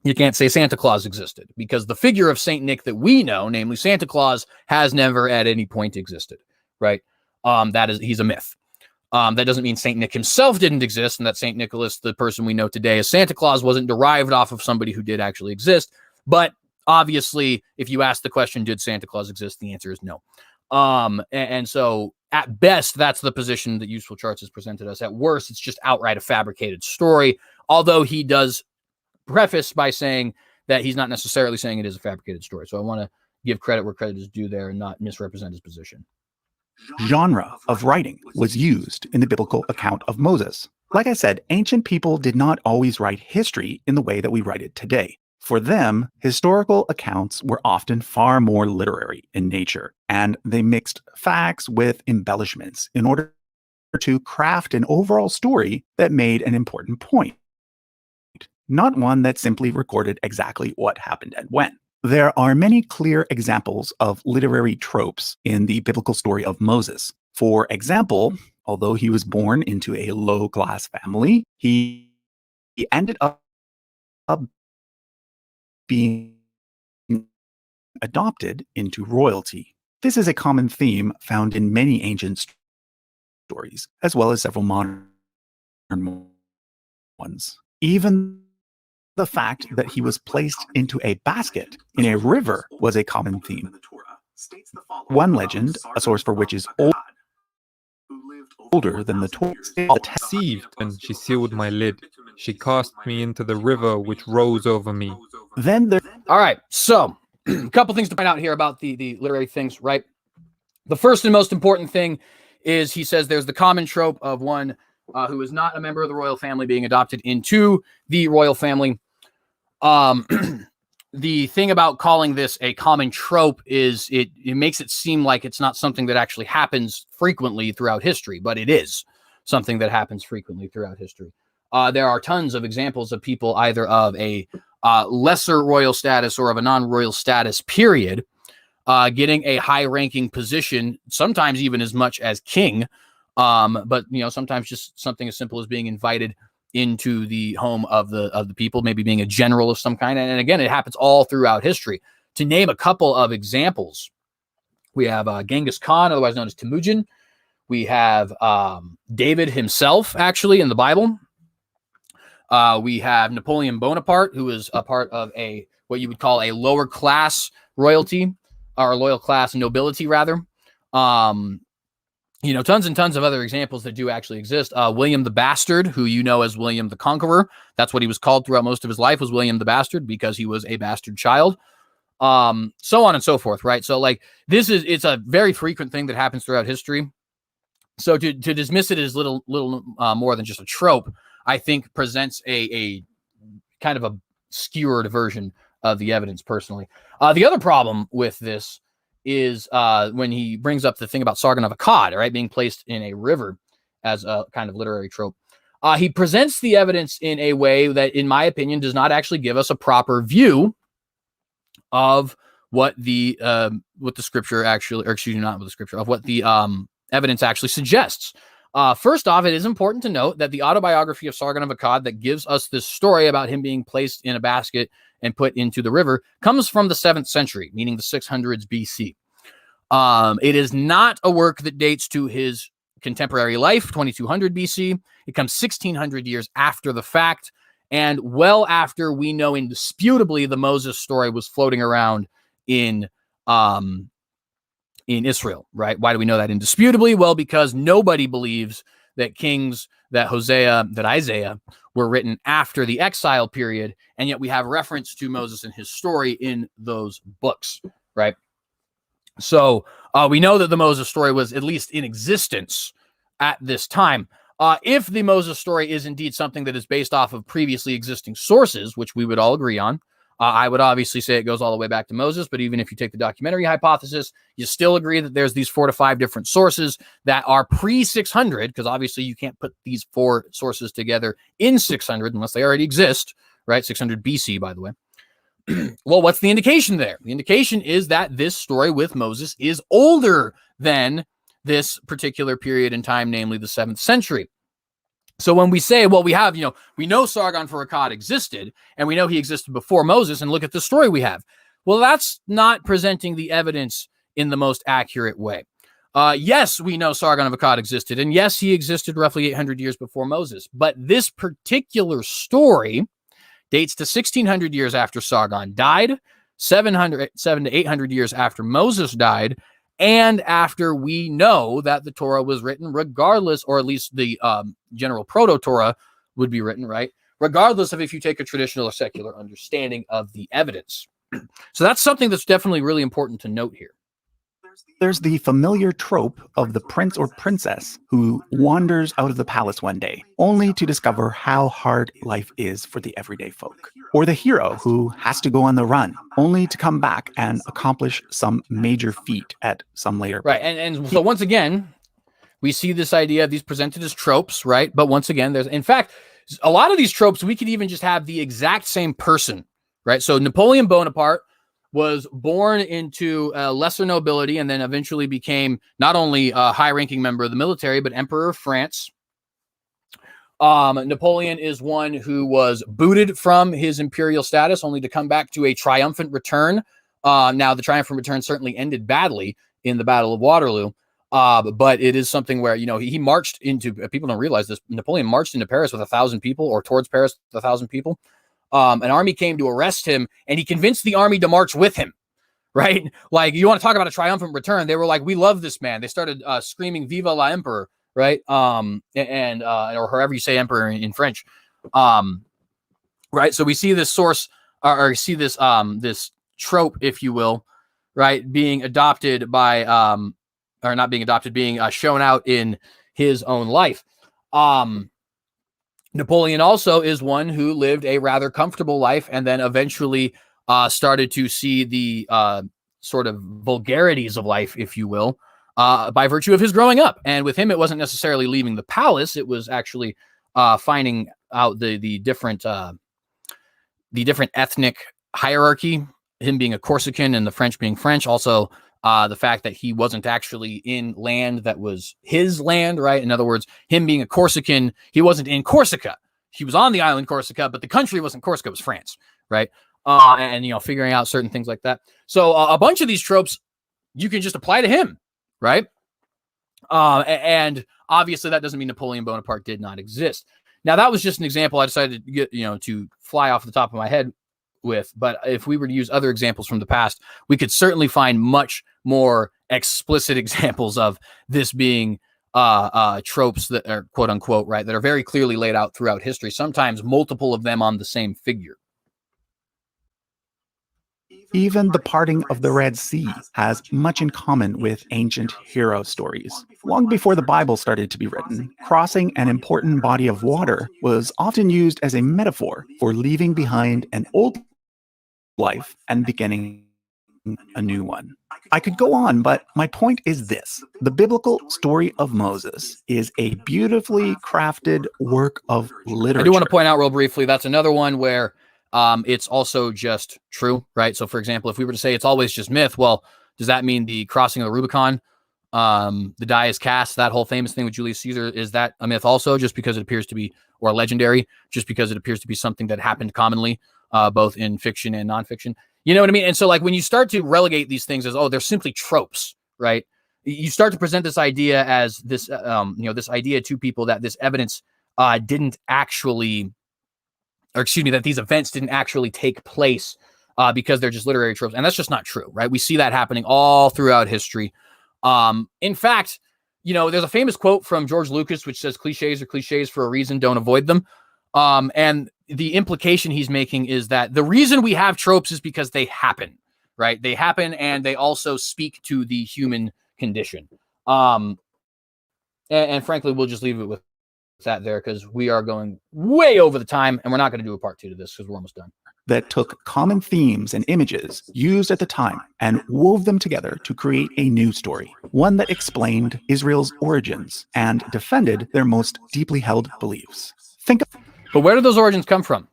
You can't say Santa Claus existed, because the figure of St. Nick that we know, namely Santa Claus, has never at any point existed, right? He's a myth. That doesn't mean St. Nick himself didn't exist, and that St. Nicholas, the person we know today as Santa Claus, wasn't derived off of somebody who did actually exist. But obviously, if you ask the question, did Santa Claus exist? The answer is no. And so at best, that's the position that Useful Charts has presented us. At worst, it's just outright a fabricated story, although he does preface by saying that he's not necessarily saying it is a fabricated story. So I want to give credit where credit is due there and not misrepresent his position. Genre of writing was used in the biblical account of Moses. Like I said, ancient people did not always write history in the way that we write it today. For them, historical accounts were often far more literary in nature, and they mixed facts with embellishments in order to craft an overall story that made an important point, not one that simply recorded exactly what happened and when. There are many clear examples of literary tropes in the biblical story of Moses. For example, although he was born into a low-class family, he ended up being adopted into royalty. This is a common theme found in many ancient stories, as well as several modern ones. Even the fact that he was placed into a basket in a river was a common theme. One legend, a source for which is older than the Torah, deceived, and she sealed my lid. She cast me into the river which rose over me. All right, so a couple things to point out here about the literary things, right? The first and most important thing is he says there's the common trope of one who is not a member of the royal family being adopted into the royal family. The thing about calling this a common trope is it makes it seem like it's not something that actually happens frequently throughout history, but it is something that happens frequently throughout history. There are tons of examples of people either of a lesser royal status or of a non-royal status period getting a high-ranking position, sometimes even as much as king, but sometimes just something as simple as being invited into the home of the people, maybe being a general of some kind. And again, it happens all throughout history. To name a couple of examples, we have Genghis Khan, otherwise known as Temujin. We have David himself, actually, in the Bible. We have Napoleon Bonaparte, who is a part of what you would call a lower class royalty, or loyal class nobility, rather. Tons and tons of other examples that do actually exist. William the Bastard, who you know as William the Conqueror. That's what he was called throughout most of his life, was William the Bastard, because he was a bastard child. So on and so forth, right? So it's a very frequent thing that happens throughout history. So to dismiss it as little more than just a trope, I think presents a kind of a skewered version of the evidence personally. The other problem with this is when he brings up the thing about Sargon of Akkad, right, being placed in a river. as a kind of literary trope. He presents the evidence in a way that, in my opinion, does not actually give us a proper view of what the scripture actually, or excuse me, not what the scripture, of what the evidence actually suggests. First off, it is important to note that the autobiography of Sargon of Akkad that gives us this story about him being placed in a basket and put into the river comes from the 7th century, meaning the 600s BC. It is not a work that dates to his contemporary life, 2200 BC. It comes 1600 years after the fact, and well after we know indisputably the Moses story was floating around in Israel, right? Why do we know that indisputably? Well, because nobody believes that Kings, that Hosea, that Isaiah were written after the exile period, and yet we have reference to Moses and his story in those books, right? So we know that the Moses story was at least in existence at this time. If the Moses story is indeed something that is based off of previously existing sources, which we would all agree on, I would obviously say it goes all the way back to Moses, but even if you take the documentary hypothesis, you still agree that there's these 4 to 5 different sources that are pre-600, because obviously you can't put these 4 sources together in 600 unless they already exist, right? 600 BC, by the way. Well, what's the indication there? The indication is that this story with Moses is older than this particular period in time, namely the 7th century. So when we say, well, we know Sargon for Akkad existed, and we know he existed before Moses, and look at the story we have. Well, that's not presenting the evidence in the most accurate way. Yes, we know Sargon of Akkad existed, and yes, he existed roughly 800 years before Moses, but this particular story dates to 1600 years after Sargon died, 700 to 800 years after Moses died, and after we know that the Torah was written regardless, or at least the general proto-Torah would be written, right? Regardless of if you take a traditional or secular understanding of the evidence. So that's something that's definitely really important to note here. There's the familiar trope of the prince or princess who wanders out of the palace one day, only to discover how hard life is for the everyday folk. Or the hero who has to go on the run, only to come back and accomplish some major feat at some later point. Right, and so once again, we see this idea of these presented as tropes, right? But once again, there's, in fact, a lot of these tropes, we could even just have the exact same person, right? So Napoleon Bonaparte was born into lesser nobility and then eventually became not only a high-ranking member of the military, but Emperor of France. Napoleon is one who was booted from his imperial status only to come back to a triumphant return. Now, the triumphant return certainly ended badly in the Battle of Waterloo, but it is something where, he marched into, people don't realize this, Napoleon marched into Paris with 1,000 people, or towards Paris with 1,000 people. An army came to arrest him, and he convinced the army to march with him, right? Like, you want to talk about a triumphant return. They were like, we love this man. They started screaming, Viva la Emperor, right? Or however you say emperor in French. Right? So we see this source, or see this this trope, if you will, right, being adopted by, or not being adopted, being shown out in his own life. Napoleon also is one who lived a rather comfortable life and then eventually started to see the sort of vulgarities of life, if you will, by virtue of his growing up. And with him, it wasn't necessarily leaving the palace. It was actually finding out the different ethnic hierarchy, him being a Corsican and the French being French. Also, the fact that he wasn't actually in land that was his land, right? In other words, him being a Corsican, he wasn't in Corsica. He was on the island Corsica, but the country wasn't Corsica, it was France, right? And figuring out certain things like that. So a bunch of these tropes you can just apply to him, right? And obviously that doesn't mean Napoleon Bonaparte did not exist. Now, that was just an example I decided to get, to fly off the top of my head with, but if we were to use other examples from the past, we could certainly find much more explicit examples of this being tropes that are quote unquote, right, that are very clearly laid out throughout history, sometimes multiple of them on the same figure. Even the parting of the Red Sea has much in common with ancient hero stories. Long before the Bible started to be written, crossing an important body of water was often used as a metaphor for leaving behind an old life and beginning a new one. I could go on, but my point is this. The biblical story of Moses is a beautifully crafted work of literature. I do want to point out real briefly, that's another one where it's also just true, right? So, for example, if we were to say it's always just myth, well, does that mean the crossing of the Rubicon, the die is cast, that whole famous thing with Julius Caesar, is that a myth also, just because it appears to be, or legendary, just because it appears to be something that happened commonly, both in fiction and nonfiction? You know what I mean? And so, like, when you start to relegate these things as, oh, they're simply tropes, right? You start to present this idea as this, this idea to people that this evidence didn't actually, or excuse me, that these events didn't actually take place because they're just literary tropes. And that's just not true, right? We see that happening all throughout history. In fact, there's a famous quote from George Lucas, which says cliches are cliches for a reason, don't avoid them. And the implication he's making is that the reason we have tropes is because they happen, right? They happen, and they also speak to the human condition. And frankly, we'll just leave it with that there, because we are going way over the time, and we're not going to do a part 2 to this because we're almost done. That took common themes and images used at the time and wove them together to create a new story, one that explained Israel's origins and defended their most deeply held beliefs. But where do those origins come from?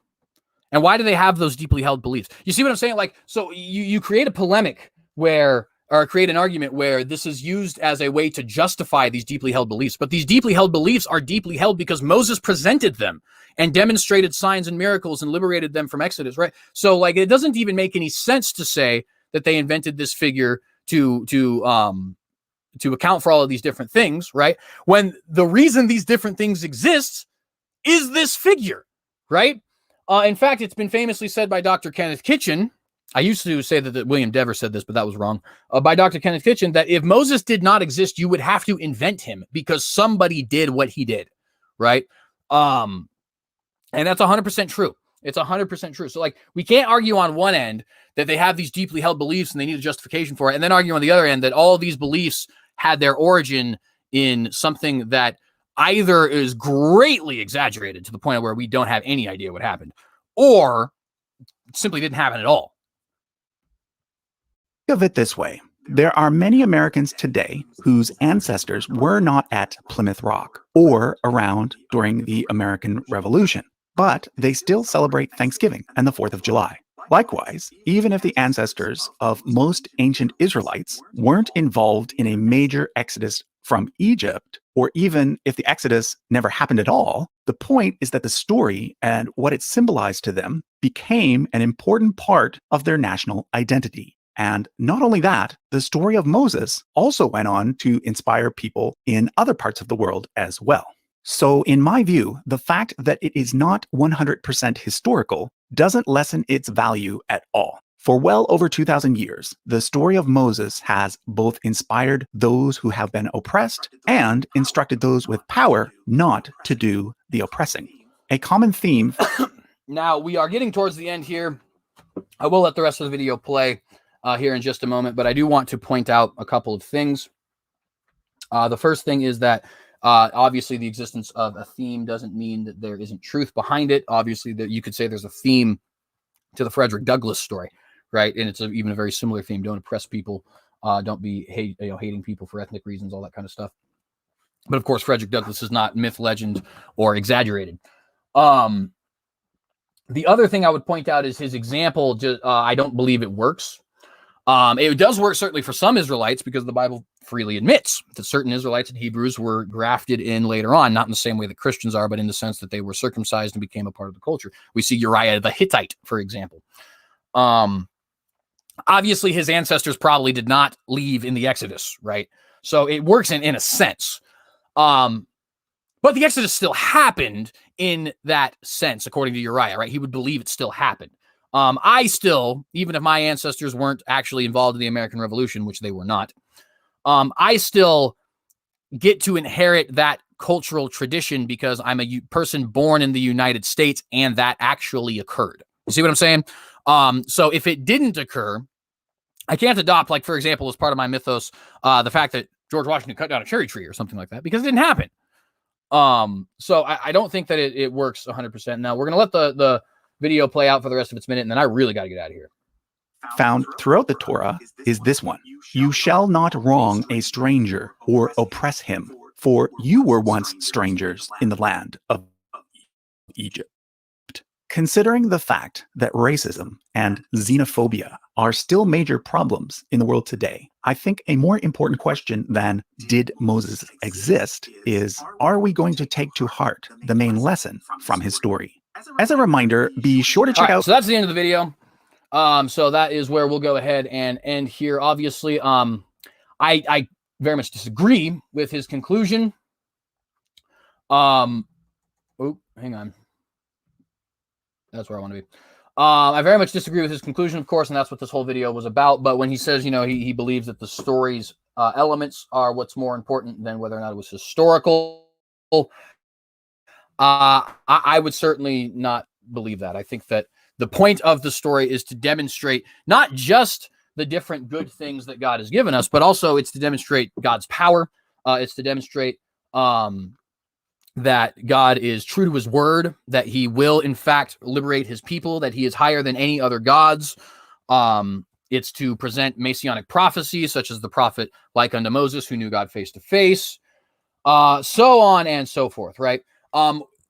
And why do they have those deeply held beliefs? You see what I'm saying? Like, so you create a polemic or create an argument where this is used as a way to justify these deeply held beliefs. But these deeply held beliefs are deeply held because Moses presented them and demonstrated signs and miracles and liberated them from Exodus, right? So, like, it doesn't even make any sense to say that they invented this figure to account for all of these different things, right? When the reason these different things exist is this figure, right? In fact, it's been famously said by Dr. Kenneth Kitchen. I used to say that William Dever said this, but that was wrong. By Dr. Kenneth Kitchen, that if Moses did not exist, you would have to invent him because somebody did what he did, right? And that's 100% true. It's 100% true. So, like, we can't argue on one end that they have these deeply held beliefs and they need a justification for it, and then argue on the other end that all of these beliefs had their origin in something that either is greatly exaggerated to the point where we don't have any idea what happened, or simply didn't happen at all. Think of it this way. There are many Americans today whose ancestors were not at Plymouth Rock or around during the American Revolution, but they still celebrate Thanksgiving and the 4th of July. Likewise, even if the ancestors of most ancient Israelites weren't involved in a major exodus from Egypt, or even if the Exodus never happened at all, the point is that the story and what it symbolized to them became an important part of their national identity. And not only that, the story of Moses also went on to inspire people in other parts of the world as well. So in my view, the fact that it is not 100% historical doesn't lessen its value at all. For well over 2,000 years, the story of Moses has both inspired those who have been oppressed and instructed those with power not to do the oppressing. A common theme. Now, we are getting towards the end here. I will let the rest of the video play here in just a moment, but I do want to point out a couple of things. The first thing is that obviously the existence of a theme doesn't mean that there isn't truth behind it. Obviously, that you could say there's a theme to the Frederick Douglass story, right? And it's even a very similar theme. Don't oppress people. Don't be hating people for ethnic reasons, all that kind of stuff. But of course, Frederick Douglass is not myth, legend, or exaggerated. The other thing I would point out is his example. I don't believe it works. It does work certainly for some Israelites, because the Bible freely admits that certain Israelites and Hebrews were grafted in later on, not in the same way that Christians are, but in the sense that they were circumcised and became a part of the culture. We see Uriah the Hittite, for example. Obviously, his ancestors probably did not leave in the Exodus, right? So it works in a sense. But the Exodus still happened in that sense, according to Uriah, right? He would believe it still happened. I still, even if my ancestors weren't actually involved in the American Revolution, which they were not, I still get to inherit that cultural tradition because I'm a person born in the United States and that actually occurred. You see what I'm saying? So if it didn't occur, I can't adopt, like, for example, as part of my mythos, the fact that George Washington cut down a cherry tree or something like that, because it didn't happen. So I don't think that it works 100%. Now we're going to let the video play out for the rest of its minute, and then I really got to get out of here. found throughout the Torah is this one: "You shall not wrong a stranger or oppress him, for you were once strangers in the land of Egypt." Considering the fact that racism and xenophobia are still major problems in the world today, I think a more important question than "did Moses exist?" is, are we going to take to heart the main lesson from his story? As a reminder, be sure to check out... So that's the end of the video. So that is where we'll go ahead and end here. Obviously, I very much disagree with his conclusion. Oh, hang on. That's where I want to be. I very much disagree with his conclusion, of course, and that's what this whole video was about. But when he says, he believes that the story's elements are what's more important than whether or not it was historical, I would certainly not believe that. I think that the point of the story is to demonstrate not just the different good things that God has given us, but also it's to demonstrate God's power. It's to demonstrate that God is true to his word, that he will, in fact, liberate his people, that he is higher than any other gods. It's to present messianic prophecies, such as the prophet like unto Moses, who knew God face to face, so on and so forth, right?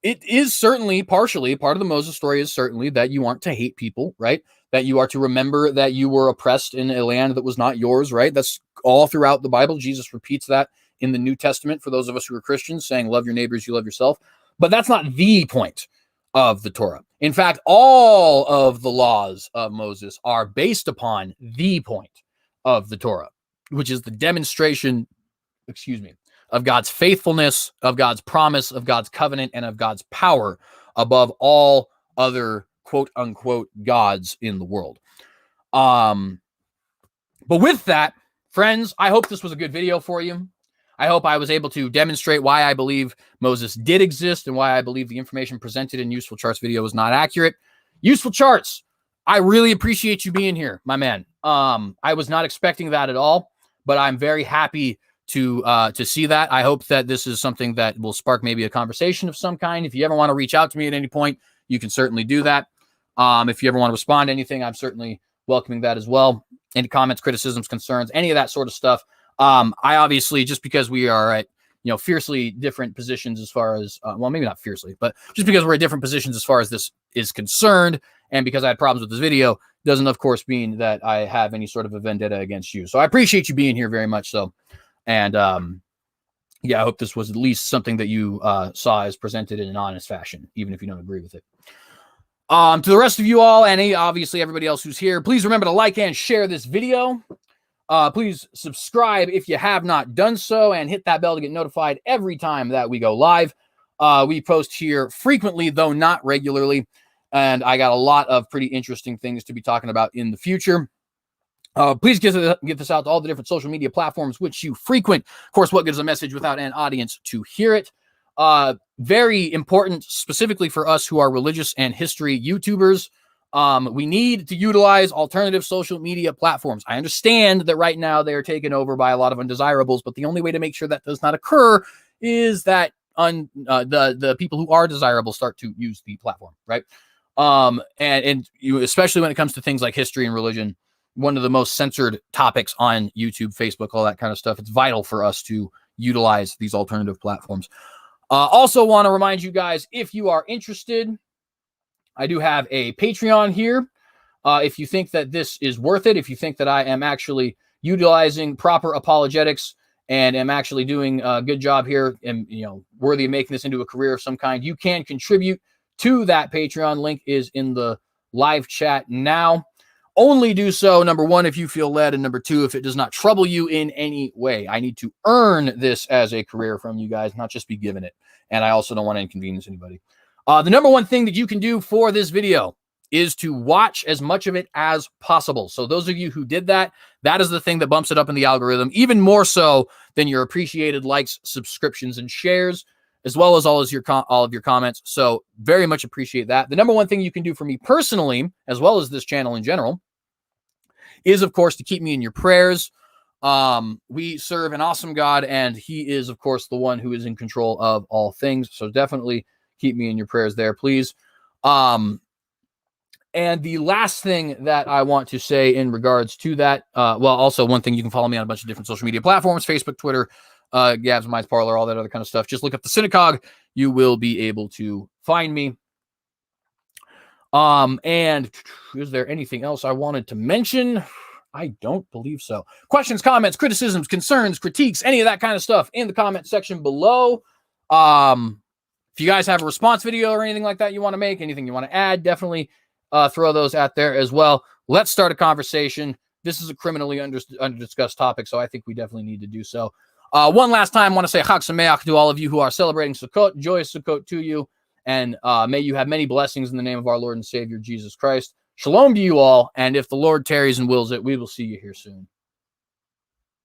It is certainly partially part of the Moses story is certainly that you aren't to hate people, right? That you are to remember that you were oppressed in a land that was not yours, right? That's all throughout the Bible. Jesus repeats that in the New Testament for those of us who are Christians, saying, love your neighbors, you love yourself. But that's not the point of the Torah. In fact, all of the laws of Moses are based upon the point of the Torah, which is the demonstration, of God's faithfulness, of God's promise, of God's covenant, and of God's power above all other quote unquote gods in the world. But with that, friends, I hope this was a good video for you. I hope I was able to demonstrate why I believe Moses did exist and why I believe the information presented in Useful Charts video is not accurate. Useful Charts, I really appreciate you being here, my man. I was not expecting that at all, but I'm very happy to see that. I hope that this is something that will spark maybe a conversation of some kind. If you ever want to reach out to me at any point, you can certainly do that. If you ever want to respond to anything, I'm certainly welcoming that as well. Any comments, criticisms, concerns, any of that sort of stuff. I obviously, just because we are at, fiercely different positions as far as, well, maybe not fiercely, but just because we're at different positions as far as this is concerned, and because I had problems with this video, doesn't, of course, mean that I have any sort of a vendetta against you. So I appreciate you being here very much so. And, yeah, I hope this was at least something that you saw as presented in an honest fashion, even if you don't agree with it. To the rest of you all, and obviously everybody else who's here, please remember to like and share this video. Please subscribe if you have not done so, and hit that bell to get notified every time that we go live. We post here frequently, though not regularly, and I got a lot of pretty interesting things to be talking about in the future. Please get this out to all the different social media platforms which you frequent. Of course, what gives a message without an audience to hear it? Very important, specifically for us who are religious and history YouTubers. We need to utilize alternative social media platforms. I understand that right now they are taken over by a lot of undesirables, but the only way to make sure that does not occur is that the people who are desirable start to use the platform, right? And you, especially when it comes to things like history and religion, one of the most censored topics on YouTube, Facebook, all that kind of stuff. It's vital for us to utilize these alternative platforms. Also want to remind you guys, if you are interested, I do have a Patreon here. If you think that this is worth it, if you think that I am actually utilizing proper apologetics and am actually doing a good job here and, worthy of making this into a career of some kind, you can contribute to that Patreon. Link is in the live chat now. Only do so, number one, if you feel led, and number two, if it does not trouble you in any way. I need to earn this as a career from you guys, not just be given it. And I also don't want to inconvenience anybody. The number one thing that you can do for this video is to watch as much of it as possible. So those of you who did that, that is the thing that bumps it up in the algorithm, even more so than your appreciated likes, subscriptions, and shares, as well as all of your comments. So very much appreciate that. The number one thing you can do for me personally, as well as this channel in general, is, of course, to keep me in your prayers. We serve an awesome God, and he is, of course, the one who is in control of all things. So definitely keep me in your prayers there, please. And the last thing that I want to say in regards to that, well, also one thing, you can follow me on a bunch of different social media platforms, Facebook, Twitter, Gab's Minds Parlor, all that other kind of stuff. Just look up the Synagogue. You will be able to find me. And is there anything else I wanted to mention? I don't believe so. Questions, comments, criticisms, concerns, critiques, any of that kind of stuff in the comment section below. If you guys have a response video or anything like that you want to make, anything you want to add, definitely throw those out there as well. Let's start a conversation. This is a criminally under-discussed topic, so I think we definitely need to do so. One last time, I want to say Chag Sameach to all of you who are celebrating Sukkot. Joyous Sukkot to you, and may you have many blessings in the name of our Lord and Savior, Jesus Christ. Shalom to you all, and if the Lord tarries and wills it, we will see you here soon.